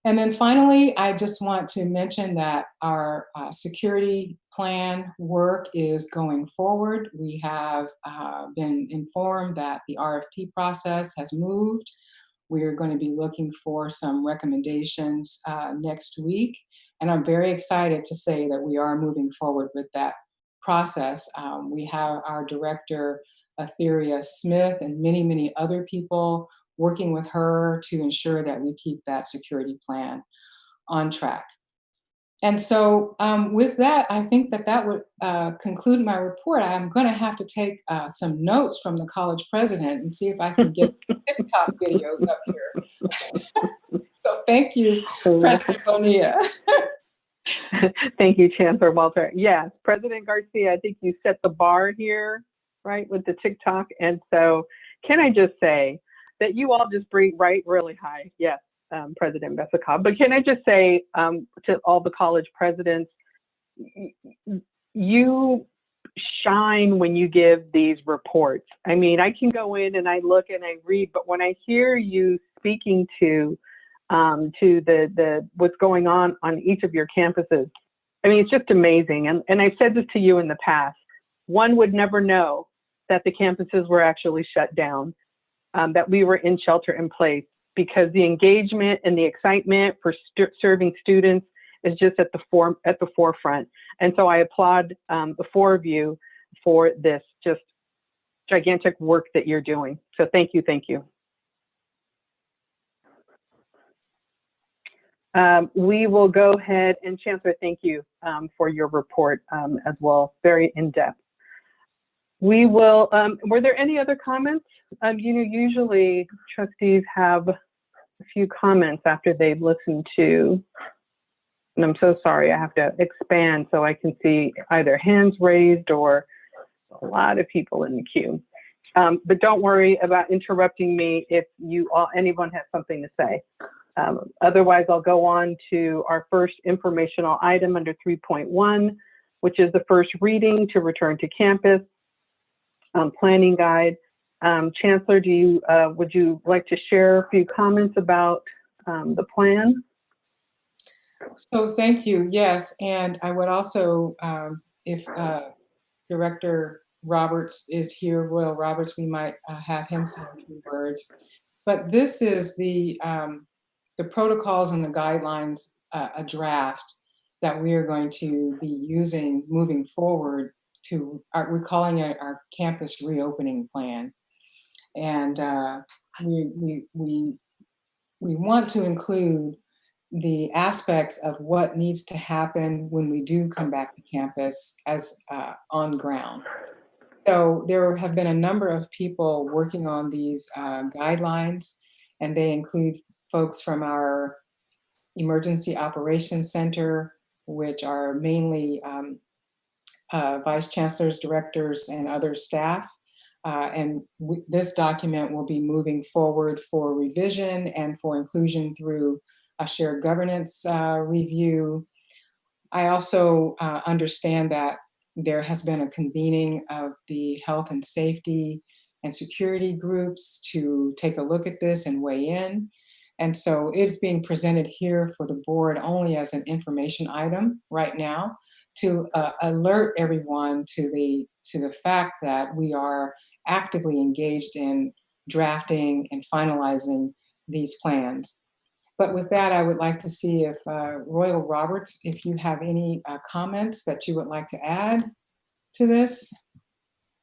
S12: And then finally, I just want to mention that our security plan work is going forward. We have been informed that the RFP process has moved. We are going to be looking for some recommendations next week. And I'm very excited to say that we are moving forward with that process. We have our director, Etheria Smith, and many, many other people working with her to ensure that we keep that security plan on track. And so with that, I think that would conclude my report. I'm going to have to take some notes from the college president and see if I can get TikTok videos up here. So thank you, President Bonilla.
S11: Thank you, Chancellor Walter. Yes, President Garcia, I think you set the bar here, right, with the TikTok. And so can I just say that you all just breathe right really high. Yes, President Besicov. But can I just say to all the college presidents, you shine when you give these reports. I mean, I can go in and I look and I read, but when I hear you speaking to the what's going on each of your campuses, I mean, it's just amazing. And I've said this to you in the past. One would never know that the campuses were actually shut down, that we were in shelter in place, because the engagement and the excitement for serving students is just at the forefront. And so I applaud the four of you for this just gigantic work that you're doing. So thank you, thank you. We will go ahead and Chancellor, thank you for your report as well, very in-depth. We will, were there any other comments? Usually trustees have a few comments after they've listened to, and I'm so sorry, I have to expand so I can see either hands raised or a lot of people in the queue. But don't worry about interrupting me if anyone has something to say. Otherwise, I'll go on to our first informational item under 3.1, which is the first reading to return to campus planning guide. Chancellor, would you like to share a few comments about the plan?
S12: So thank you. Yes, and I would also, if Director Roberts is here, Royal Roberts, we might have him say a few words. But this is the protocols and the guidelines, a draft that we are going to be using moving forward we're calling it our campus reopening plan. And we want to include the aspects of what needs to happen when we do come back to campus as on ground. So there have been a number of people working on these guidelines, and they include folks from our Emergency Operations Center, which are mainly vice chancellors, directors, and other staff. This document will be moving forward for revision and for inclusion through a shared governance review. I also understand that there has been a convening of the health and safety and security groups to take a look at this and weigh in. And so it's being presented here for the board only as an information item right now to alert everyone to the fact that we are actively engaged in drafting and finalizing these plans. But with that, I would like to see if Royal Roberts, if you have any comments that you would like to add to this.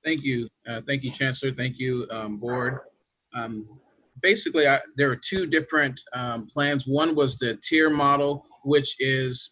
S17: Thank you. Thank you, Chancellor. Thank you, Board. Basically, there are two different plans. One was the tier model, which is,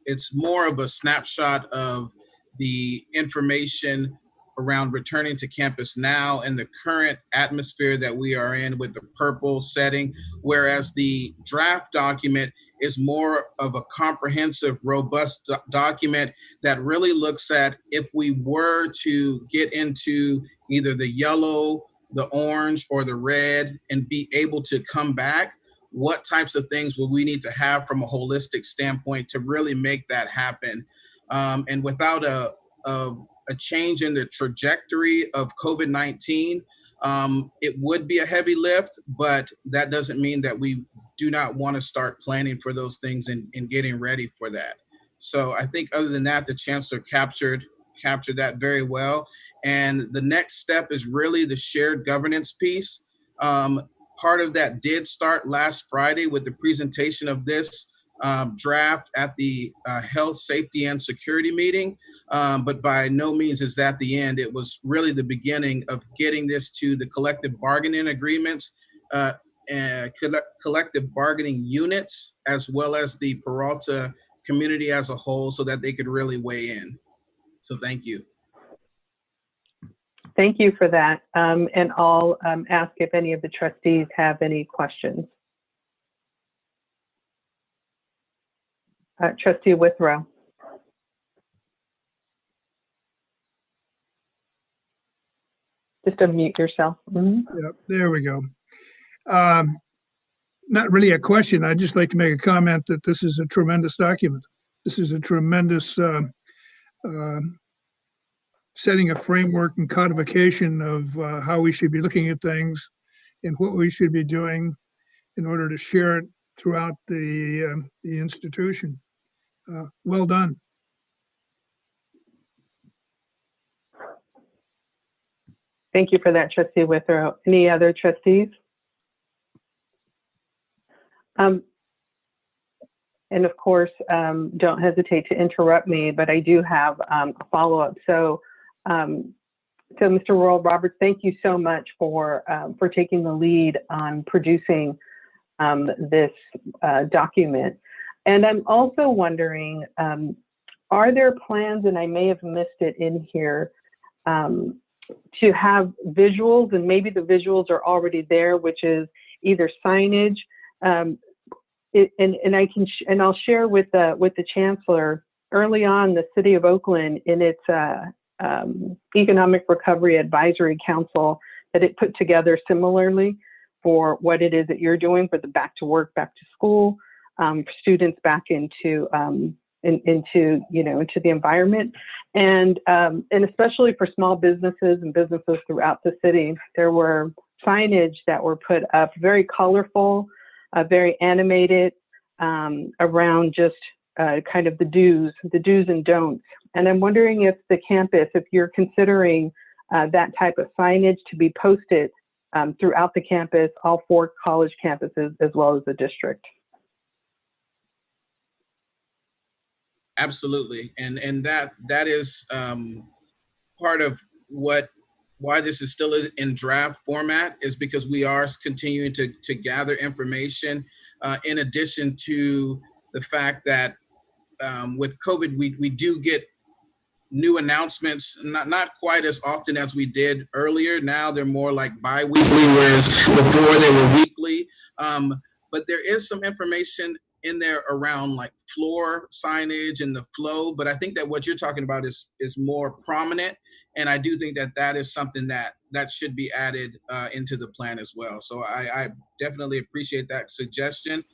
S17: it's more of a snapshot of the information around returning to campus now and the current atmosphere that we are in with the purple setting, whereas the draft document is more of a comprehensive, robust document that really looks at if we were to get into either the yellow, the orange, or the red and be able to come back, what types of things will we need to have from a holistic standpoint to really make that happen? And without a change in the trajectory of COVID-19, it would be a heavy lift, but that doesn't mean that we do not want to start planning for those things and getting ready for that. So I think other than that, the Chancellor captured that very well. And the next step is really the shared governance piece. Part of that did start last Friday with the presentation of this draft at the Health, Safety, and Security meeting. But by no means is that the end. It was really the beginning of getting this to the collective bargaining agreements, and collective bargaining units, as well as the Peralta community as a whole, so that they could really weigh in. So thank you.
S11: Thank you for that. And I'll ask if any of the trustees have any questions. Trustee Withrow. Just unmute yourself. Mm-hmm.
S18: Yep, there we go. Not really a question. I'd just like to make a comment that this is a tremendous document. This is a tremendous setting a framework and codification of how we should be looking at things and what we should be doing in order to share it throughout the institution. Well done.
S11: Thank you for that, Trustee Withrow. Any other trustees? And of course, don't hesitate to interrupt me, but I do have a follow-up. So Mr. Royal Roberts, thank you so much for taking the lead on producing this document. And I'm also wondering, are there plans, and I may have missed it in here, to have visuals, and maybe the visuals are already there, which is either signage, and I'll share with the Chancellor. Early on, the City of Oakland, in its Economic Recovery Advisory Council, that it put together similarly for what it is that you're doing for the back to work, back to school, for students back into the environment, and especially for small businesses and businesses throughout the city. There were signage that were put up, very colorful, very animated, around just kind of the do's and don'ts. And I'm wondering if the campus, if you're considering that type of signage to be posted throughout the campus, all 4 college campuses, as well as the district.
S17: Absolutely, and that is part of what why this is still in draft format is because we are continuing to gather information, in addition to the fact that with COVID, we do get new announcements, not quite as often as we did earlier. Now they're more like bi-weekly, whereas before they were weekly. But there is some information in there around like floor signage and the flow. But I think that what you're talking about is more prominent. And I do think that that is something that should be added into the plan as well. So I definitely appreciate that suggestion.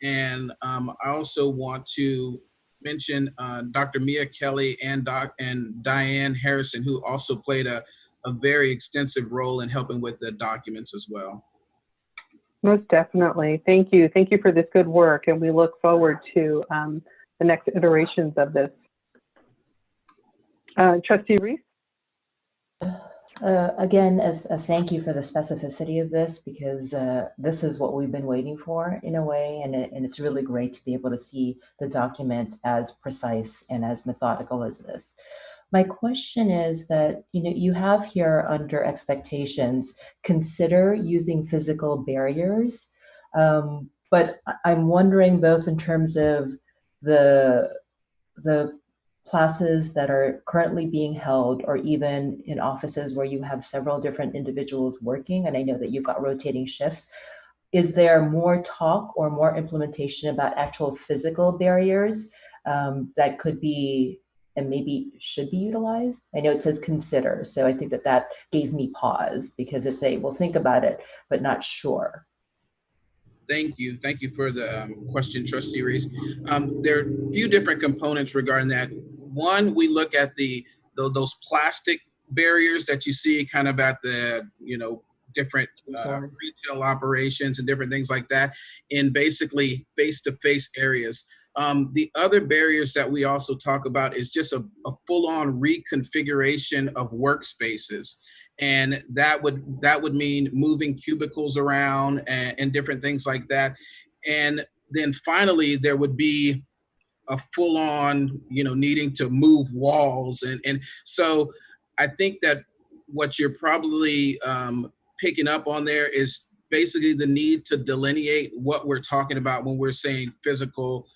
S17: And I also want to mention Dr. Mia Kelly and Diane Harrison, who also played a very extensive role in helping with the documents as well.
S11: Most definitely. Thank you. Thank you for this good work. And we look forward to the next iterations of this. Trustee Reese?
S5: Again, as a thank you for the specificity of this, because this is what we've been waiting for in a way, and it's really great to be able to see the document as precise and as methodical as this. My question is that, you have here under expectations, consider using physical barriers, but I'm wondering both in terms of the classes that are currently being held, or even in offices where you have several different individuals working, and I know that you've got rotating shifts, is there more talk or more implementation about actual physical barriers that could be and maybe should be utilized? I know it says consider, so I think that gave me pause, because it's we'll think about it, but not sure.
S17: Thank you. Thank you for the question, Trustee Reese. There are a few different components regarding that. One, we look at those plastic barriers that you see kind of at the, different retail operations and different things like that in basically face-to-face areas. The other barriers that we also talk about is just a full-on reconfiguration of workspaces. And that would mean moving cubicles around and different things like that. And then finally, there would be a full-on, needing to move walls. And so I think that what you're probably picking up on there is basically the need to delineate what we're talking about when we're saying physical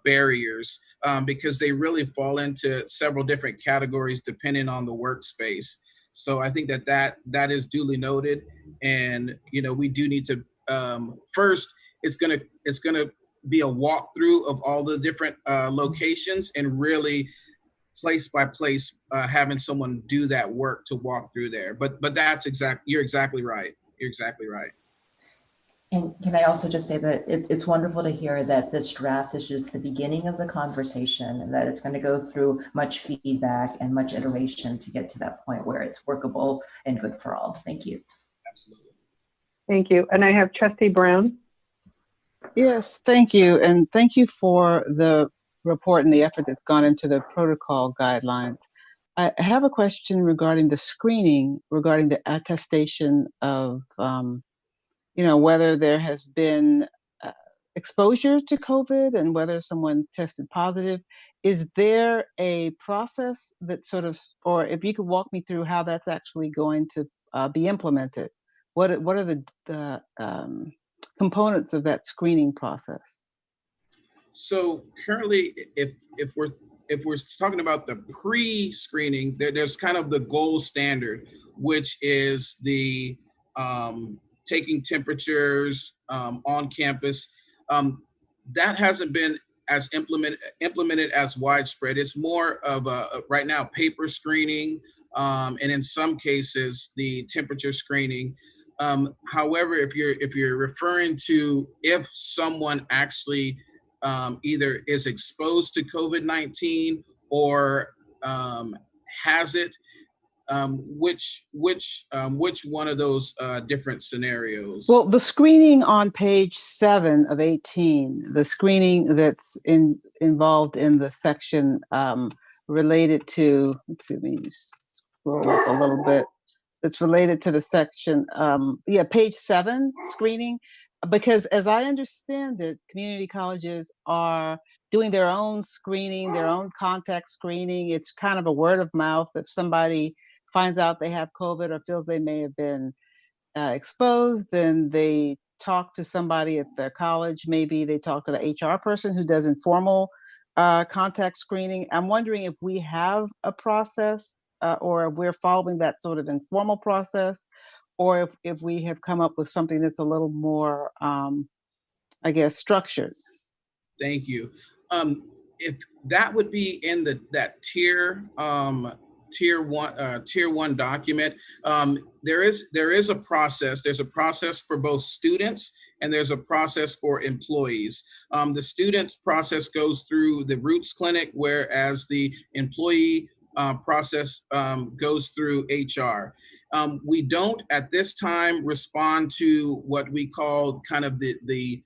S17: barriers, because they really fall into several different categories depending on the workspace. So I think that is duly noted, and we do need to first. It's gonna be a walkthrough of all the different locations, and really place by place having someone do that work to walk through there. But you're exactly right. You're exactly right.
S5: And can I also just say that it's wonderful to hear that this draft is just the beginning of the conversation, and that it's going to go through much feedback and much iteration to get to that point where it's workable and good for all. Thank you.
S17: Absolutely.
S11: Thank you. And I have Trustee Brown.
S3: Yes, thank you. And thank you for the report and the effort that's gone into the protocol guidelines. I have a question regarding the screening, regarding the attestation of whether there has been exposure to COVID and whether someone tested positive. Is there a process that or if you could walk me through how that's actually going to be implemented? What are the components of that screening process?
S17: So currently, if we're talking about the pre-screening, there's kind of the gold standard, which is the taking temperatures on campus. That hasn't been as implemented as widespread. It's more of a right now paper screening, and in some cases the temperature screening. However, if you're referring to if someone actually either is exposed to COVID-19 or has it, which one of those different scenarios?
S3: Well, the screening on page 7 of 18, the screening that's involved in the section related to, let's see, let me just scroll up a little bit. It's related to the section, page 7, screening, because as I understand it, community colleges are doing their own screening, their own contact screening. It's kind of a word of mouth. If somebody finds out they have COVID or feels they may have been exposed, then they talk to somebody at their college. Maybe they talk to the HR person who does informal contact screening. I'm wondering if we have a process or if we're following that sort of informal process, or if we have come up with something that's a little more, I guess, structured.
S17: Thank you. If that would be in that tier one document, there is a process. There's a process for both students and there's a process for employees. The students process goes through the Roots Clinic, whereas the employee process goes through HR. We don't at this time respond to what we call kind of the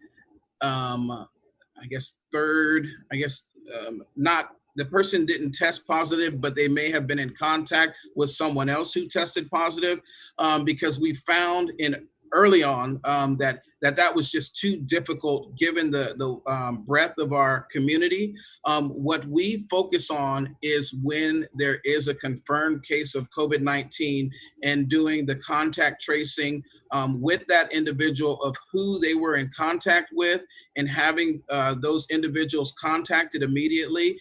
S17: not the person didn't test positive, but they may have been in contact with someone else who tested positive, because we found early on that was just too difficult given the breadth of our community. What we focus on is when there is a confirmed case of COVID-19 and doing the contact tracing with that individual of who they were in contact with and having those individuals contacted immediately.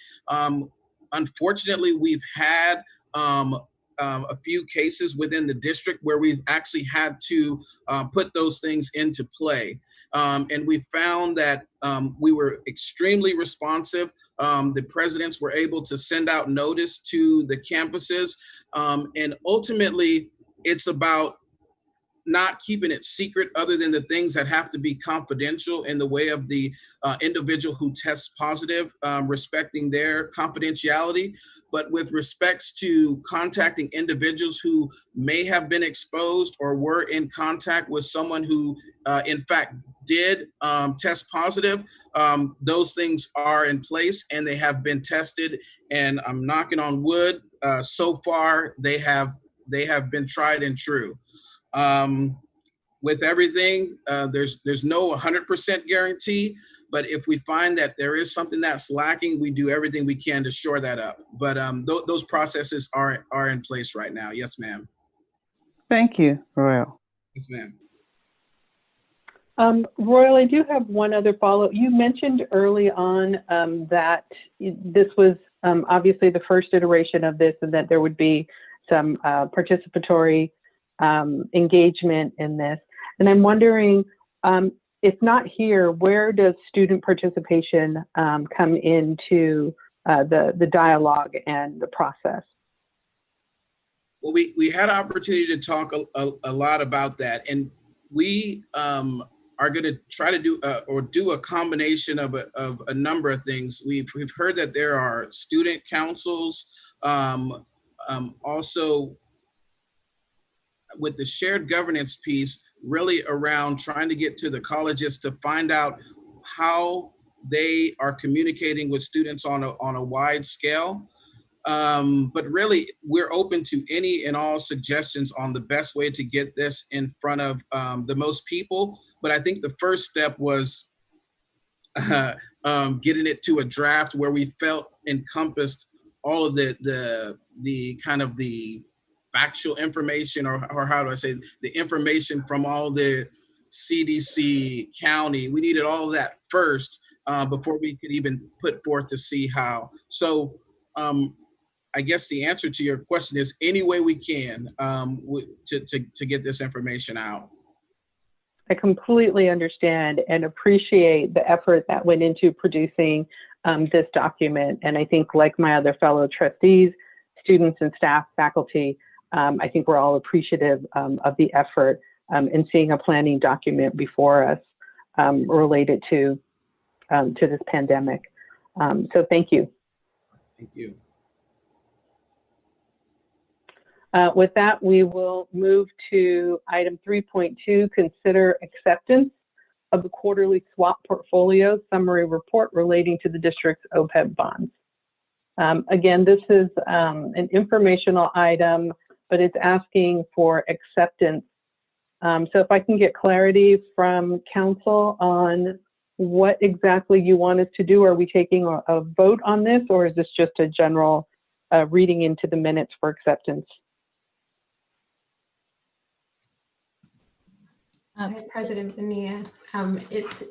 S17: Unfortunately, we've had a few cases within the district where we've actually had to put those things into play. And we found that we were extremely responsive. The presidents were able to send out notice to the campuses. And ultimately, it's about not keeping it secret other than the things that have to be confidential in the way of the individual who tests positive, respecting their confidentiality. But with respects to contacting individuals who may have been exposed or were in contact with someone who in fact did test positive, those things are in place and they have been tested. And I'm knocking on wood, so far they have been tried and true. With everything, there's no 100% guarantee, but if we find that there is something that's lacking, we do everything we can to shore that up. But those processes are in place right now. Yes, ma'am.
S3: Thank you, Royal.
S17: Yes, ma'am.
S11: Royal, I do have one other follow-up. You mentioned early on that this was obviously the first iteration of this and that there would be some participatory engagement in this. And I'm wondering, if not here, where does student participation come into the dialogue and the process?
S17: Well, we had an opportunity to talk a lot about that, and we are going to try to do a combination of a number of things. We've heard that there are student councils, also with the shared governance piece, really around trying to get to the colleges to find out how they are communicating with students on a wide scale. But really, we're open to any and all suggestions on the best way to get this in front of the most people. But I think the first step was getting it to a draft where we felt encompassed all of the kind of the factual information, or how do I say, the information from all the CDC, county. We needed all of that first before we could even put forth to see how. So I guess the answer to your question is any way we can to get this information out.
S11: I completely understand and appreciate the effort that went into producing this document. And I think, like my other fellow trustees, students and staff, faculty, I think we're all appreciative of the effort in seeing a planning document before us related to this pandemic. So thank you.
S17: Thank you.
S11: With that, we will move to item 3.2, consider acceptance of the quarterly swap portfolio summary report relating to the district's OPEB bonds. Again, this is an informational item, but it's asking for acceptance. So if I can get clarity from council on what exactly you want us to do. Are we taking a vote on this, or is this just a general reading into the minutes for acceptance?
S6: Hi, President Bonilla. It's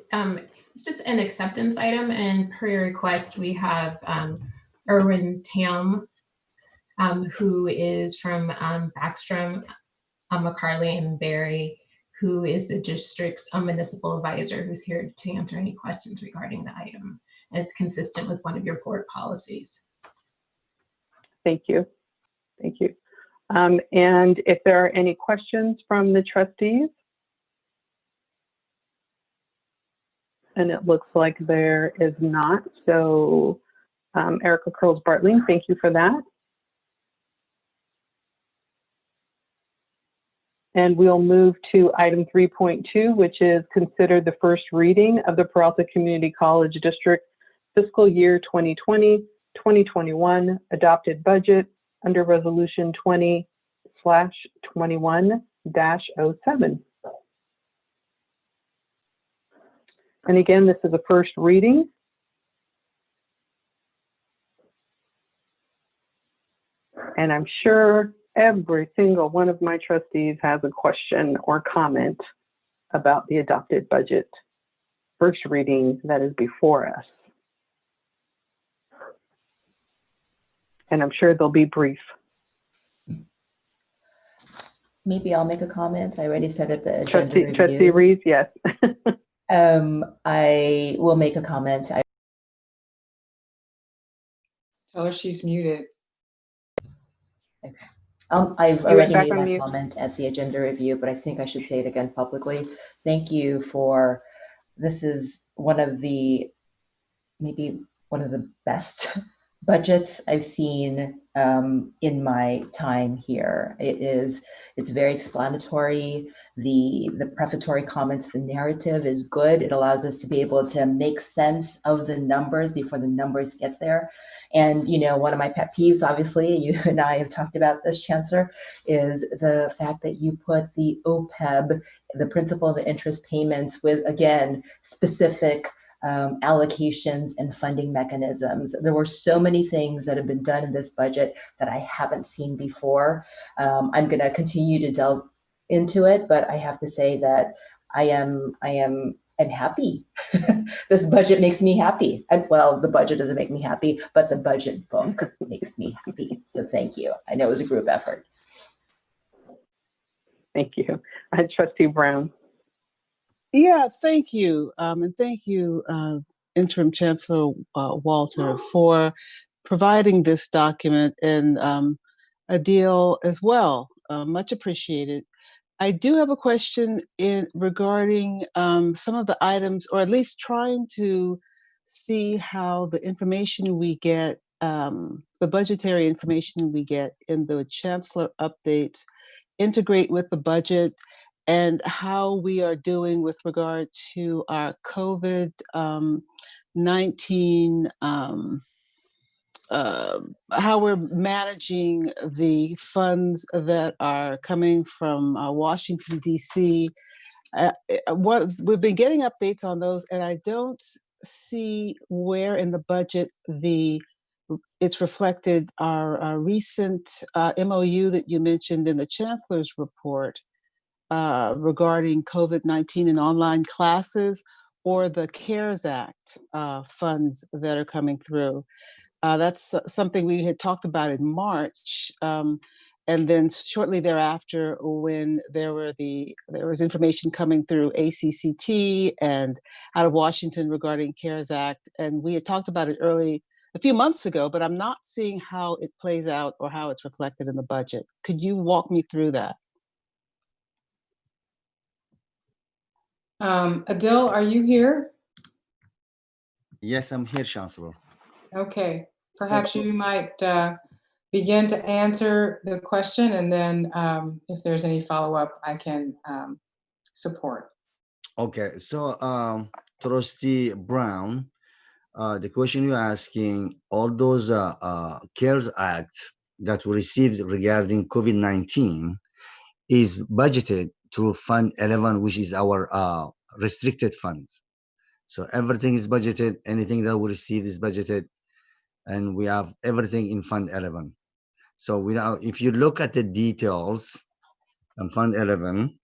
S6: just an acceptance item, and per your request, we have Erwin Tam, who is from Backstrom, McCarley, and Barry, who is the district's municipal advisor, who's here to answer any questions regarding the item. And it's consistent with one of your board policies.
S11: Thank you. Thank you. And if there are any questions from the trustees, and it looks like there is not. So Erica Curls-Bartling, thank you for that. And we'll move to item 3.2, which is consider the first reading of the Peralta Community College District Fiscal Year 2020-2021 adopted budget under Resolution 20/21-07. And again, this is a first reading. And I'm sure every single one of my trustees has a question or comment about the adopted budget first reading that is before us. And I'm sure they'll be brief.
S5: Maybe I'll make a comment. I already said at the agenda review.
S11: Trustee Reeves, yes.
S5: I will make a comment.
S12: Tell her she's muted.
S5: Okay. I've already made my comment at the agenda review, but I think I should say it again publicly. Thank you for, this is one of the, maybe one of the best budgets I've seen in my time here. It's very explanatory. The prefatory comments, the narrative is good. It allows us to be able to make sense of the numbers before the numbers get there. And, you know, one of my pet peeves, obviously, you and I have talked about this, Chancellor, is the fact that you put the OPEB, the principal and the interest payments with, again, specific allocations and funding mechanisms. There were so many things that have been done in this budget that I haven't seen before. I'm going to continue to delve into it, but I have to say that I'm happy. This budget makes me happy. Well, the budget doesn't make me happy, but the budget book makes me happy. So thank you. I know it was a group effort.
S11: Thank you. Trustee Brown.
S3: Yeah, thank you. And thank you, Interim Chancellor Walter, for providing this document and a deal as well. Much appreciated. I do have a question regarding some of the items, or at least trying to see how the information we get, the budgetary information we get in the Chancellor updates integrate with the budget, and how we are doing with regard to our COVID-19, how we're managing the funds that are coming from Washington, D.C. What we've been getting updates on those, and I don't see where in the budget it's reflected our recent MOU that you mentioned in the Chancellor's report regarding COVID-19 and online classes, or the CARES Act funds that are coming through. That's something we had talked about in March. And then shortly thereafter, when there was information coming through ACCT and out of Washington regarding CARES Act, and we had talked about it a few months ago, but I'm not seeing how it plays out or how it's reflected in the budget. Could you walk me through that?
S12: Adil, are you here?
S20: Yes, I'm here, Chancellor.
S12: Okay, perhaps you might begin to answer the question, and then if there's any follow-up, I can support.
S20: Okay, so Trustee Brown, the question you're asking, all those CARES Act that we received regarding COVID-19 is budgeted through Fund 11, which is our restricted funds. So everything is budgeted, anything that we receive is budgeted, and we have everything in Fund 11. So if you look at the details on Fund 11,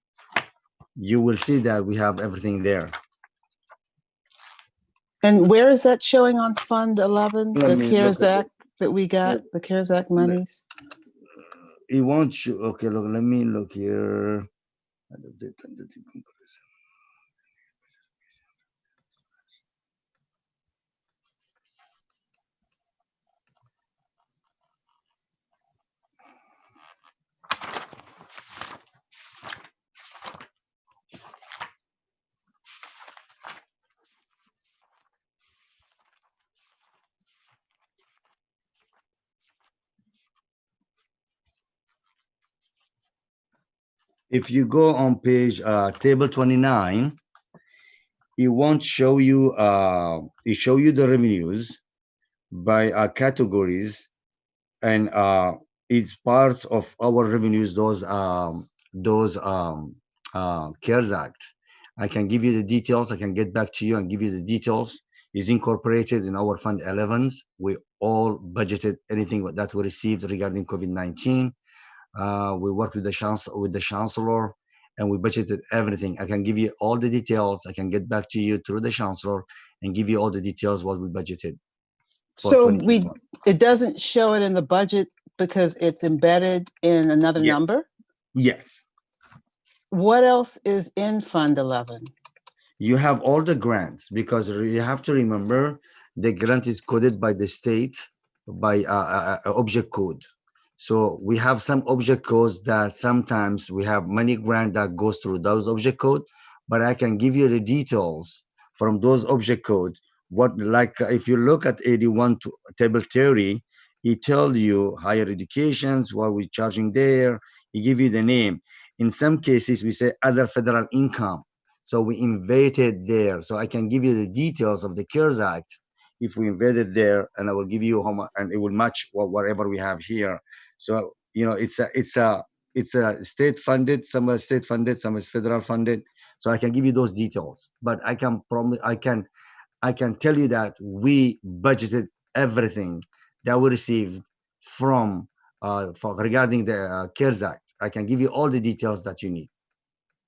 S20: you will see that we have everything there.
S3: And where is that showing on Fund 11,
S20: Let
S3: the
S20: me
S3: CARES
S20: look at
S3: Act that we got, the CARES Act monies?
S20: It won't show. Okay, look, let me look here. If you go on page table 29, it won't show you. It show you the revenues by categories, and it's part of our revenues. Those CARES Act. I can give you the details. I can get back to you and give you the details. Is incorporated in our Fund 11s. We all budgeted anything that we received regarding COVID-19. We worked with the chancellor, and we budgeted everything. I can give you all the details. I can get back to you through the chancellor and give you all the details what we budgeted.
S3: So it doesn't show it in the budget because it's embedded in another number?
S20: Yes.
S3: What else is in Fund 11?
S20: You have all the grants, because you have to remember the grant is coded by the state by object code. So we have some object codes that sometimes we have money grant that goes through those object code, but I can give you the details from those object codes. What, like if you look at 81 to table 30, it tells you higher educations, what we're charging there. He give you the name. In some cases, we say other federal income. So we invited there. So I can give you the details of the CARES Act if we invited there, and I will give you how much, and it will match whatever we have here. So it's a state funded, some are state funded, some is federal funded. So I can give you those details, but I can promise, I can tell you that we budgeted everything that we received from regarding the CARES Act. I can give you all the details that you need.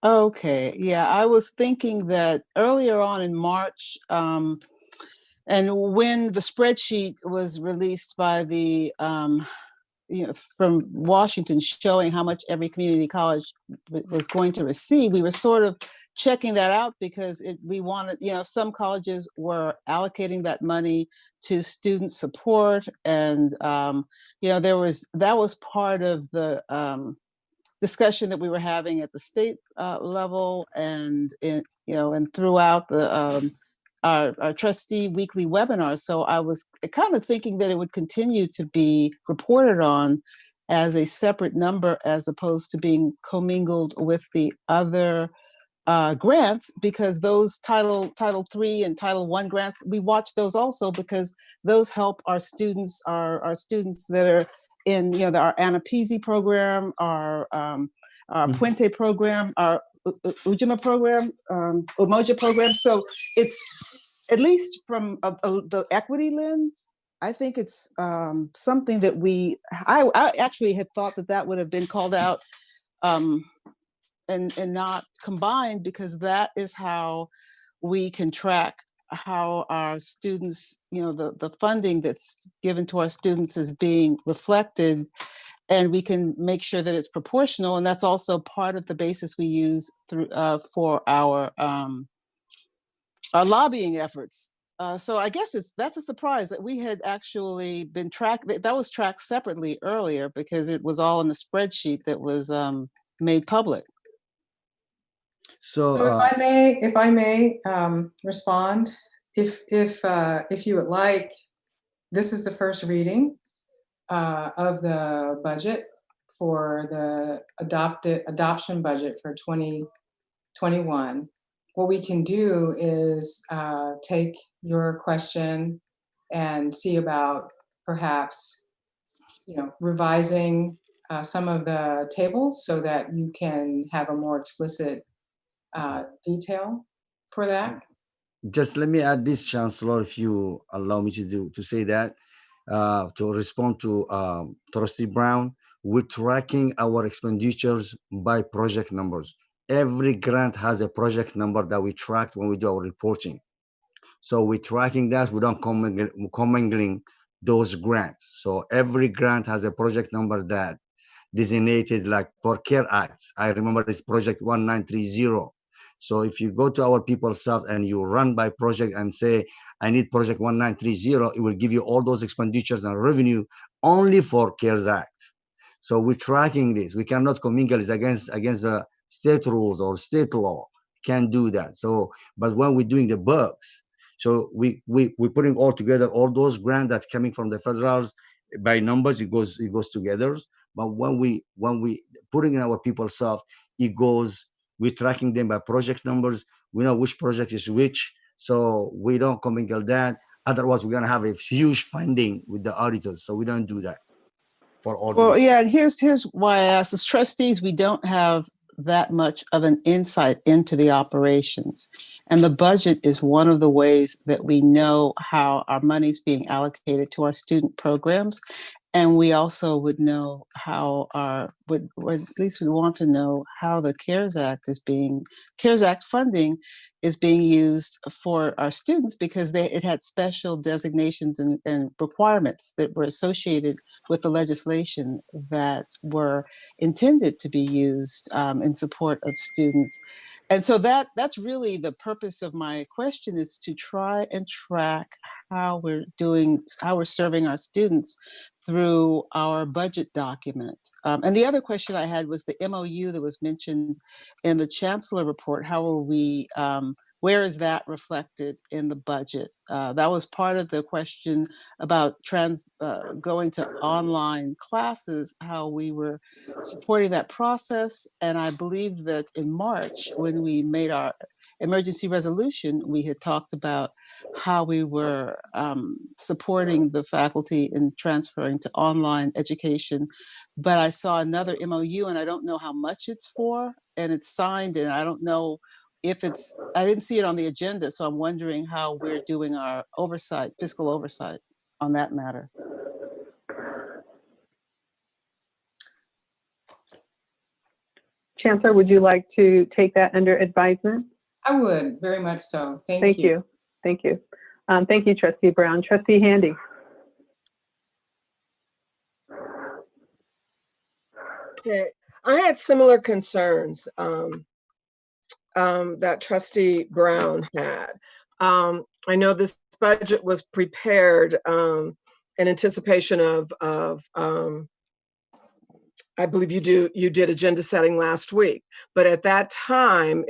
S3: Okay, yeah, I was thinking that earlier on in March, and when the spreadsheet was released by the, from Washington, showing how much every community college was going to receive, we were sort of checking that out because we wanted, some colleges were allocating that money to student support, and that was part of the discussion that we were having at the state level, and and throughout our trustee weekly webinars. So I was kind of thinking that it would continue to be reported on as a separate number, as opposed to being commingled with the other grants, because those Title III and Title I grants, we watch those also because those help our students, our students that are in our Anapisi program, our Puente program, our Ujima program, Umoja program. So it's, at least from the equity lens, I think it's something that I actually had thought that would have been called out and not combined, because that is how we can track how our students, the funding that's given to our students is being reflected, and we can make sure that it's proportional. And that's also part of the basis we use through for our lobbying efforts. So I guess that's a surprise that we had actually been tracked. That was tracked separately earlier because it was all in the spreadsheet that was made public.
S12: So if I may respond, if you would like, this is the first reading of the budget for the adoption budget for 2021. What we can do is take your question and see about perhaps revising some of the tables so that you can have a more explicit detail for that.
S20: Just let me add this, Chancellor, if you allow me to say that, to respond to Trustee Brown. We're tracking our expenditures by project numbers. every grant has a project number that we tracked when we do our reporting. So we're tracking that. We don't commingling those grants. So every grant has a project number that designated, like for CARE Acts. I remember it's project 1930. So if you go to our PeopleSoft and you run by project and say, I need project 1930, it will give you all those expenditures and revenue only for CARES Act. So we're tracking this. We cannot commingle it against the state rules or state law. Can't do that. So, but when we're doing the books, so we're putting all together all those grants that's coming from the federals by numbers. It goes together. But when we putting in our PeopleSoft, we're tracking them by project numbers. We know which project is which, so we don't commingle that. Otherwise, we're gonna have a huge funding with the auditors. So we don't do that for all.
S3: Well, yeah, and here's why I asked. As trustees, we don't have that much of an insight into the operations. And the budget is one of the ways that we know how our money's being allocated to our student programs. And we also would know how or at least we want to know how the CARES Act funding is being used for our students, because it had special designations and requirements that were associated with the legislation that were intended to be used in support of students. And so that's really the purpose of my question, is to try and track how we're serving our students through our budget document. And the other question I had was the MOU that was mentioned in the Chancellor report. How are we, where is that reflected in the budget? That was part of the question about going to online classes, how we were supporting that process. And I believe that in March, when we made our emergency resolution, we had talked about how we were supporting the faculty in transferring to online education. But I saw another MOU, and I don't know how much it's for, and it's signed, and I don't know if I didn't see it on the agenda, so I'm wondering how we're doing our fiscal oversight on that matter.
S11: Chancellor, would you like to take that under advisement?
S12: I would, very much so.
S11: Thank you. Thank you. Thank you, Trustee Brown. Trustee Handy.
S2: Okay, I had similar concerns that Trustee Brown had. I know this budget was prepared in anticipation of I believe you did agenda setting last week, but at that time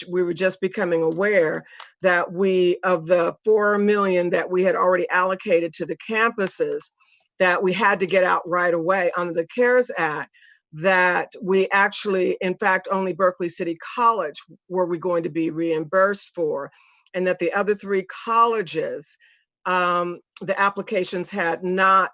S2: we were just becoming aware that of the $4 million that we had already allocated to the campuses, that we had to get out right away under the CARES Act, that we actually, in fact, only Berkeley City College were we going to be reimbursed for, and that the other 3 colleges, the applications had not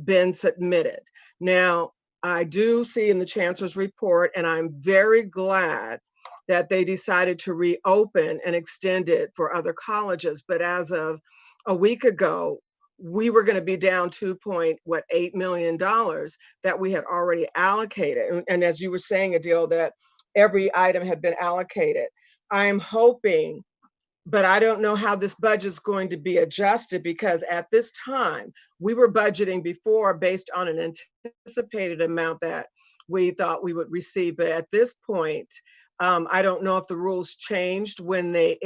S2: been submitted. Now, I do see in the Chancellor's report, and I'm very glad that they decided to reopen and extend it for other colleges. But as of a week ago, we were going to be down $2.8 million that we had already allocated. And as you were saying, Adil, that every item had been allocated. I'm hoping, but I don't know how this budget is going to be adjusted, because at this time, we were budgeting before based on an anticipated amount that we thought we would receive. But at this point, I don't know if the rules changed when they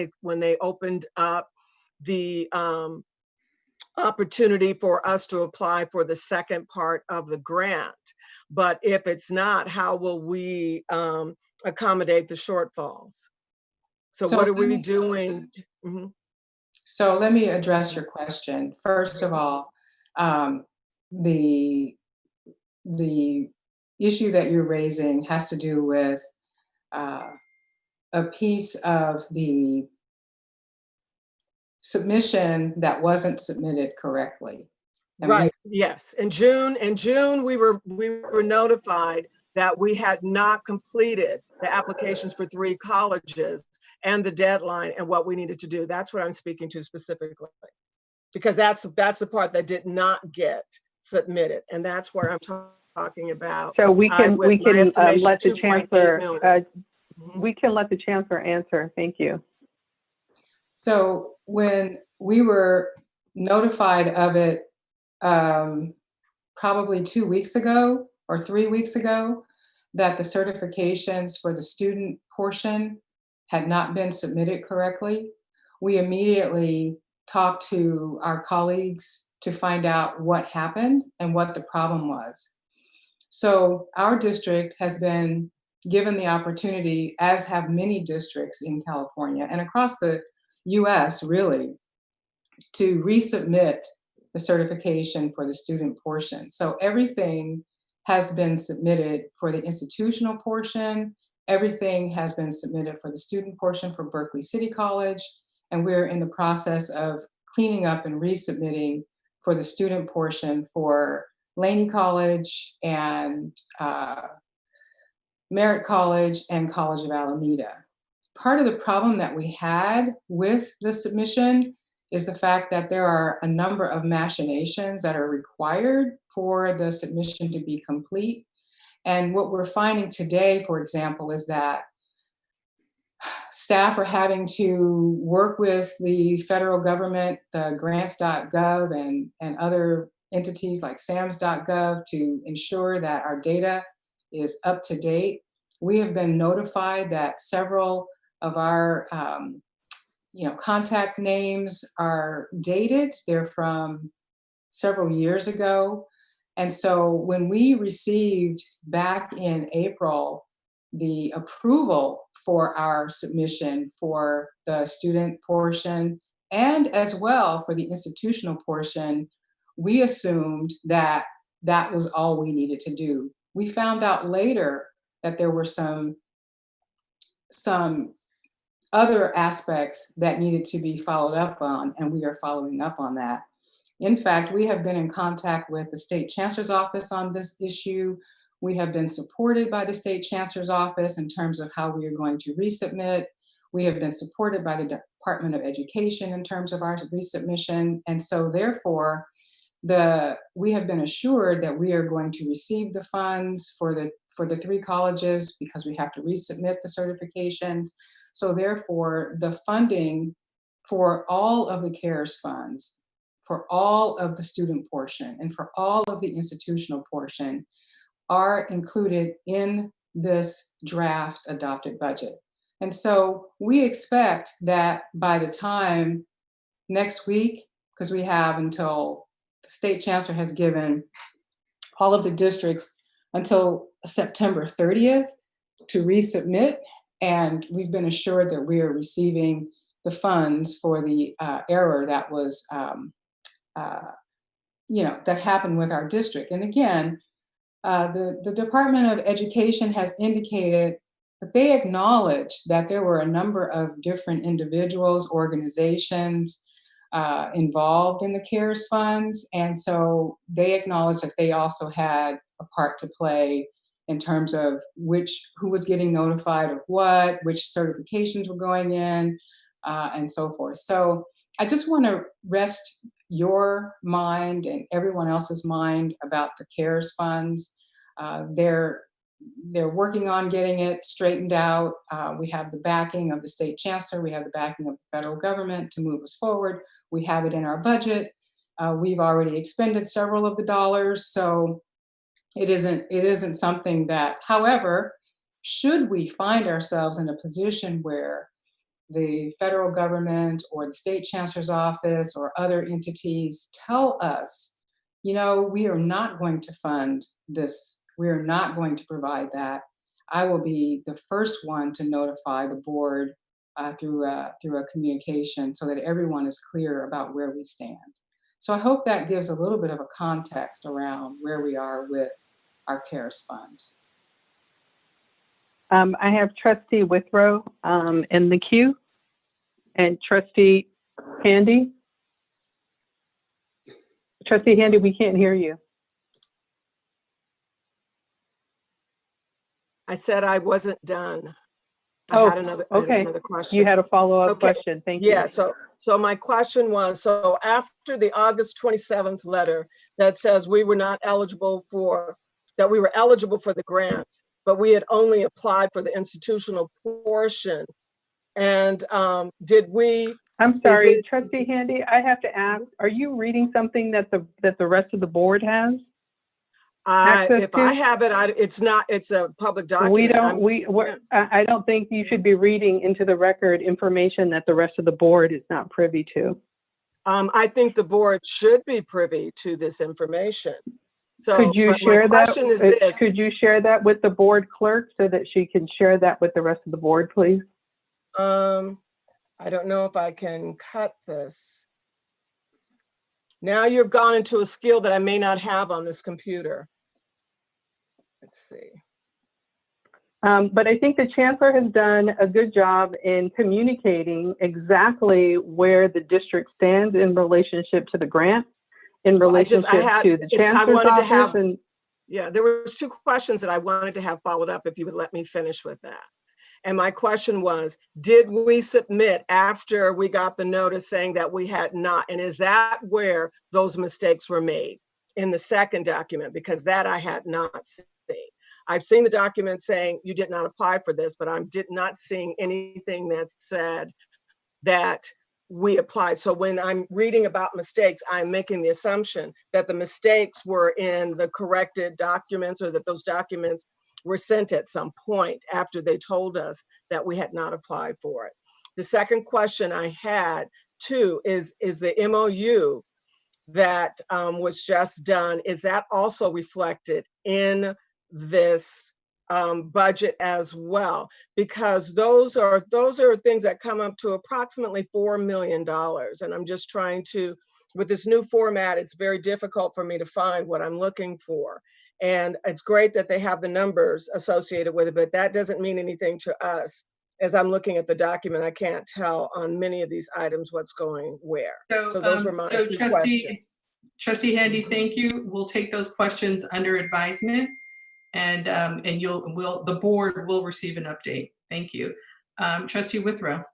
S2: opened up the opportunity for us to apply for the second part of the grant. But if it's not, how will we accommodate the shortfalls? So what are we doing? Mm-hmm.
S12: So let me address your question. First of all, the issue that you're raising has to do with a piece of the submission that wasn't submitted correctly.
S2: Right. Yes. In June, we were notified that we had not completed the applications for 3 colleges and the deadline and what we needed to do. That's what I'm speaking to specifically, because that's the part that did not get submitted, and that's where I'm talking about.
S11: So we can let the Chancellor We can let the chancellor answer. Thank you.
S12: So when we were notified of it, probably 2 weeks ago or 3 weeks ago, that the certifications for the student portion had not been submitted correctly, we immediately talked to our colleagues to find out what happened and what the problem was. So our district has been given the opportunity, as have many districts in California and across the US really, to resubmit the certification for the student portion. So everything has been submitted for the institutional portion, everything has been submitted for the student portion for Berkeley City College, and we're in the process of cleaning up and resubmitting for the student portion for Laney College and Merritt College and College of Alameda. Part of the problem that we had with the submission is the fact that there are a number of machinations that are required for the submission to be complete. And what we're finding today, for example, is that staff are having to work with the federal government, the grants.gov and other entities like SAMS.gov to ensure that our data is up to date. We have been notified that several of our contact names are dated. They're from several years ago. And so when we received back in April the approval for our submission for the student portion and as well for the institutional portion, we assumed that that was all we needed to do. We found out later that there were some other aspects that needed to be followed up on, and we are following up on that. In fact, we have been in contact with the State Chancellor's Office on this issue. We have been supported by the State Chancellor's Office in terms of how we are going to resubmit. We have been supported by the Department of Education in terms of our resubmission. And so therefore, we have been assured that we are going to receive the funds for the 3 colleges because we have to resubmit the certifications. So therefore, the funding for all of the CARES funds, for all of the student portion, and for all of the institutional portion are included in this draft adopted budget. And so we expect that by the time next week, because we have until the State Chancellor has given all of the districts until September 30th to resubmit, and we've been assured that we are receiving the funds for the error that was, that happened with our district. And again, the Department of Education has indicated that they acknowledge that there were a number of different individuals, organizations involved in the CARES funds. And so they acknowledge that they also had a part to play in terms of who was getting notified of what, which certifications were going in, and so forth. So I just want to rest your mind and everyone else's mind about the CARES funds. They're working on getting it straightened out. We have the backing of the State Chancellor. We have the backing of the federal government to move us forward. We have it in our budget. We've already expended several of the dollars. So it isn't something that, however, should we find ourselves in a position where the federal government or the State Chancellor's Office or other entities tell us, we are not going to fund this, we are not going to provide that, I will be the first one to notify the board through a communication so that everyone is clear about where we stand. So I hope that gives a little bit of a context around where we are with our CARES funds.
S11: I have Trustee Withrow in the queue and Trustee Handy. Trustee Handy, we can't hear you.
S2: I said I wasn't done. I had another question.
S11: You had a follow-up question. Thank you.
S2: Yeah, so my question was, so after the August 27th letter that says we were eligible for the grants, but we had only applied for the institutional portion. And did we?
S11: I'm sorry, Trustee Handy, I have to ask, are you reading something that the rest of the board has access
S2: if
S11: to?
S2: I have it, it's a public document.
S11: I don't think you should be reading into the record information that the rest of the board is not privy to.
S2: I think the board should be privy to this information. So
S11: could you share that?
S2: Is this.
S11: Could you share that with the board clerk so that she can share that with the rest of the board, please?
S2: I don't know if I can cut this. Now you've gone into a skill that I may not have on this computer. Let's see.
S11: But I think the chancellor has done a good job in communicating exactly where the district stands in relationship to the grant, in relationship to the chancellor's office.
S2: Yeah, there was 2 questions that I wanted to have followed up if you would let me finish with that. And my question was, did we submit after we got the notice saying that we had not? And is that where those mistakes were made in the second document? Because that I had not seen. I've seen the document saying you did not apply for this, but I'm not seeing anything that said that we applied. So when I'm reading about mistakes, I'm making the assumption that the mistakes were in the corrected documents, or that those documents were sent at some point after they told us that we had not applied for it. The second question I had too is the MOU that was just done, is that also reflected in this budget as well? Because those are things that come up to approximately $4 million. And I'm just trying to, with this new format, it's very difficult for me to find what I'm looking for. And it's great that they have the numbers associated with it, but that doesn't mean anything to us. As I'm looking at the document, I can't tell on many of these items what's going where. So those were my 2 questions.
S7: Trustee Handy, thank you. We'll take those questions under advisement, and the board will receive an update. Thank you. Trustee Withrow.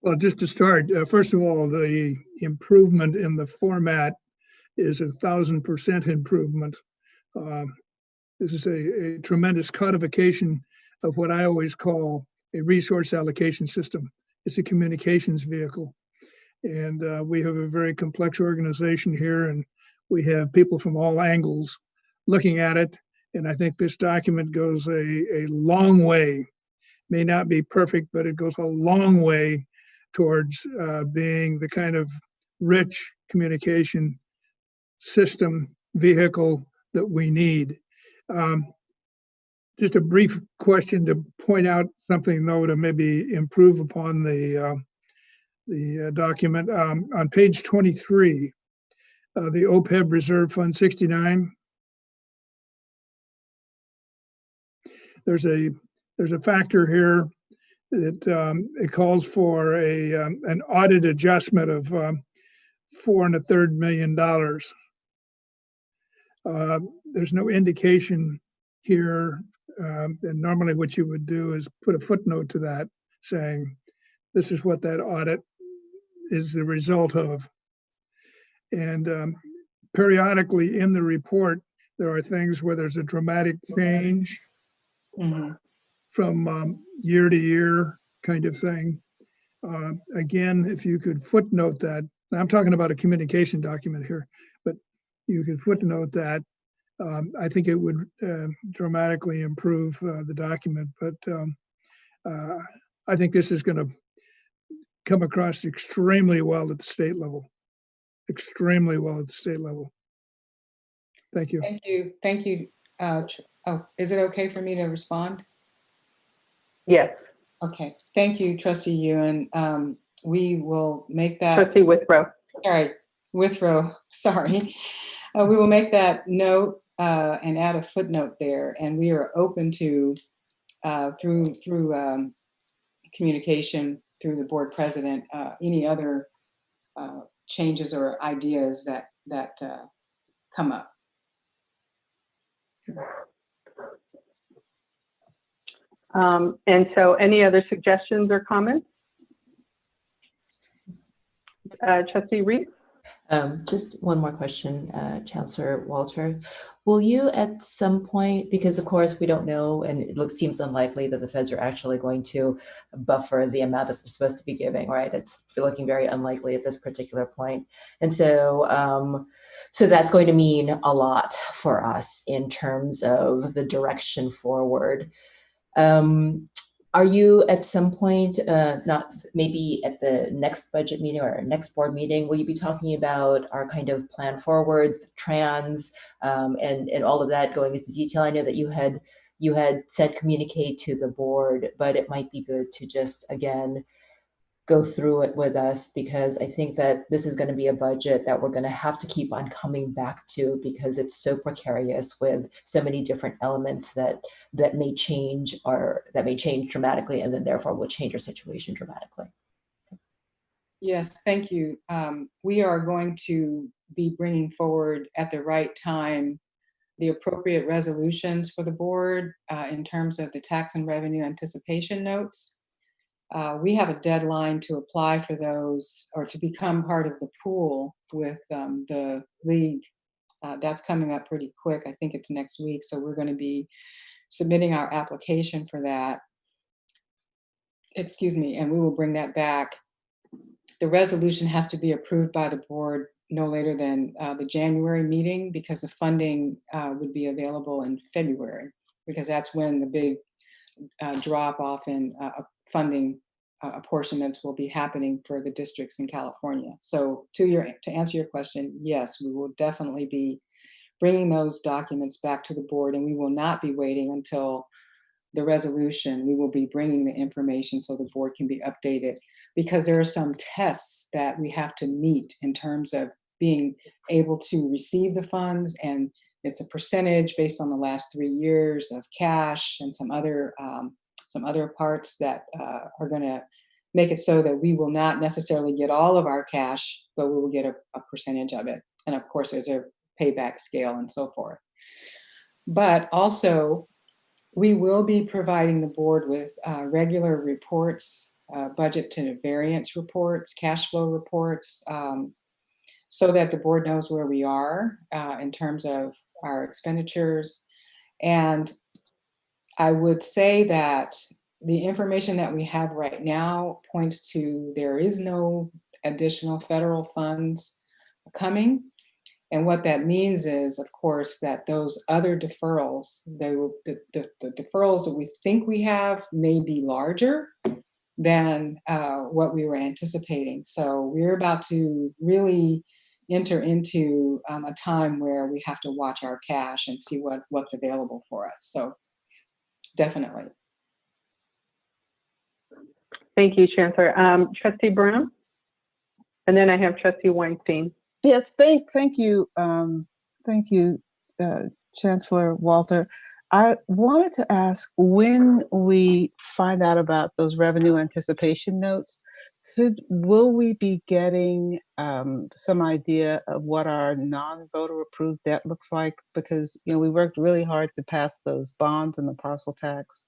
S18: Well, just to start, first of all, the improvement in the format is 1,000% improvement. This is a tremendous codification of what I always call a resource allocation system. It's a communications vehicle. And we have a very complex organization here, and we have people from all angles looking at it. And I think this document goes a long way, may not be perfect, but it goes a long way towards being the kind of rich communication system vehicle that we need. Just a brief question to point out something, though, to maybe improve upon the document. On page 23, the OPEB Reserve Fund 69, there's a factor here that it calls for an audit adjustment of $4.33 million. There's no indication here, and normally what you would do is put a footnote to that saying this is what that audit is the result of. And periodically in the report, there are things where there's a dramatic change from year to year kind of thing. Again, if you could footnote that, I'm talking about a communication document here, but you could footnote that, I think it would dramatically improve the document. But I think this is going to come across extremely well at the state level. Extremely well at the state level. Thank you.
S12: Thank you. Thank you. Oh, is it okay for me to respond?
S11: Yes.
S12: Okay. Thank you, Trustee Ewan. We will make that.
S11: Trustee Withrow.
S12: All right, Withrow. Sorry. We will make that note and add a footnote there. And we are open to through communication through the board president any other changes or ideas that come up.
S11: And so any other suggestions or comments? Trustee Reed?
S5: Just one more question, Chancellor Walter. Will you at some point, because of course we don't know, and it seems unlikely that the feds are actually going to buffer the amount that they're supposed to be giving, right? It's looking very unlikely at this particular point. And so, so that's going to mean a lot for us in terms of the direction forward. Are you at some point, not maybe at the next budget meeting or next board meeting, will you be talking about our kind of plan forward, trans, and all of that going into detail? I know that you had said communicate to the board, but it might be good to just again go through it with us, because I think that this is going to be a budget that we're going to have to keep on coming back to, because it's so precarious with so many different elements that may change dramatically, and then therefore will change our situation dramatically.
S12: Yes, thank you. We are going to be bringing forward at the right time the appropriate resolutions for the board in terms of the tax and revenue anticipation notes. We have a deadline to apply for those or to become part of the pool with the league. That's coming up pretty quick. I think it's next week. So we're going to be submitting our application for that. Excuse me, and we will bring that back. The resolution has to be approved by the board no later than the January meeting, because the funding would be available in February, because that's when the big drop off in funding apportionments will be happening for the districts in California. So to answer your question, yes, we will definitely be bringing those documents back to the board, and we will not be waiting until the resolution. We will be bringing the information so the board can be updated, because there are some tests that we have to meet in terms of being able to receive the funds, and it's a percentage based on the last 3 years of cash and some other parts that are going to make it so that we will not necessarily get all of our cash, but we will get a percentage of it. And of course, there's a payback scale and so forth. But also, we will be providing the board with regular reports, budget to variance reports, cash flow reports, so that the board knows where we are in terms of our expenditures. And I would say that the information that we have right now points to there is no additional federal funds coming. And what that means is, of course, that those other deferrals, the deferrals that we think we have may be larger than what we were anticipating. So we're about to really enter into a time where we have to watch our cash and see what's available for us. So definitely.
S11: Thank you, Chancellor. Trustee Brown, and then I have Trustee Weinstein.
S3: Yes, thank you, Chancellor Walter. I wanted to ask, when we find out about those revenue anticipation notes, will we be getting some idea of what our non-voter approved debt looks like? Because we worked really hard to pass those bonds and the parcel tax.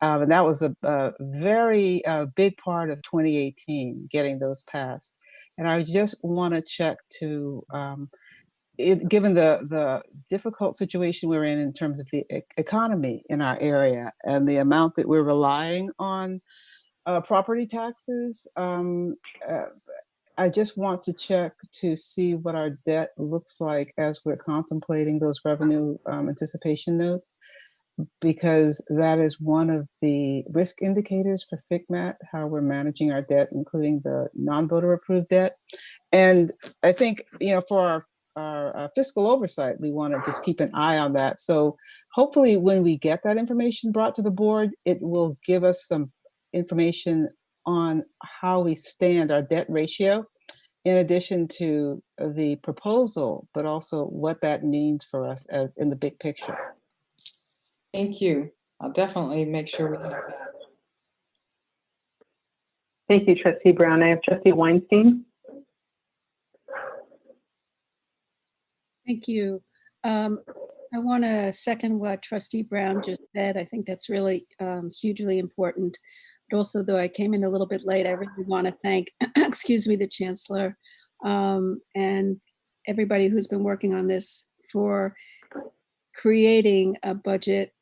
S3: And that was a very big part of 2018, getting those passed. And I just want to check to, given the difficult situation we're in terms of the economy in our area and the amount that we're relying on property taxes, I just want to check to see what our debt looks like as we're contemplating those revenue anticipation notes, because that is one of the risk indicators for FICMAT, how we're managing our debt, including the non-voter approved debt. And I think, for our fiscal oversight, we want to just keep an eye on that. So hopefully when we get that information brought to the board, it will give us some information on how we stand, our debt ratio, in addition to the proposal, but also what that means for us as in the big picture.
S12: Thank you. I'll definitely make sure we have that.
S11: Thank you, Trustee Brown. I have Trustee Weinstein.
S19: Thank you. I want to second what Trustee Brown just said. I think that's really hugely important. But also, though I came in a little bit late, I really want to thank, excuse me, the Chancellor and everybody who's been working on this for creating a budget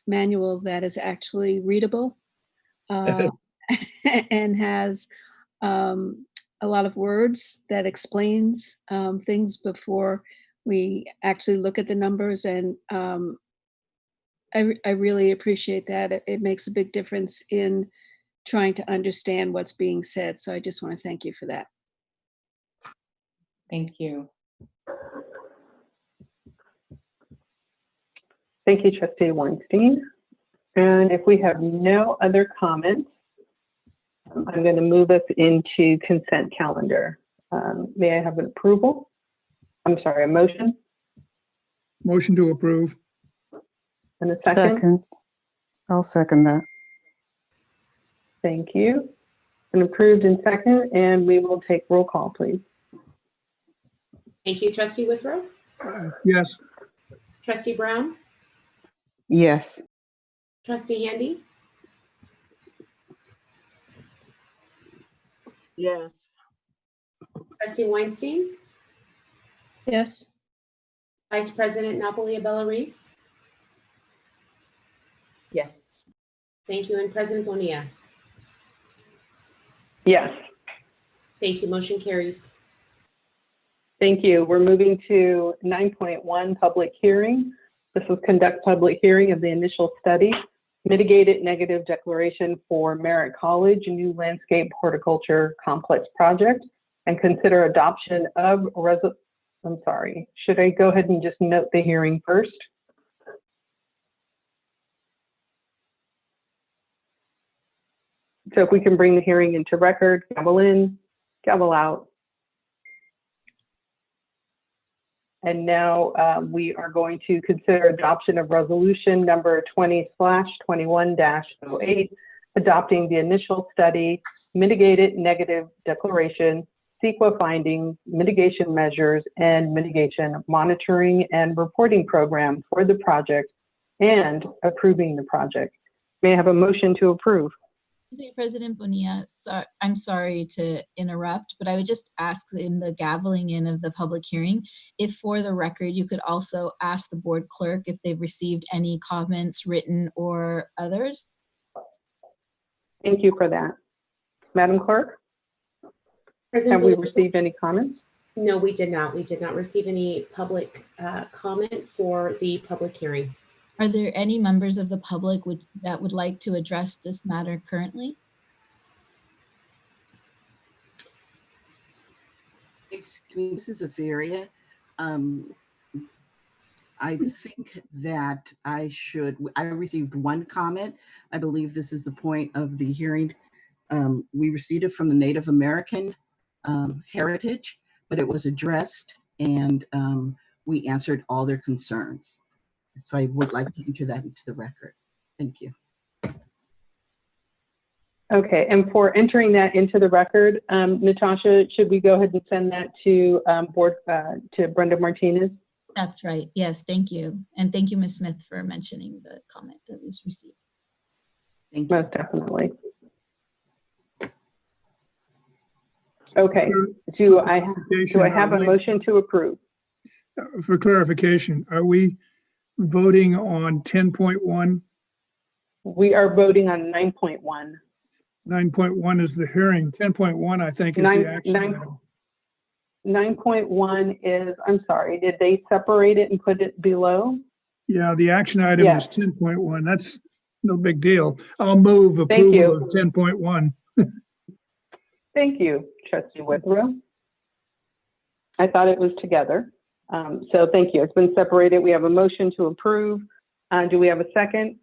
S19: manual that is actually readable and has a lot of words that explains things before we actually look at the numbers. And I really appreciate that. It makes a big difference in trying to understand what's being said. So I just want to thank you for that.
S5: Thank you.
S11: Thank you, Trustee Weinstein. And if we have no other comments, I'm going to move us into consent calendar. May I have an approval? I'm sorry, a motion?
S18: Motion to approve.
S11: And a second?
S3: Second. I'll second that.
S11: Thank you. And approved in second, and we will take roll call, please.
S1: Thank you, Trustee Withrow.
S18: Yes.
S1: Trustee Brown.
S3: Yes.
S1: Trustee Handy.
S2: Yes.
S1: Trustee Weinstein.
S19: Yes.
S1: Vice President Napoli Abella Reese.
S5: Yes.
S1: Thank you. And President Bonilla.
S11: Yes.
S1: Thank you. Motion carries.
S11: Thank you. We're moving to 9.1 public hearing. This is conduct public hearing of the initial study, mitigated negative declaration for Merritt College new landscape horticulture complex project, and consider adoption of should I go ahead and just note the hearing first? So if we can bring the hearing into record, gavel in, gavel out. And now we are going to consider adoption of resolution number 20/21-08, adopting the initial study, mitigated negative declaration, CEQA findings, mitigation measures, and mitigation monitoring and reporting program for the project, and approving the project. May I have a motion to approve?
S21: President Bonilla, I'm sorry to interrupt, but I would just ask in the gaveling in of the public hearing, if for the record, you could also ask the board clerk if they've received any comments, written or others.
S11: Thank you for that. Madam Clerk, have we received any comments?
S1: No, we did not. We did not receive any public comment for the public hearing.
S21: Are there any members of the public that would like to address this matter currently?
S22: Excuse me, this is Etheria. I think that I received one comment. I believe this is the point of the hearing. We received it from the Native American heritage, but it was addressed and we answered all their concerns. So I would like to enter that into the record. Thank you.
S11: Okay, and for entering that into the record, Natasha, should we go ahead and send that to to Brenda Martinez?
S21: That's right. Yes, thank you. And thank you, Ms. Smith, for mentioning the comment that was received.
S22: Thank you.
S11: Most definitely. Okay, do I have a motion to approve?
S18: For clarification, are we voting on 10.1?
S11: We are voting on 9.1.
S18: 9.1 is the hearing. 10.1, I think, is the action item.
S11: 9.1 is, I'm sorry, did they separate it and put it below?
S18: Yeah, the action item is 10.1. That's no big deal. I'll move approval of 10.1.
S11: Thank you, Trustee Withrow. I thought it was together. So thank you. It's been separated. We have a motion to approve. Do we have a second?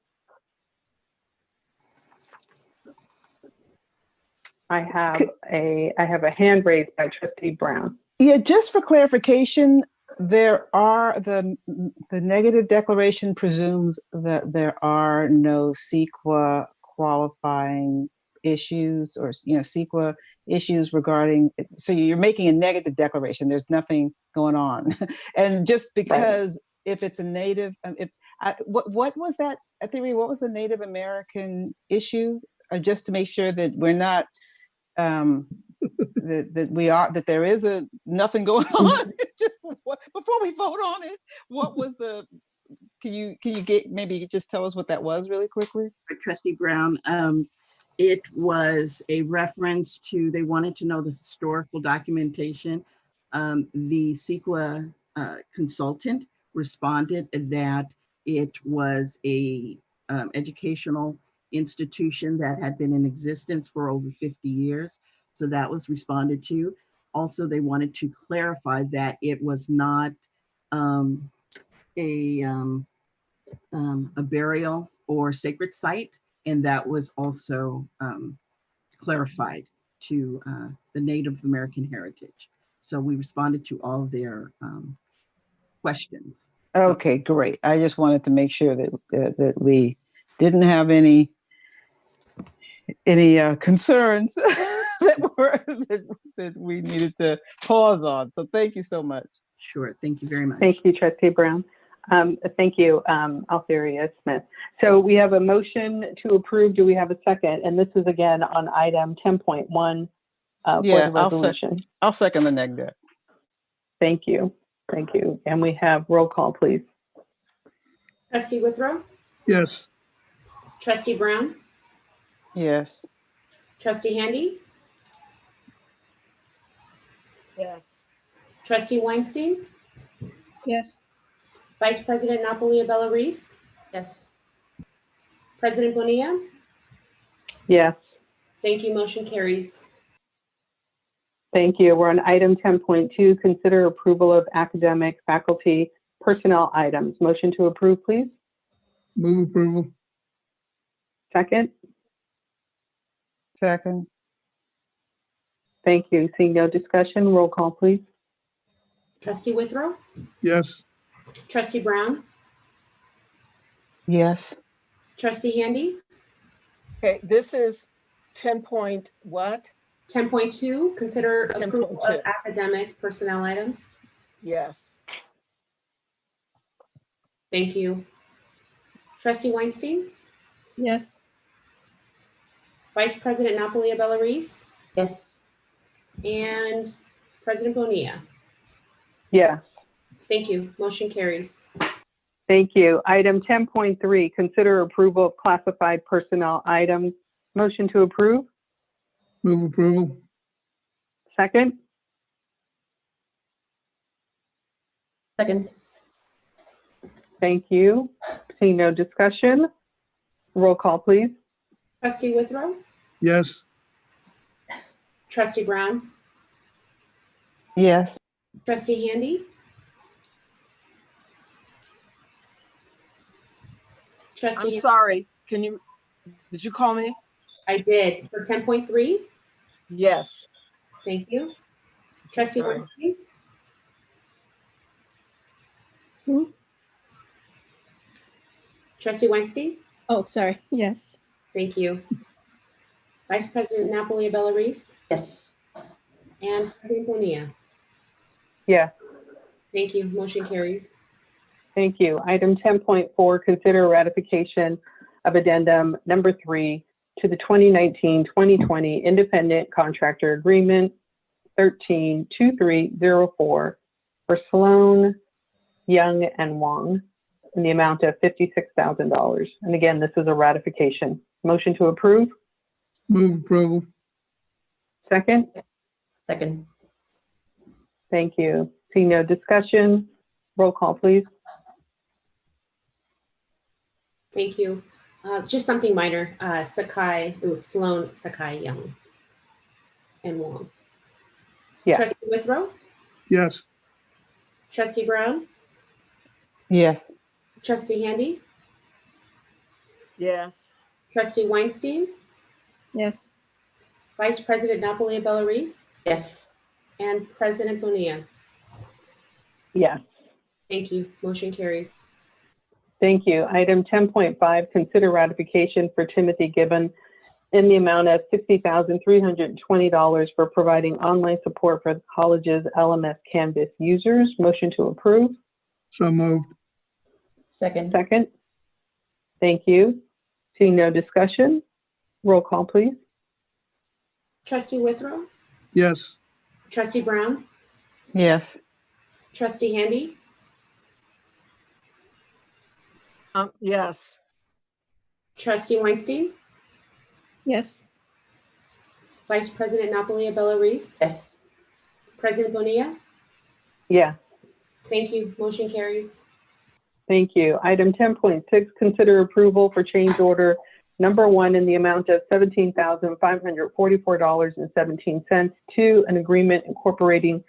S11: I have a hand raised by Trustee Brown.
S3: Yeah, just for clarification, there are the negative declaration presumes that there are no CEQA qualifying issues or CEQA issues regarding, so you're making a negative declaration, there's nothing going on. And just because if it's a native, what was that theory, what was the Native American issue? Just to make sure that we're not, that there is nothing going on. Before we vote on it, what was the, can you maybe just tell us what that was really quickly?
S22: Trustee Brown, it was a reference to, they wanted to know the historical documentation. The CEQA consultant responded that it was a educational institution that had been in existence for over 50 years. So that was responded to. Also, they wanted to clarify that it was not a burial or sacred site, and that was also clarified to the Native American heritage. So we responded to all of their questions.
S3: Okay, great. I just wanted to make sure that that we didn't have any concerns that we needed to pause on. So thank you so much.
S22: Sure. Thank you very much.
S11: Thank you, Trustee Brown. Thank you, Altheria Smith. So we have a motion to approve. Do we have a second? And this is again on item 10.1 for the resolution.
S3: I'll second the neg debt.
S11: Thank you. Thank you. And we have roll call, please.
S1: Trustee Withrow?
S18: Yes.
S1: Trustee Brown?
S3: Yes.
S1: Trustee Handy?
S2: Yes.
S1: Trustee Weinstein?
S19: Yes.
S1: Vice President Napolia Bella-Reese?
S5: Yes.
S1: President Bonilla?
S11: Yes.
S1: Thank you. Motion carries.
S11: Thank you. We're on item 10.2, consider approval of academic faculty personnel items. Motion to approve, please.
S18: Move approval.
S11: Second.
S3: Second.
S11: Thank you. Seeing no discussion, roll call, please.
S1: Trustee Withrow?
S18: Yes.
S1: Trustee Brown?
S3: Yes.
S1: Trustee Handy?
S2: Okay, this is 10 point what?
S1: 10.2, consider approval
S2: 10.2.
S1: of academic personnel items.
S2: Yes.
S1: Thank you. Trustee Weinstein?
S19: Yes.
S1: Vice President Napolia Bella-Reese?
S5: Yes.
S1: And President Bonilla?
S11: Yes.
S1: Thank you. Motion carries.
S11: Thank you. Item 10.3, consider approval of classified personnel items. Motion to approve.
S18: Move approval.
S11: Second.
S5: Second.
S11: Thank you. Seeing no discussion, roll call, please.
S1: Trustee Withrow?
S18: Yes.
S1: Trustee Brown?
S3: Yes.
S1: Trustee Handy? Trustee
S2: I'm sorry. Did you call me?
S1: I did. For 10.3?
S2: Yes.
S1: Thank you. Trustee
S2: Sorry.
S1: Weinstein?
S19: Who?
S1: Trustee Weinstein?
S19: Oh, sorry. Yes.
S1: Thank you. Vice President Napolia Bella-Reese?
S5: Yes.
S1: And President Bonilla?
S11: Yes.
S1: Thank you. Motion carries.
S11: Thank you. Item 10.4, consider ratification of addendum number 3 to the 2019-2020 Independent Contractor Agreement 132304 for Sloan, Young, and Wong in the amount of $56,000. And again, this is a ratification. Motion to approve.
S18: Move approval.
S11: Second.
S5: Second.
S11: Thank you. Seeing no discussion, roll call, please.
S1: Thank you. Just something minor. Sakai, it was Sloan, Sakai, Young, and Wong.
S11: Yes.
S1: Trustee Withrow?
S18: Yes.
S1: Trustee Brown?
S3: Yes.
S1: Trustee Handy?
S2: Yes.
S1: Trustee Weinstein?
S19: Yes.
S1: Vice President Napolia Bella-Reese?
S5: Yes.
S1: And President Bonilla?
S11: Yes.
S1: Thank you. Motion carries.
S11: Thank you. Item 10.5, consider ratification for Timothy Gibbon in the amount of $60,320 for providing online support for the college's LMS Canvas users. Motion to approve.
S18: So moved.
S5: Second.
S11: Second. Thank you. Seeing no discussion, roll call, please.
S1: Trustee Withrow?
S18: Yes.
S1: Trustee Brown?
S3: Yes.
S1: Trustee Handy,
S2: Yes.
S1: Trustee Weinstein,
S19: Yes.
S1: Vice President Napolia Bella-Reese,
S5: Yes.
S1: President Bonilla.
S11: Yes.
S1: Thank you. Motion carries.
S11: Thank you. Item 10.6, consider approval for change order number 1 in the amount of $17,544.17 to an agreement incorporating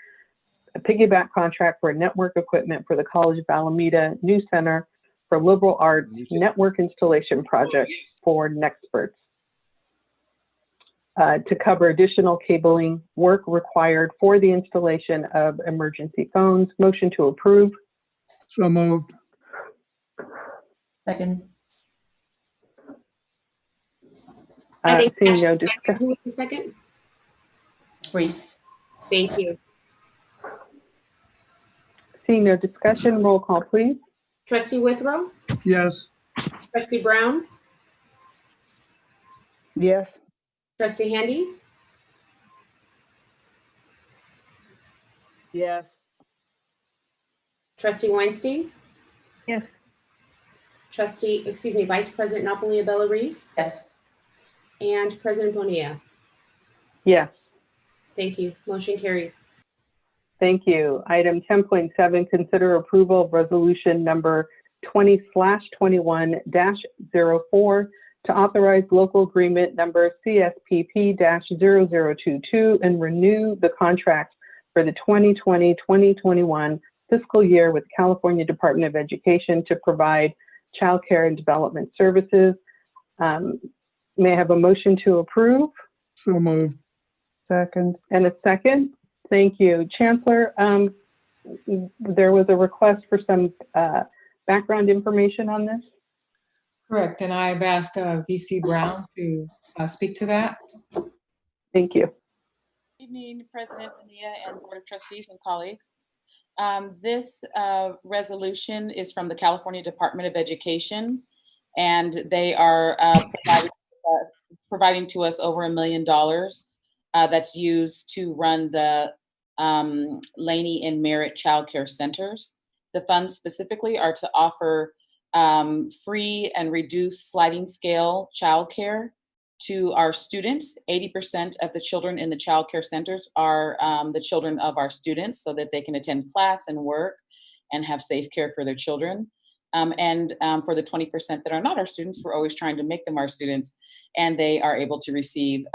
S11: a piggyback contract for network equipment for the College of Alameda New Center for Liberal Arts Network Installation Project for Nexperts to cover additional cabling work required for the installation of emergency phones. Motion to approve.
S18: So moved.
S5: Second.
S11: Seeing no discussion.
S1: Who was the second?
S5: Reese.
S1: Thank you.
S11: Seeing no discussion, roll call, please.
S1: Trustee Withrow,
S18: Yes.
S1: Trustee Brown,
S3: Yes.
S1: Trustee Handy,
S2: Yes.
S1: Trustee Weinstein,
S19: Yes.
S1: Vice President Napolia Bella-Reese,
S5: Yes.
S1: and President Bonilla.
S11: Yes.
S1: Thank you. Motion carries.
S11: Thank you. Item 10.7, consider approval of resolution number 20/21-04 to authorize local agreement number CSPP-0022 and renew the contract for the 2020-2021 fiscal year with California Department of Education to provide child care and development services. May I have a motion to approve?
S18: So moved.
S3: Second.
S11: And a second? Thank you. Chancellor, there was a request for some background information on this.
S12: Correct, and I've asked VC Brown to speak to that.
S11: Thank you.
S8: Good evening, President Bonilla and Board of Trustees and colleagues. This resolution is from the California Department of Education, and they are providing to us over $1 million that's used to run the Laney and Merritt Child Care Centers. The funds specifically are to offer free and reduced sliding scale childcare to our students. 80% of the children in the child care centers are the children of our students, so that they can attend class and work and have safe care for their children. And for the 20% that are not our students, we're always trying to make them our students, and they are able to receive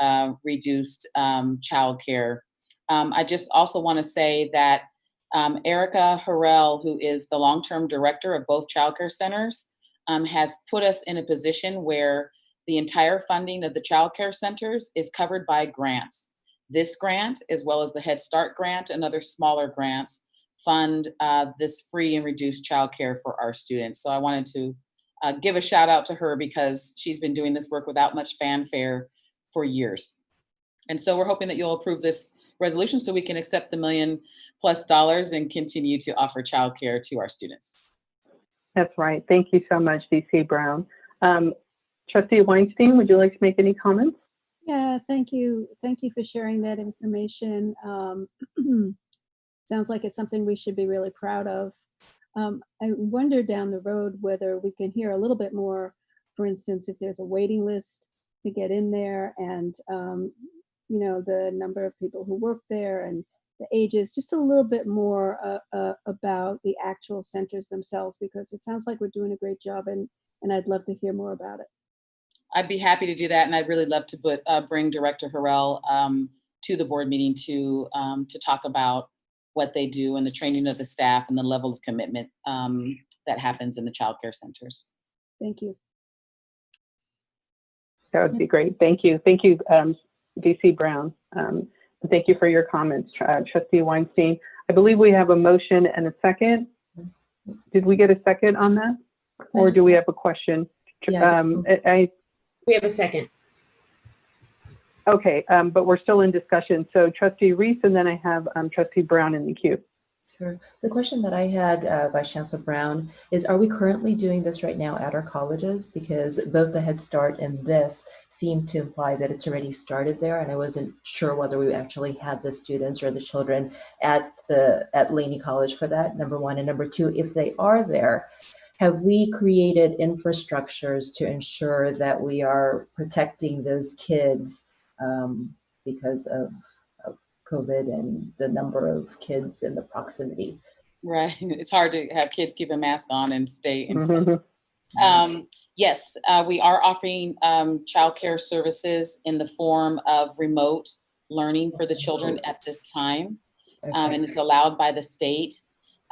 S8: reduced child care. I just also want to say that Erica Harrell, who is the long-term director of both child care centers, has put us in a position where the entire funding of the child care centers is covered by grants. This grant, as well as the Head Start grant and other smaller grants, fund this free and reduced child care for our students. So I wanted to give a shout out to her because she's been doing this work without much fanfare for years. And so we're hoping that you'll approve this resolution so we can accept the $1 million+ and continue to offer child care to our students.
S11: That's right. Thank you so much, VC Brown. Trustee Weinstein, would you like to make any comments?
S19: Yeah, thank you. Thank you for sharing that information. Sounds like it's something we should be really proud of. I wonder down the road whether we can hear a little bit more, for instance, if there's a waiting list to get in there and, you know, the number of people who work there and the ages, just a little bit more about the actual centers themselves, because it sounds like we're doing a great job and I'd love to hear more about it.
S8: I'd be happy to do that, and I'd really love to bring Director Harrell to the board meeting to talk about what they do and the training of the staff and the level of commitment that happens in the child care centers.
S19: Thank you.
S11: That would be great. Thank you. Thank you, VC Brown. Thank you for your comments, Trustee Weinstein. I believe we have a motion and a second. Did we get a second on that? Or do we have a question?
S1: Yeah, we have a second.
S11: Okay, but we're still in discussion. So Trustee Reese, and then I have Trustee Brown in the queue.
S5: Sure. The question that I had, Vice Chancellor Brown, is are we currently doing this right now at our colleges? Because both the Head Start and this seem to imply that it's already started there, and I wasn't sure whether we actually had the students or the children at Laney College for that, number one. And number two, if they are there, have we created infrastructures to ensure that we are protecting those kids because of COVID and the number of kids in the proximity?
S8: Right. It's hard to have kids keep a mask on and stay in. Yes, we are offering childcare services in the form of remote learning for the children at this time, and it's allowed by the state.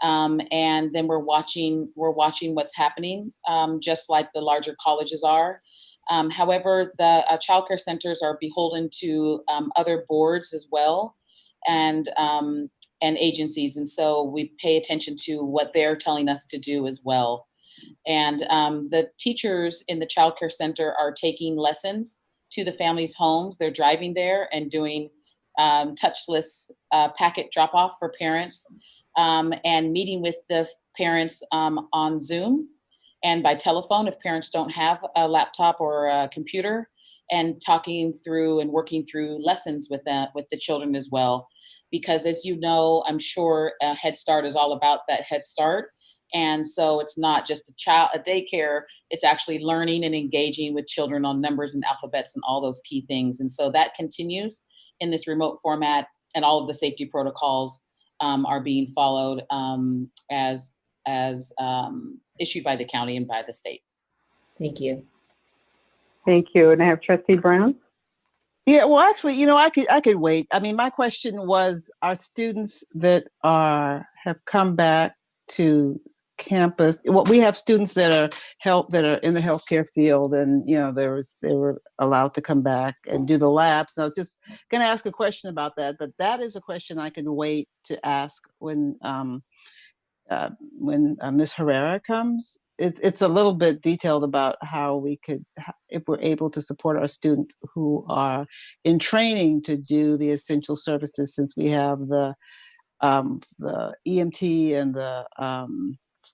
S8: And then we're watching what's happening, just like the larger colleges are. However, the childcare centers are beholden to other boards as well, and agencies, and so we pay attention to what they're telling us to do as well. And the teachers in the childcare center are taking lessons to the families' homes. They're driving there and doing touchless packet drop-off for parents, and meeting with the parents on Zoom and by telephone if parents don't have a laptop or a computer, and talking through and working through lessons with the children as well. Because as you know, I'm sure Head Start is all about that Head Start. And so it's not just a daycare, it's actually learning and engaging with children on numbers and alphabets and all those key things. And so that continues in this remote format, and all of the safety protocols are being followed as issued by the county and by the state.
S5: Thank you.
S11: Thank you. And I have Trustee Brown.
S3: Yeah, well, actually, you know, I could wait. I mean, my question was, are students that have come back to campus? Well, we have students that are in the healthcare field, and you know, they were allowed to come back and do the labs. And I was just going to ask a question about that, but that is a question I can wait to ask when Ms. Herrera comes. It's a little bit detailed about how we could, if we're able to support our students who are in training to do the essential services, since we have the EMT and the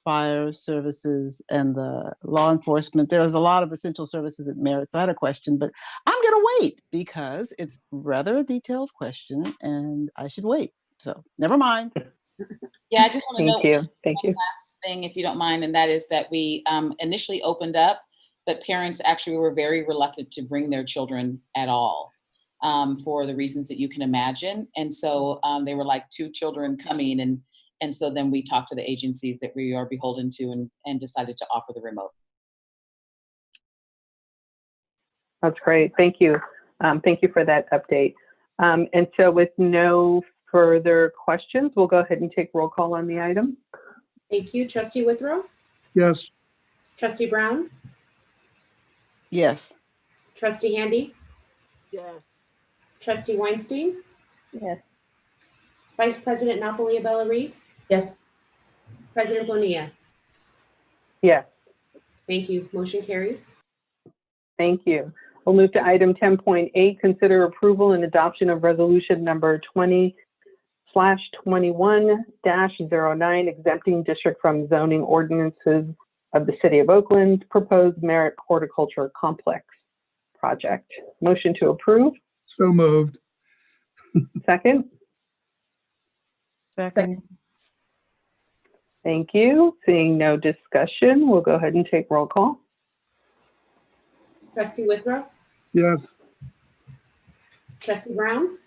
S3: fire services and the law enforcement. There's a lot of essential services at Merritt. So I had a question, but I'm going to wait because it's rather a detailed question and I should wait. So never mind.
S8: Yeah, I just want to note
S11: Thank you.
S8: last thing, if you don't mind, and that is that we initially opened up, but parents actually were very reluctant to bring their children at all for the reasons that you can imagine. And so they were like 2 children coming, and so then we talked to the agencies that we are beholden to and decided to offer the remote.
S11: That's great. Thank you. Thank you for that update. And so with no further questions, we'll go ahead and take roll call on the item.
S1: Thank you. Trustee Withrow?
S18: Yes.
S1: Trustee Brown?
S3: Yes.
S1: Trustee Handy?
S2: Yes.
S1: Trustee Weinstein?
S19: Yes.
S1: Vice President Napoli Abella Reese?
S5: Yes.
S1: President Bonilla?
S11: Yes.
S1: Thank you. Motion carries.
S11: Thank you. We'll move to item 10.8, consider approval and adoption of resolution number 20/21-09, exempting district from zoning ordinances of the City of Oakland's proposed Merritt Horticulture Complex project. Motion to approve.
S18: So moved.
S11: Second.
S3: Second.
S11: Thank you. Seeing no discussion, we'll go ahead and take roll call.
S1: Trustee Withrow?
S18: Yes.
S1: Trustee Brown?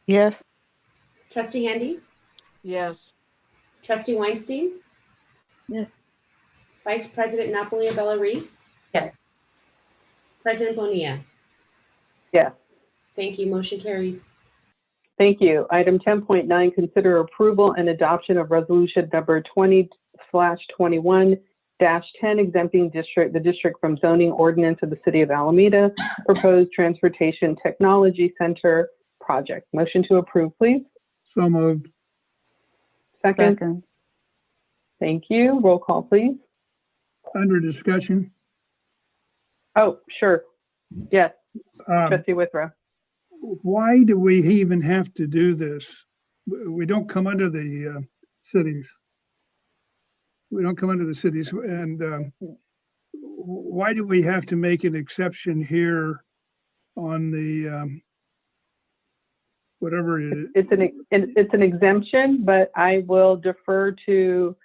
S3: Yes.
S1: Trustee Handy?
S2: Yes.
S1: Trustee Weinstein?
S19: Yes.
S1: Vice President Napoli Abella Reese?
S5: Yes.
S1: President Bonilla?
S11: Yes.
S1: Thank you. Motion carries.
S11: Thank you. Item 10.9, consider approval and adoption of resolution number 20/21-10, exempting the district from zoning ordinance of the City of Alameda, proposed Transportation Technology Center project. Motion to approve, please.
S18: So moved.
S11: Second.
S3: Second.
S11: Thank you. Roll call, please.
S18: Under discussion.
S11: Oh, sure. Yes.
S18: Um,
S11: Trustee Withrow.
S18: Why do we even have to do this? we don't come under the cities. We don't come under the cities. And why do we have to make an exception here on the whatever it is?
S11: It's an exemption, but I will defer to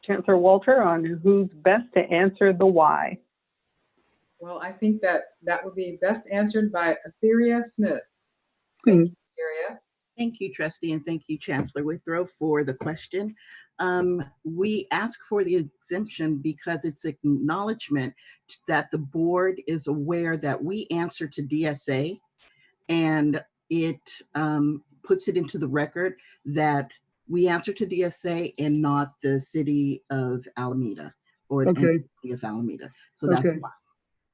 S11: Chancellor Walter on who's best to answer the why.
S12: Well, I think that would be best answered by Etheria Smith. Thank you, Etheria.
S22: Thank you, Trustee, and thank you, Chancellor Withrow, for the question. We ask for the exemption because it's acknowledgement that the board is aware that we answer to DSA, and it puts it into the record that we answer to DSA and not the city of Alameda or the city of Alameda. So that's why.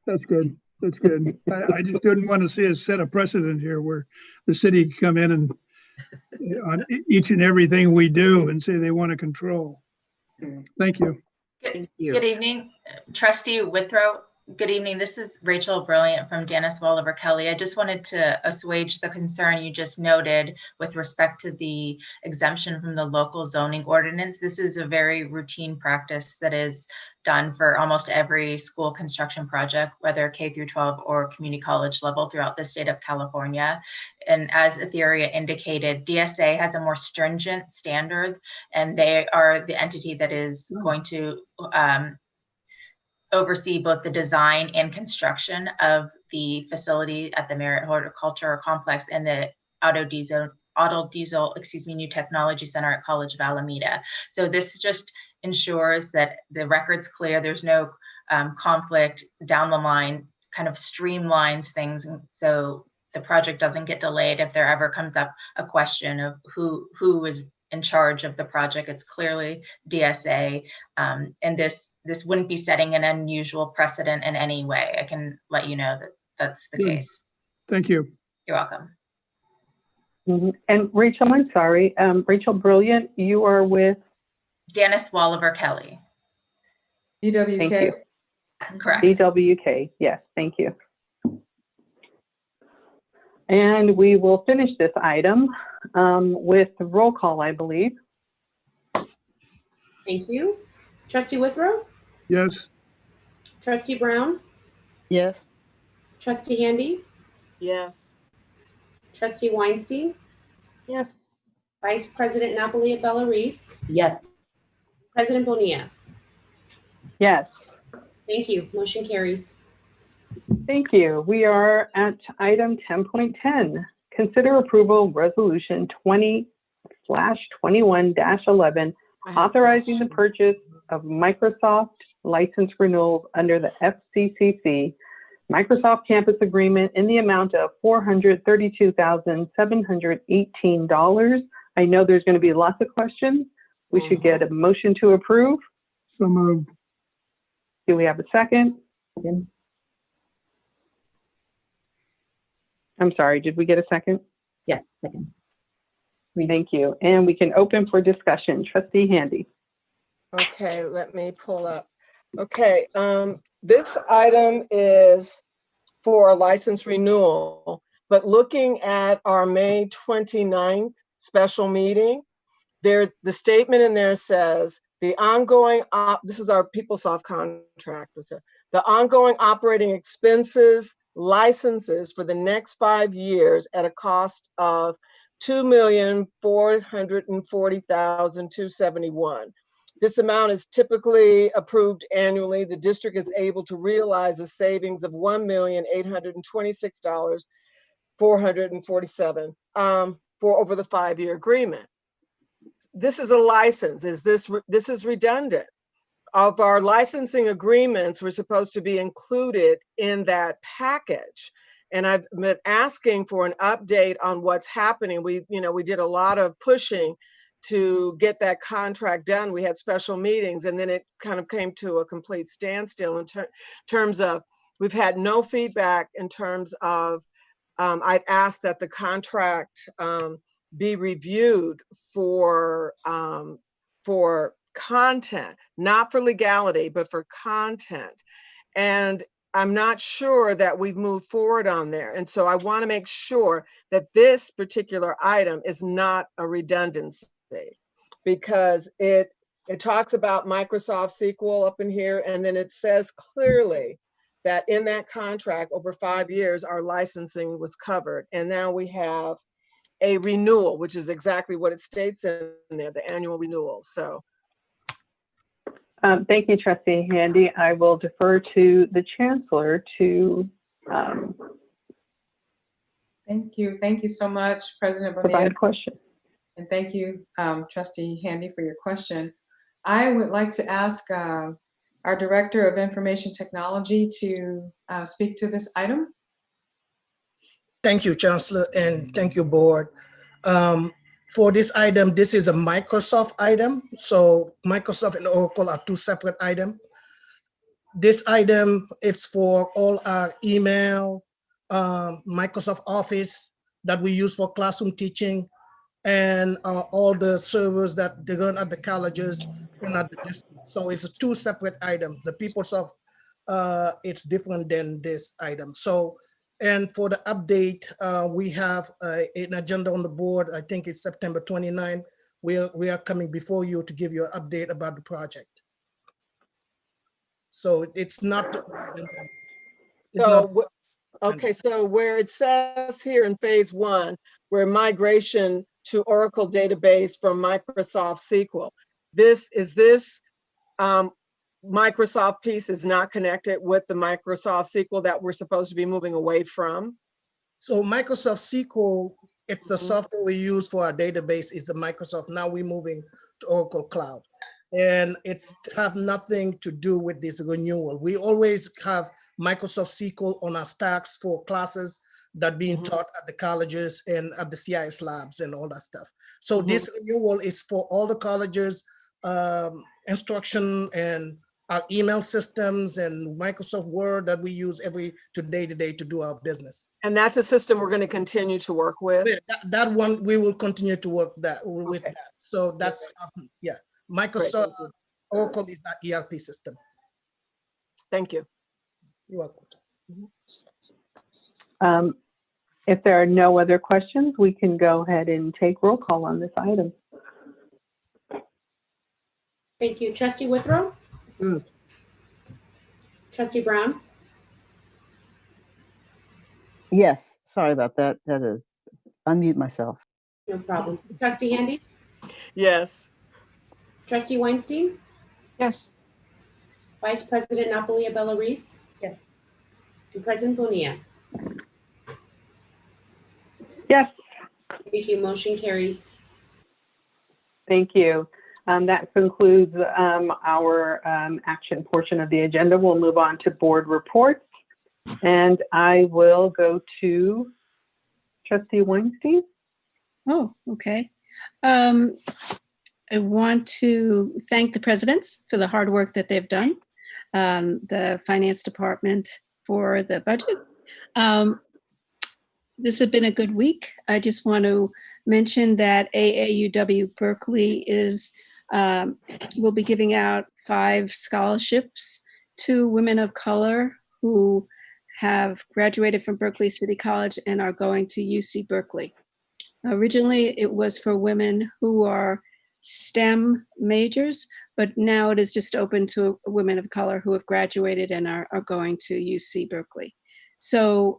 S18: That's good. That's good. I just didn't want to see us set a precedent here where the city come in and on each and everything we do and say they want to control. Thank you.
S22: Thank you.
S4: Good evening, Trustee Withrow. Good evening. This is Rachel Brilliant from Dennis Oliver Kelly. I just wanted to assuage the concern you just noted with respect to the exemption from the local zoning ordinance. This is a very routine practice that is done for almost every school construction project, whether K through 12 or community college level throughout the state of California. And as Etheria indicated, DSA has a more stringent standard, and they are the entity that is going to oversee both the design and construction of the facility at the Merritt Horticultural Complex and the Auto Diesel, New Technology Center at College of Alameda. So this just ensures that the record's clear. There's no conflict down the line, kind of streamlines things. So the project doesn't get delayed if there ever comes up a question of who is in charge of the project. It's clearly DSA, and this wouldn't be setting an unusual precedent in any way. I can let you know that that's the case.
S18: Thank you.
S4: You're welcome.
S11: And Rachel, I'm sorry, Rachel Brilliant, you are with?
S4: Dennis Walliver Kelly.
S12: DWK.
S11: Thank you.
S4: Correct.
S11: DWK, yes, thank you. And we will finish this item with the roll call, I believe.
S1: Thank you. Trustee Withrow?
S18: Yes.
S1: Trustee Brown?
S22: Yes.
S1: Trustee Handy?
S2: Yes.
S1: Trustee Weinstein?
S22: Yes.
S1: Vice President Napoli Bella Reese?
S5: Yes.
S1: President Bonilla?
S11: Yes.
S1: Thank you. Motion carries.
S11: Thank you. We are at item 10.10. Consider approval resolution 20/21-11, authorizing the purchase of Microsoft license renewals under the FCCC Microsoft Campus Agreement in the amount of $432,718. I know there's going to be lots of questions. We should get a motion to approve.
S18: So moved.
S11: Do we have a second? I'm sorry, did we get a second?
S5: Yes, second.
S11: Thank you. And we can open for discussion. Trustee Handy.
S2: Okay, let me pull up. Okay, this item is for a license renewal, but looking at our May 29th special meeting, the statement in there says the ongoing, this is our PeopleSoft contract, the ongoing operating expenses, licenses for the next 5 years at a cost of $2,440,271. This amount is typically approved annually. The district is able to realize a savings of $1,826,447 for over the 5-year agreement. This is a license. This is redundant. Of our licensing agreements were supposed to be included in that package. And I've been asking for an update on what's happening. We did a lot of pushing to get that contract done. We had special meetings, and then it kind of came to a complete standstill in terms of, we've had no feedback in terms of, I'd asked that the contract be reviewed for content, not for legality, but for content. And I'm not sure that we've moved forward on there. And so I want to make sure that this particular item is not a redundancy, because it talks about Microsoft SQL up in here, and then it says clearly that in that contract over 5 years, our licensing was covered. And now we have a renewal, which is exactly what it states in there, the annual renewal. So
S11: thank you, Trustee Handy. I will defer to the Chancellor to
S12: Thank you. Thank you so much, President Bonilla.
S11: provide a question.
S12: And thank you, Trustee Handy, for your question. I would like to ask our Director of Information Technology to speak to this item.
S9: Thank you, Chancellor, and thank you, Board. For this item, this is a Microsoft item. So Microsoft and Oracle are two separate items. This item, it's for all our email, Microsoft Office that we use for classroom teaching, and all the servers that they run at the colleges and at the district. So it's two separate items. The PeopleSoft, it's different than this item. So, and for the update, we have an agenda on the board. I think it's September 29. We are coming before you to give you an update about the project. So it's not.
S2: Okay, so where it says here in phase 1, where migration to Oracle database from Microsoft SQL, this Microsoft piece is not connected with the Microsoft SQL that we're supposed to be moving away from?
S9: So Microsoft SQL, it's a software we use for our database, is the Microsoft. Now we're moving to Oracle Cloud. And it's have nothing to do with this renewal. We always have Microsoft SQL on our stacks for classes that being taught at the colleges and at the CIS labs and all that stuff. So this renewal is for all the colleges, instruction and our email systems and Microsoft Word that we use day to day to do our business.
S2: And that's a system we're going to continue to work with?
S9: That one, we will continue to work with that. So that's, yeah. Microsoft Oracle is that ERP system.
S2: Thank you.
S9: You're welcome.
S11: If there are no other questions, we can go ahead and take roll call on this item.
S1: Thank you. Trustee Withrow?
S18: Yes.
S1: Trustee Brown?
S3: Yes, sorry about that. Had to unmute myself.
S1: No problem. Trustee Handy?
S2: Yes.
S1: Trustee Weinstein?
S19: Yes.
S1: Vice President Napolia Bellarice?
S10: Yes.
S1: And President Bonilla?
S11: Yes.
S1: Thank you. Motion carries.
S11: Thank you. That concludes our action portion of the agenda. We'll move on to board reports. And I will go to Trustee Weinstein.
S19: Oh, okay. I want to thank the presidents for the hard work that they've done, the finance department for the budget. This has been a good week. I just want to mention that AAUW Berkeley will be giving out 5 scholarships to women of color who have graduated from Berkeley City College and are going to UC Berkeley. Originally, it was for women who are STEM majors, but now it is just open to women of color who have graduated and are going to UC Berkeley. So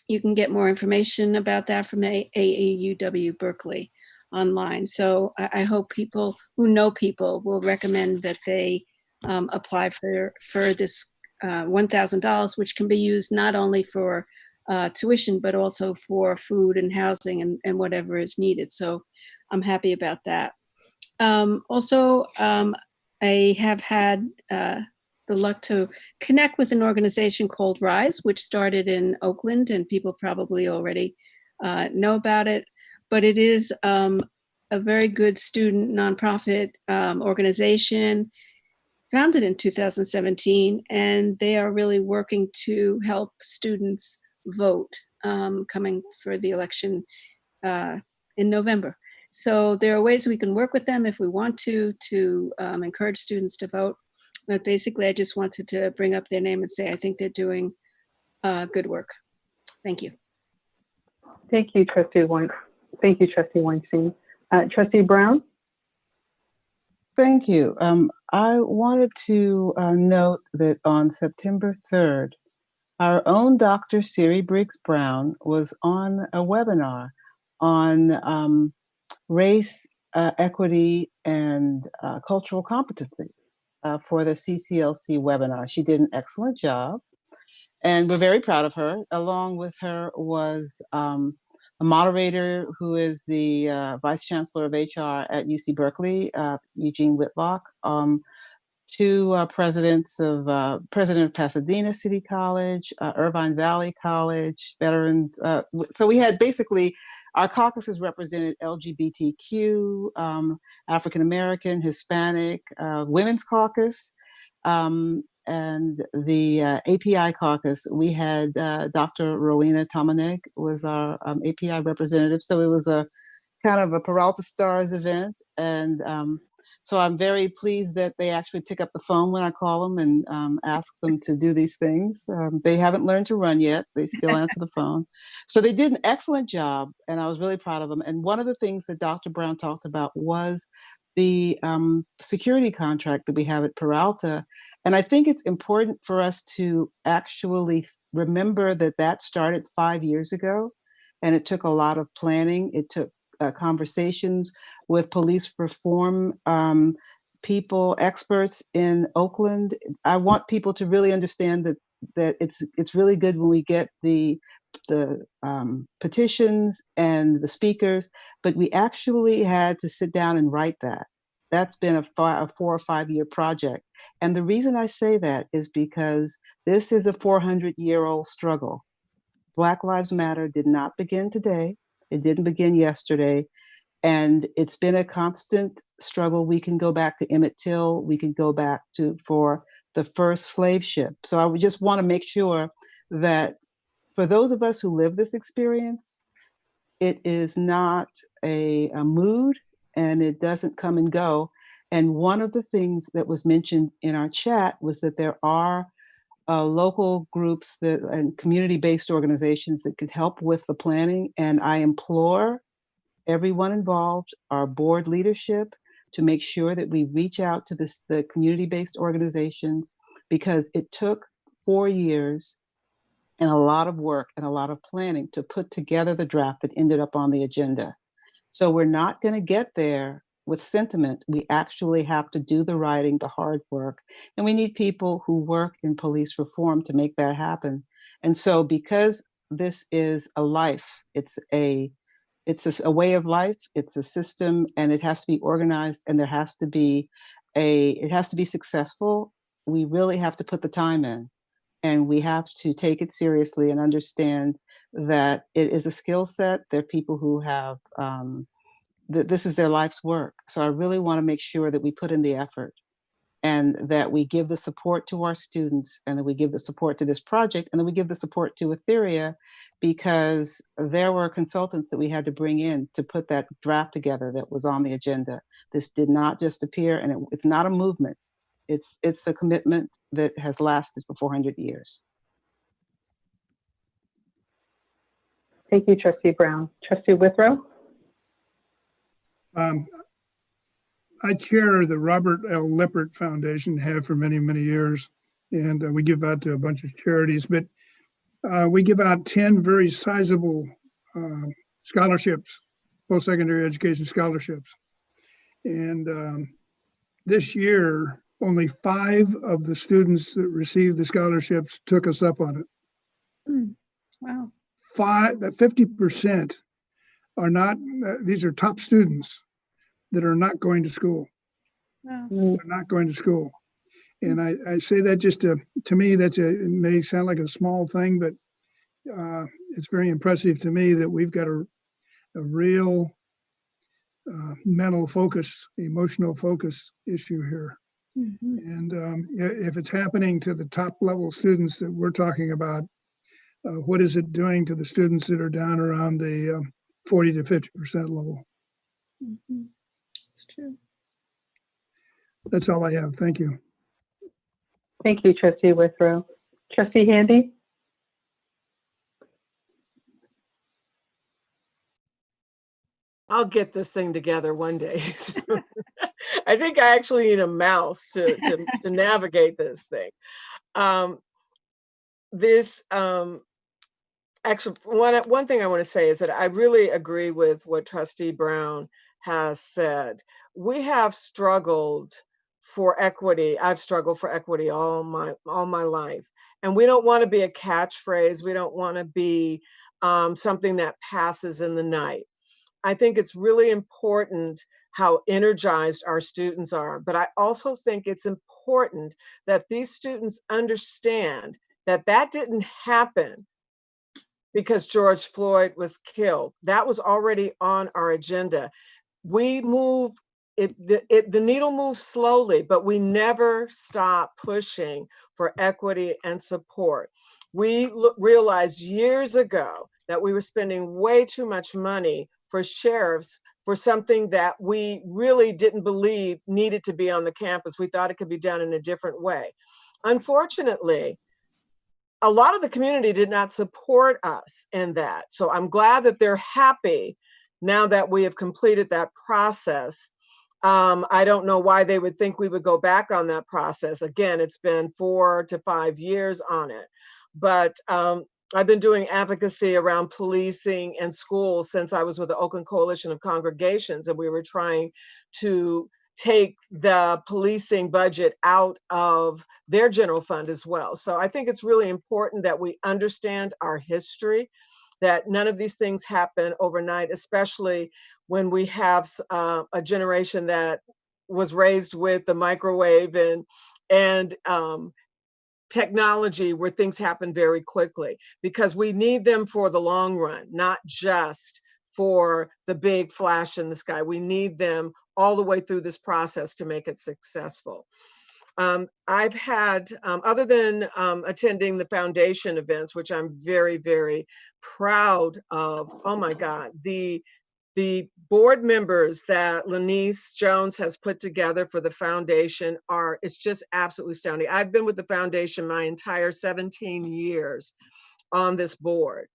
S19: you can get more information about that from AAUW Berkeley online. So I hope people who know people will recommend that they apply for this $1,000, which can be used not only for tuition, but also for food and housing and whatever is needed. So I'm happy about that. Also, I have had the luck to connect with an organization called RISE, which started in Oakland, and people probably already know about it. But it is a very good student nonprofit organization founded in 2017, and they are really working to help students vote coming for the election in November. So there are ways we can work with them if we want to encourage students to vote. But basically, I just wanted to bring up their name and say I think they're doing good work. Thank you.
S11: Thank you, Trustee Weinstein. Trustee Brown?
S3: Thank you. I wanted to note that on September 3rd, our own Dr. Siri Briggs Brown was on a webinar on race, equity, and cultural competency for the CCLC webinar. She did an excellent job, and we're very proud of her. Along with her was a moderator who is the Vice Chancellor of HR at UC Berkeley, Eugene Whitlock, two presidents of President of Pasadena City College, Irvine Valley College, veterans. So we had basically our caucuses represented LGBTQ, African American, Hispanic, Women's Caucus, and the API caucus. We had Dr. Rowena Tomanek was our API representative. So it was a kind of a Peralta Stars event, and so I'm very pleased that they actually pick up the phone when I call them and ask them to do these things. They haven't learned to run yet. They still answer the phone. So they did an excellent job, and I was really proud of them. And one of the things that Dr. Brown talked about was the security contract that we have at Peralta. And I think it's important for us to actually remember that that started 5 years ago, and it took a lot of planning. It took conversations with police reform people, experts in Oakland. I want people to really understand that it's really good when we get the petitions and the speakers, but we actually had to sit down and write that. That's been a 4 or 5 year project. And the reason I say that is because this is a 400-year-old struggle. Black Lives Matter did not begin today. It didn't begin yesterday. And it's been a constant struggle. We can go back to Emmett Till. We can go back for the first slave ship. So I would just want to make sure that for those of us who live this experience, it is not a mood and it doesn't come and go. And one of the things that was mentioned in our chat was that there are local groups and community-based organizations that could help with the planning. And I implore everyone involved, our board leadership, to make sure that we reach out to the community-based organizations, because it took 4 years and a lot of work and a lot of planning to put together the draft that ended up on the agenda. So we're not going to get there with sentiment. We actually have to do the writing, the hard work, and we need people who work in police reform to make that happen. And so because this is a life, it's a way of life, it's a system, and it has to be organized, and it has to be successful. We really have to put the time in, and we have to take it seriously and understand that it is a skill set. There are people who have, this is their life's work. So I really want to make sure that we put in the effort and that we give the support to our students, and that we give the support to this project, and that we give the support to Etheria, because there were consultants that we had to bring in to put that draft together that was on the agenda. This did not just appear, and it's not a movement. It's a commitment that has lasted for 400 years.
S11: Thank you, Trustee Brown. Trustee Withrow?
S18: I chair the Robert L. Lippert Foundation, have for many, many years, and we give out to a bunch of charities, but we give out 10 very sizable scholarships, post-secondary education scholarships. And this year, only 5 of the students that received the scholarships took us up on it.
S19: Wow.
S18: 50% are not, these are top students that are not going to school.
S19: Wow.
S18: They're not going to school. And I say that just to me, it may sound like a small thing, but it's very impressive to me that we've got a real mental focus, emotional focus issue here.
S19: Mm-hmm.
S18: And if it's happening to the top level students that we're talking about, what is it doing to the students that are down around the 40 to 50% level?
S19: Mm-hmm. It's true.
S18: That's all I have. Thank you.
S11: Thank you, Trustee Withrow. Trustee Handy?
S2: I'll get this thing together one day. I think I actually need a mouse to navigate this thing. Actually, one thing I want to say is that I really agree with what Trustee Brown has said. We have struggled for equity. I've struggled for equity all my life, and we don't want to be a catchphrase. We don't want to be something that passes in the night. I think it's really important how energized our students are, but I also think it's important that these students understand that that didn't happen because George Floyd was killed. That was already on our agenda. We move, the needle moves slowly, but we never stop pushing for equity and support. We realized years ago that we were spending way too much money for sheriffs for something that we really didn't believe needed to be on the campus. We thought it could be done in a different way. Unfortunately, a lot of the community did not support us in that. So I'm glad that they're happy now that we have completed that process. I don't know why they would think we would go back on that process. Again, it's been 4 to 5 years on it. But I've been doing advocacy around policing and schools since I was with the Oakland Coalition of Congregations, and we were trying to take the policing budget out of their general fund as well. So I think it's really important that we understand our history, that none of these things happen overnight, especially when we have a generation that was raised with the microwave and technology where things happen very quickly, because we need them for the long run, not just for the big flash in the sky. We need them all the way through this process to make it successful. I've had, other than attending the foundation events, which I'm very, very proud of, oh my God, the board members that Lanice Jones has put together for the foundation it's just absolutely astounding. I've been with the foundation my entire 17 years on this board,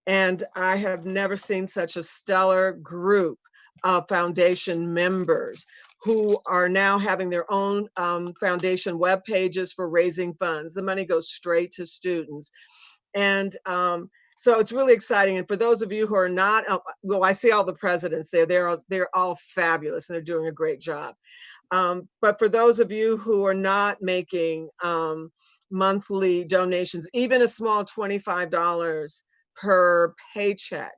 S2: and I have never seen such a stellar group of foundation members who are now having their own foundation web pages for raising funds. The money goes straight to students. And so it's really exciting. And for those of you who are not, well, I see all the presidents there. They're all fabulous and they're doing a great job. But for those of you who are not making monthly donations, even a small $25 per paycheck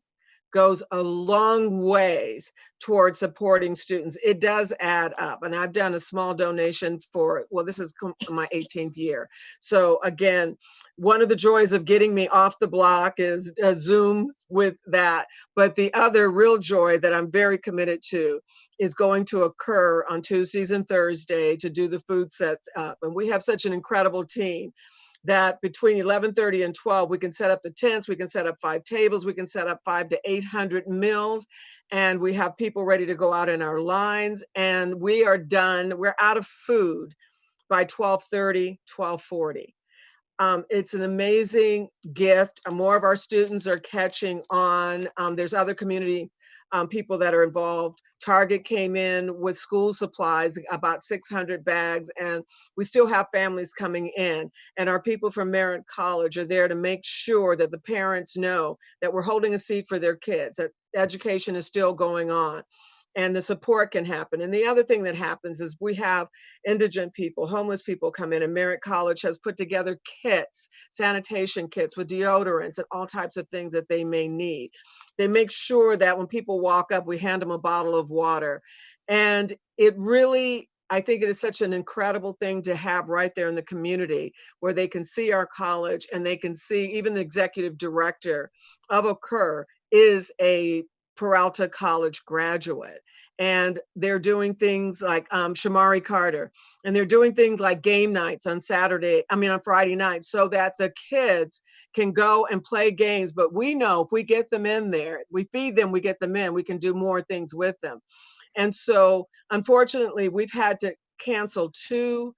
S2: goes a long ways towards supporting students. It does add up. And I've done a small donation for, well, this is my 18th year. So again, one of the joys of getting me off the block is a Zoom with that. But the other real joy that I'm very committed to is going to occur on Tuesdays and Thursday to do the food sets up. And we have such an incredible team that between 11:30 and 12, we can set up the tents, we can set up 5 tables, we can set up 500 to 800 meals, and we have people ready to go out in our lines, and we are done. We're out of food by 12:30, 12:40. It's an amazing gift. More of our students are catching on. There's other community people that are involved. Target came in with school supplies, about 600 bags, and we still have families coming in. And our people from Merritt College are there to make sure that the parents know that we're holding a seat for their kids, that education is still going on, and the support can happen. And the other thing that happens is we have indigent people, homeless people come in, and Merritt College has put together kits, sanitation kits with deodorants and all types of things that they may need. They make sure that when people walk up, we hand them a bottle of water. And it really, I think it is such an incredible thing to have right there in the community where they can see our college and they can see even the executive director of OCUR is a Peralta College graduate. And they're doing things like Shamari Carter, and they're doing things like game nights on Friday nights, so that the kids can go and play games. But we know if we get them in there, we feed them, we get them in, we can do more things with them. And so unfortunately, we've had to cancel 2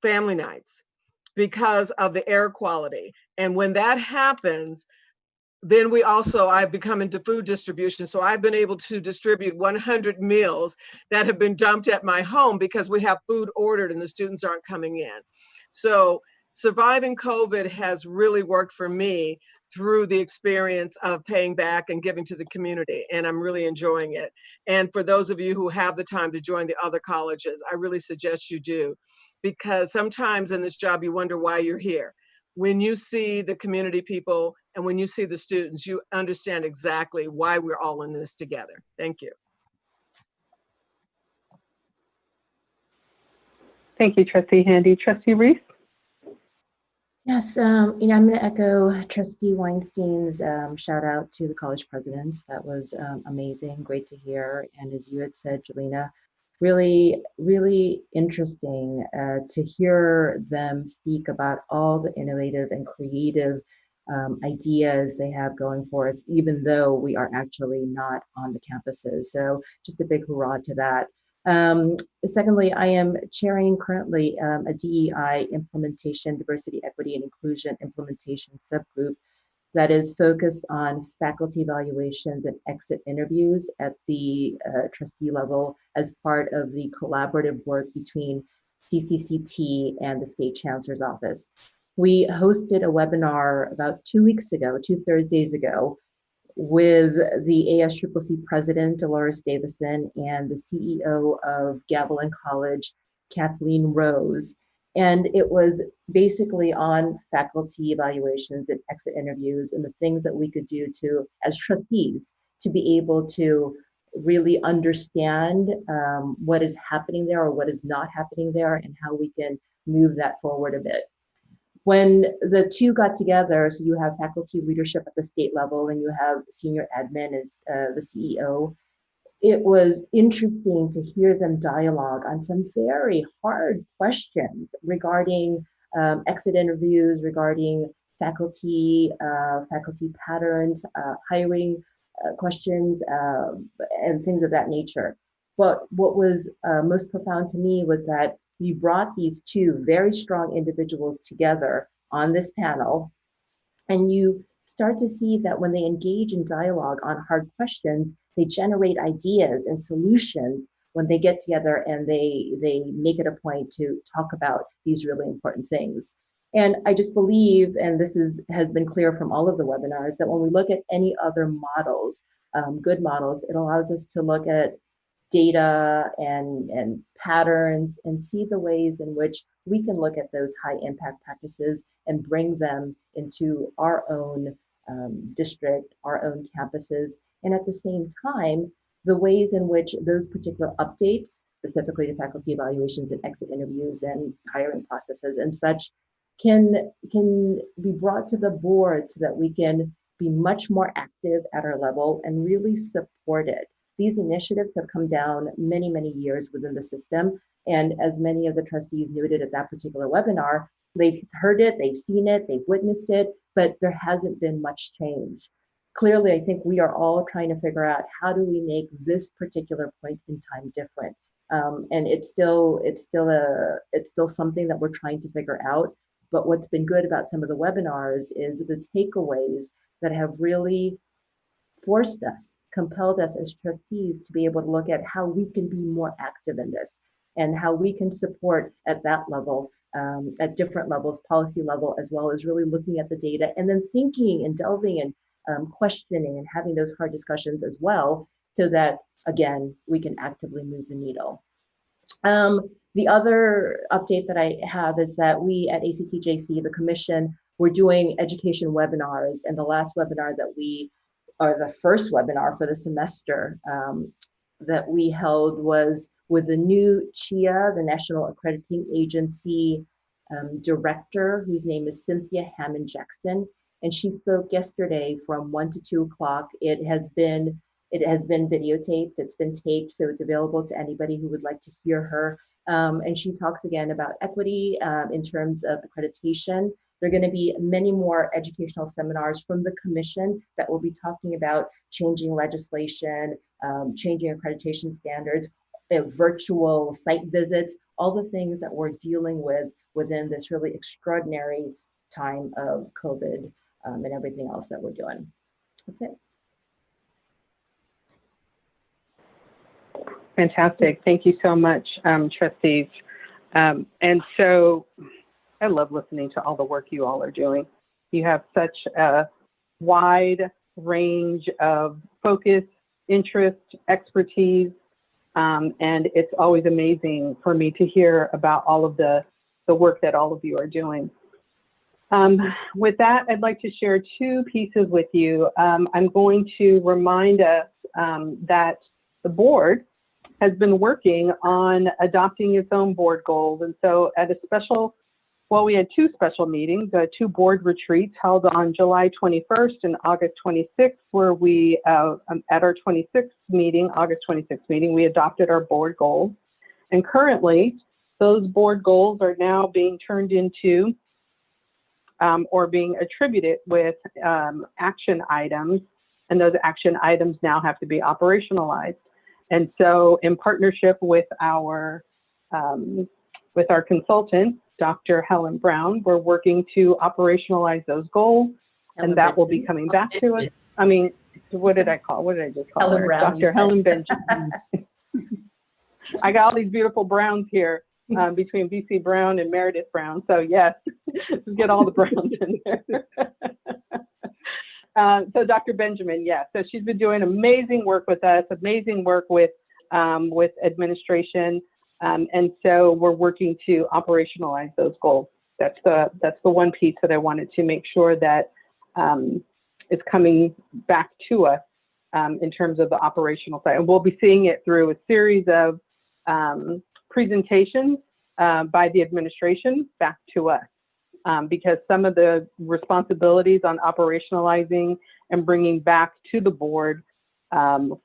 S2: family nights because of the air quality. And when that happens, then I've become into food distribution. So I've been able to distribute 100 meals that have been dumped at my home because we have food ordered and the students aren't coming in. So surviving COVID has really worked for me through the experience of paying back and giving to the community. And I'm really enjoying it. And for those of you who have the time to join the other colleges, I really suggest you do, because sometimes in this job, you wonder why you're here. When you see the community people and when you see the students, you understand exactly why we're all in this together. Thank you.
S11: Thank you, Trustee Handy. Trustee Reese?
S5: Yes, I'm going to echo Trustee Weinstein's shout out to the college presidents. That was amazing, great to hear. And as you had said, Jelena, really, really interesting to hear them speak about all the innovative and creative ideas they have going forth, even though we are actually not on the campuses. So just a big hurrah to that. Secondly, I am chairing currently a DEI implementation, diversity, equity, and inclusion implementation subgroup that is focused on faculty evaluations and exit interviews at the trustee level as part of the collaborative work between CCCT and the State Chancellor's Office. We hosted a webinar about 2 weeks ago, 2 Thursdays ago, with the ASCCC president, Dolores Davison, and the CEO of Gavilan College, Kathleen Rose. And it was basically on faculty evaluations and exit interviews and the things that we could do to, as trustees, to be able to really understand what is happening there or what is not happening there and how we can move that forward a bit. When the two got together, so you have faculty leadership at the state level and you have senior admin as the CEO, it was interesting to hear them dialogue on some very hard questions regarding exit interviews, regarding faculty patterns, hiring questions, and things of that nature. But what was most profound to me was that we brought these two very strong individuals together on this panel, and you start to see that when they engage in dialogue on hard questions, they generate ideas and solutions when they get together and they make it a point to talk about these really important things. And I just believe, and this has been clear from all of the webinars, that when we look at any other models, good models, it allows us to look at data and patterns and see the ways in which we can look at those high impact practices and bring them into our own district, our own campuses. And at the same time, the ways in which those particular updates, specifically to faculty evaluations and exit interviews and hiring processes and such, can be brought to the board so that we can be much more active at our level and really support it. These initiatives have come down many, many years within the system. And as many of the trustees noted at that particular webinar, they've heard it, they've seen it, they've witnessed it, but there hasn't been much change. Clearly, I think we are all trying to figure out how do we make this particular point in time different. And it's still something that we're trying to figure out. But what's been good about some of the webinars is the takeaways that have really forced us, compelled us as trustees to be able to look at how we can be more active in this and how we can support at that level, at different levels, policy level, as well as really looking at the data and then thinking and delving and questioning and having those hard discussions as well, so that, again, we can actively move the needle. The other update that I have is that we at ACCJC, the commission, we're doing education webinars, and the last webinar that the first webinar for the semester that we held was with the new CHIA, the National Accrediting Agency director, whose name is Cynthia Hammond-Jackson, and she spoke yesterday from 1 to 2 o'clock. It has been videotaped, it's been taped, so it's available to anybody who would like to hear her. And she talks again about equity in terms of accreditation. There are going to be many more educational seminars from the commission that will be talking about changing legislation, changing accreditation standards, virtual site visits, all the things that we're dealing with within this really extraordinary time of COVID and everything else that we're doing. That's it.
S11: Fantastic. Thank you so much, trustees. And so I love listening to all the work you all are doing. You have such a wide range of focus, interest, expertise, and it's always amazing for me to hear about all of the work that all of you are doing. With that, I'd like to share two pieces with you. I'm going to remind us that the board has been working on adopting its own board goals. And so at we had two special meetings, two board retreats held on July 21st and August 26th, where we, at our 26th meeting, August 26th meeting, we adopted our board goals. And currently, those board goals are now being turned into or being attributed with action items, and those action items now have to be operationalized. And so in partnership with our consultant, Dr. Helen Brown, we're working to operationalize those goals, and that will be coming back to us. I mean, what did I just call
S5: Helen
S11: her?
S5: Brown,
S11: Dr. Helen Benjamin. I got all these beautiful Browns here between BC Brown and Meredith Brown. So yes, let's get all the Browns in there. So Dr. Benjamin, yes. So she's been doing amazing work with us, amazing work with administration. And so we're working to operationalize those goals. That's the one piece that I wanted to make sure that is coming back to us in terms of the operational side. And we'll be seeing it through a series of presentations by the administration back to us. Because some of the responsibilities on operationalizing and bringing back to the board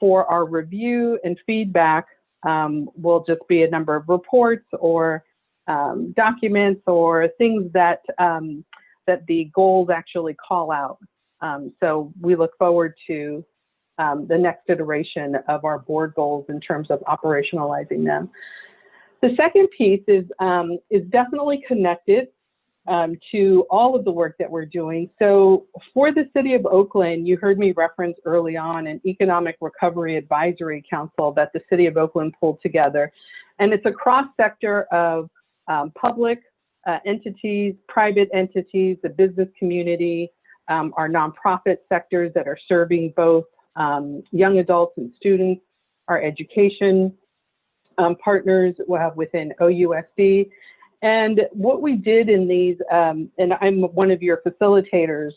S11: for our review and feedback will just be a number of reports or documents or things that that the goals actually call out. So we look forward to the next iteration of our board goals in terms of operationalizing them. The second piece is definitely connected to all of the work that we're doing. So for the City of Oakland, you heard me reference early on an Economic Recovery Advisory Council that the City of Oakland pulled together. And it's a cross-sector of public entities, private entities, the business community, our nonprofit sectors that are serving both young adults and students, our education partners within OUSD. And what we did in these, and I'm one of your facilitators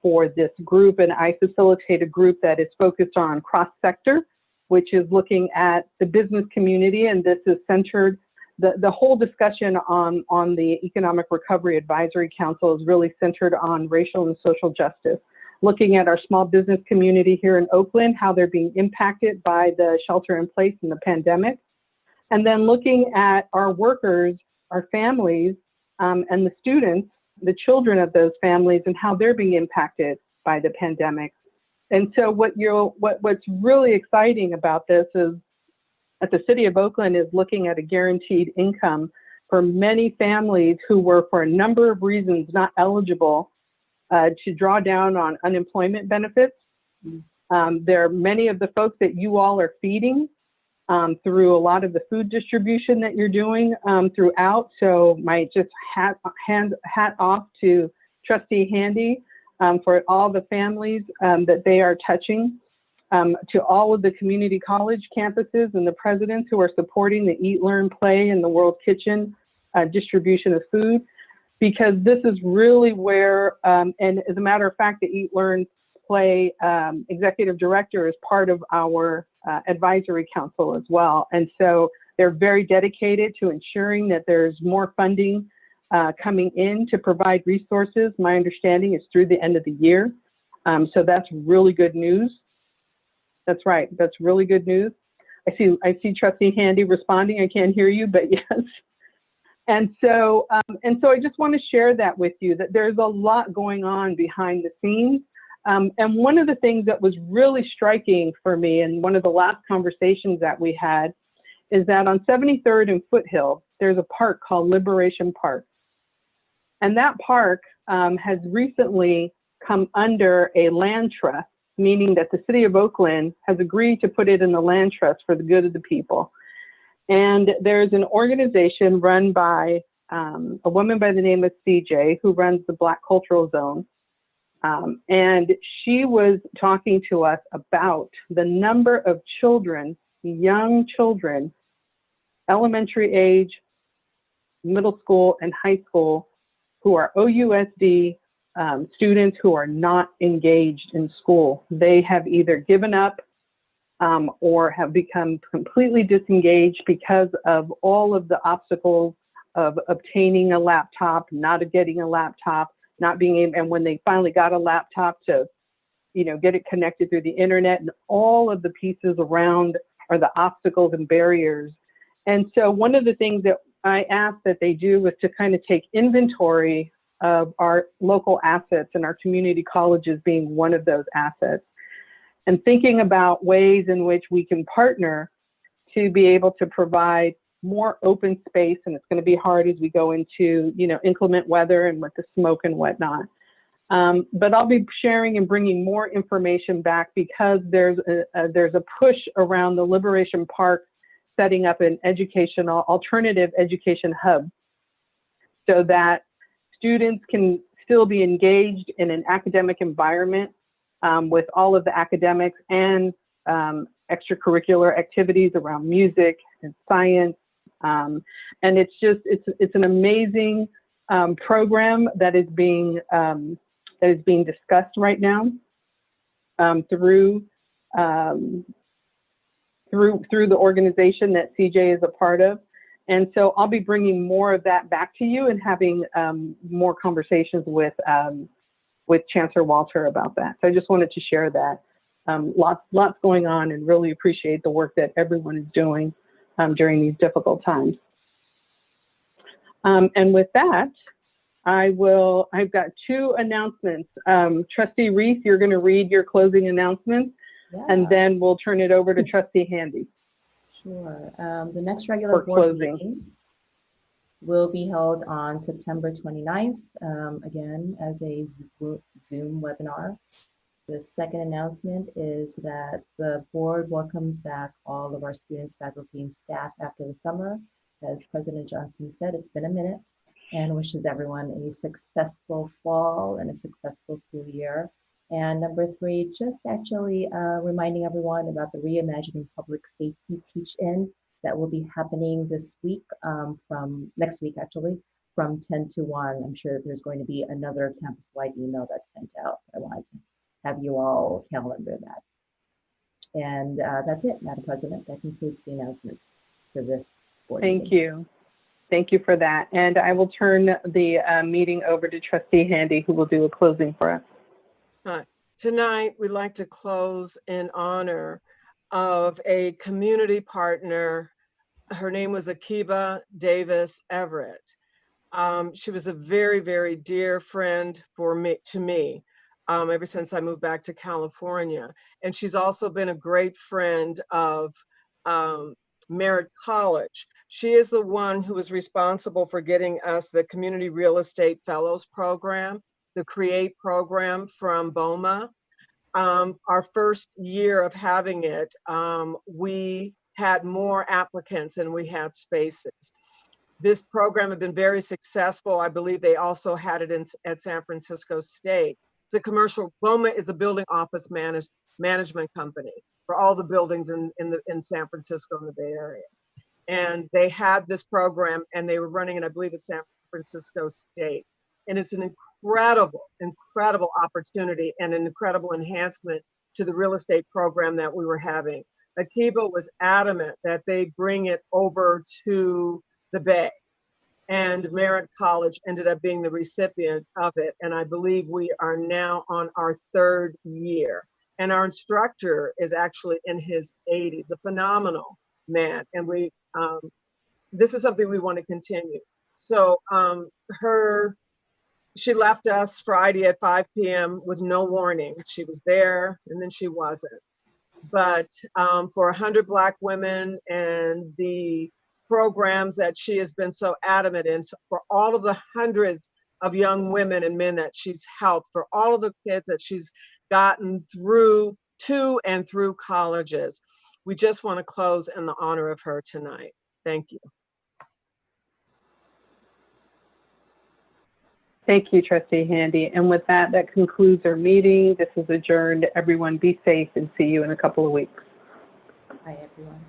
S11: for this group, and I facilitate a group that is focused on cross-sector, which is looking at the business community, and this is centered, the whole discussion on the Economic Recovery Advisory Council is really centered on racial and social justice, looking at our small business community here in Oakland, how they're being impacted by the shelter in place and the pandemic, and then looking at our workers, our families, and the students, the children of those families, and how they're being impacted by the pandemic. And so what's really exciting about this is that the City of Oakland is looking at a guaranteed income for many families who were, for a number of reasons, not eligible to draw down on unemployment benefits. There are many of the folks that you all are feeding through a lot of the food distribution that you're doing throughout. So my just hat off to Trustee Handy for all the families that they are touching, to all of the community college campuses and the presidents who are supporting the Eat, Learn, Play and the World Kitchen distribution of food, because this is really where, and as a matter of fact, the Eat, Learn, Play executive director is part of our advisory council as well. And so they're very dedicated to ensuring that there's more funding coming in to provide resources. My understanding is through the end of the year. So that's really good news. That's right, that's really good news. I see Trustee Handy responding. I can't hear you, but yes. And so I just want to share that with you, that there's a lot going on behind the scenes. And one of the things that was really striking for me, and one of the last conversations that we had, is that on 73rd and Foothill, there's a park called Liberation Park. And that park has recently come under a land trust, meaning that the city of Oakland has agreed to put it in the land trust for the good of the people. And there's an organization run by a woman by the name of CJ, who runs the Black Cultural Zone. And she was talking to us about the number of children, young children, elementary age, middle school, and high school, who are OUSD students who are not engaged in school. They have either given up or have become completely disengaged because of all of the obstacles of obtaining a laptop, not getting a laptop, not being able, and when they finally got a laptop, to, you know, get it connected through the internet, and all of the pieces around are the obstacles and barriers. And so one of the things that I asked that they do was to kind of take inventory of our local assets, and our community colleges being one of those assets, and thinking about ways in which we can partner to be able to provide more open space. And it's going to be hard as we go into, you know, inclement weather and with the smoke and whatnot. But I'll be sharing and bringing more information back, because there's a push around the Liberation Park setting up an alternative education hub, so that students can still be engaged in an academic environment with all of the academics and extracurricular activities around music and science. And it's an amazing program that is being discussed right now through the organization that CJ is a part of. And so I'll be bringing more of that back to you, and having more conversations with Chancellor Walter about that. So I just wanted to share that. Lots going on, and really appreciate the work that everyone is doing during these difficult times. And with that, I've got two announcements. Trustee Reese, you're going to read your closing announcements, and then we'll turn it over to Trustee Handy.
S5: Sure. The next regular board meeting will be held on September 29th, again, as a Zoom webinar. The second announcement is that the board welcomes back all of our students, faculty, and staff after the summer. As President Johnson said, it's been a minute, and wishes everyone a successful fall and a successful school year. And number three, just actually reminding everyone about the Reimagining Public Safety Teach-In that will be happening this week, from next week actually, from 10 to 1. I'm sure that there's going to be another campus-wide email that's sent out. I wanted to have you all calendar that. And that's it, Madam President. That concludes the announcements for this board meeting.
S11: Thank you. Thank you for that. And I will turn the meeting over to Trustee Handy, who will do a closing for us.
S2: Tonight, we'd like to close in honor of a community partner. Her name was Akiba Davis Everett. She was a very, very dear friend to me ever since I moved back to California. And she's also been a great friend of Merritt College. She is the one who was responsible for getting us the Community Real Estate Fellows Program, the CREATE program from BOMA. Our first year of having it, we had more applicants than we had spaces. This program had been very successful. I believe they also had it at San Francisco State. It's a commercial, BOMA is a building office management company for all the buildings in San Francisco and the Bay Area. And they had this program, and they were running it, I believe, at San Francisco State. And it's an incredible, incredible opportunity and an incredible enhancement to the real estate program that we were having. Akiba was adamant that they bring it over to the Bay, and Merritt College ended up being the recipient of it. And I believe we are now on our third year. And our instructor is actually in his 80s, a phenomenal man. And this is something we want to continue. So she left us Friday at 5 p.m. with no warning. She was there and then she wasn't. But for 100 Black women and the programs that she has been so adamant in, for all of the hundreds of young women and men that she's helped, for all of the kids that she's gotten through to and through colleges. We just want to close in the honor of her tonight. Thank you.
S11: Thank you, Trustee Handy. And with that, that concludes our meeting. This is adjourned. Everyone be safe and see you in a couple of weeks.
S5: Bye, everyone.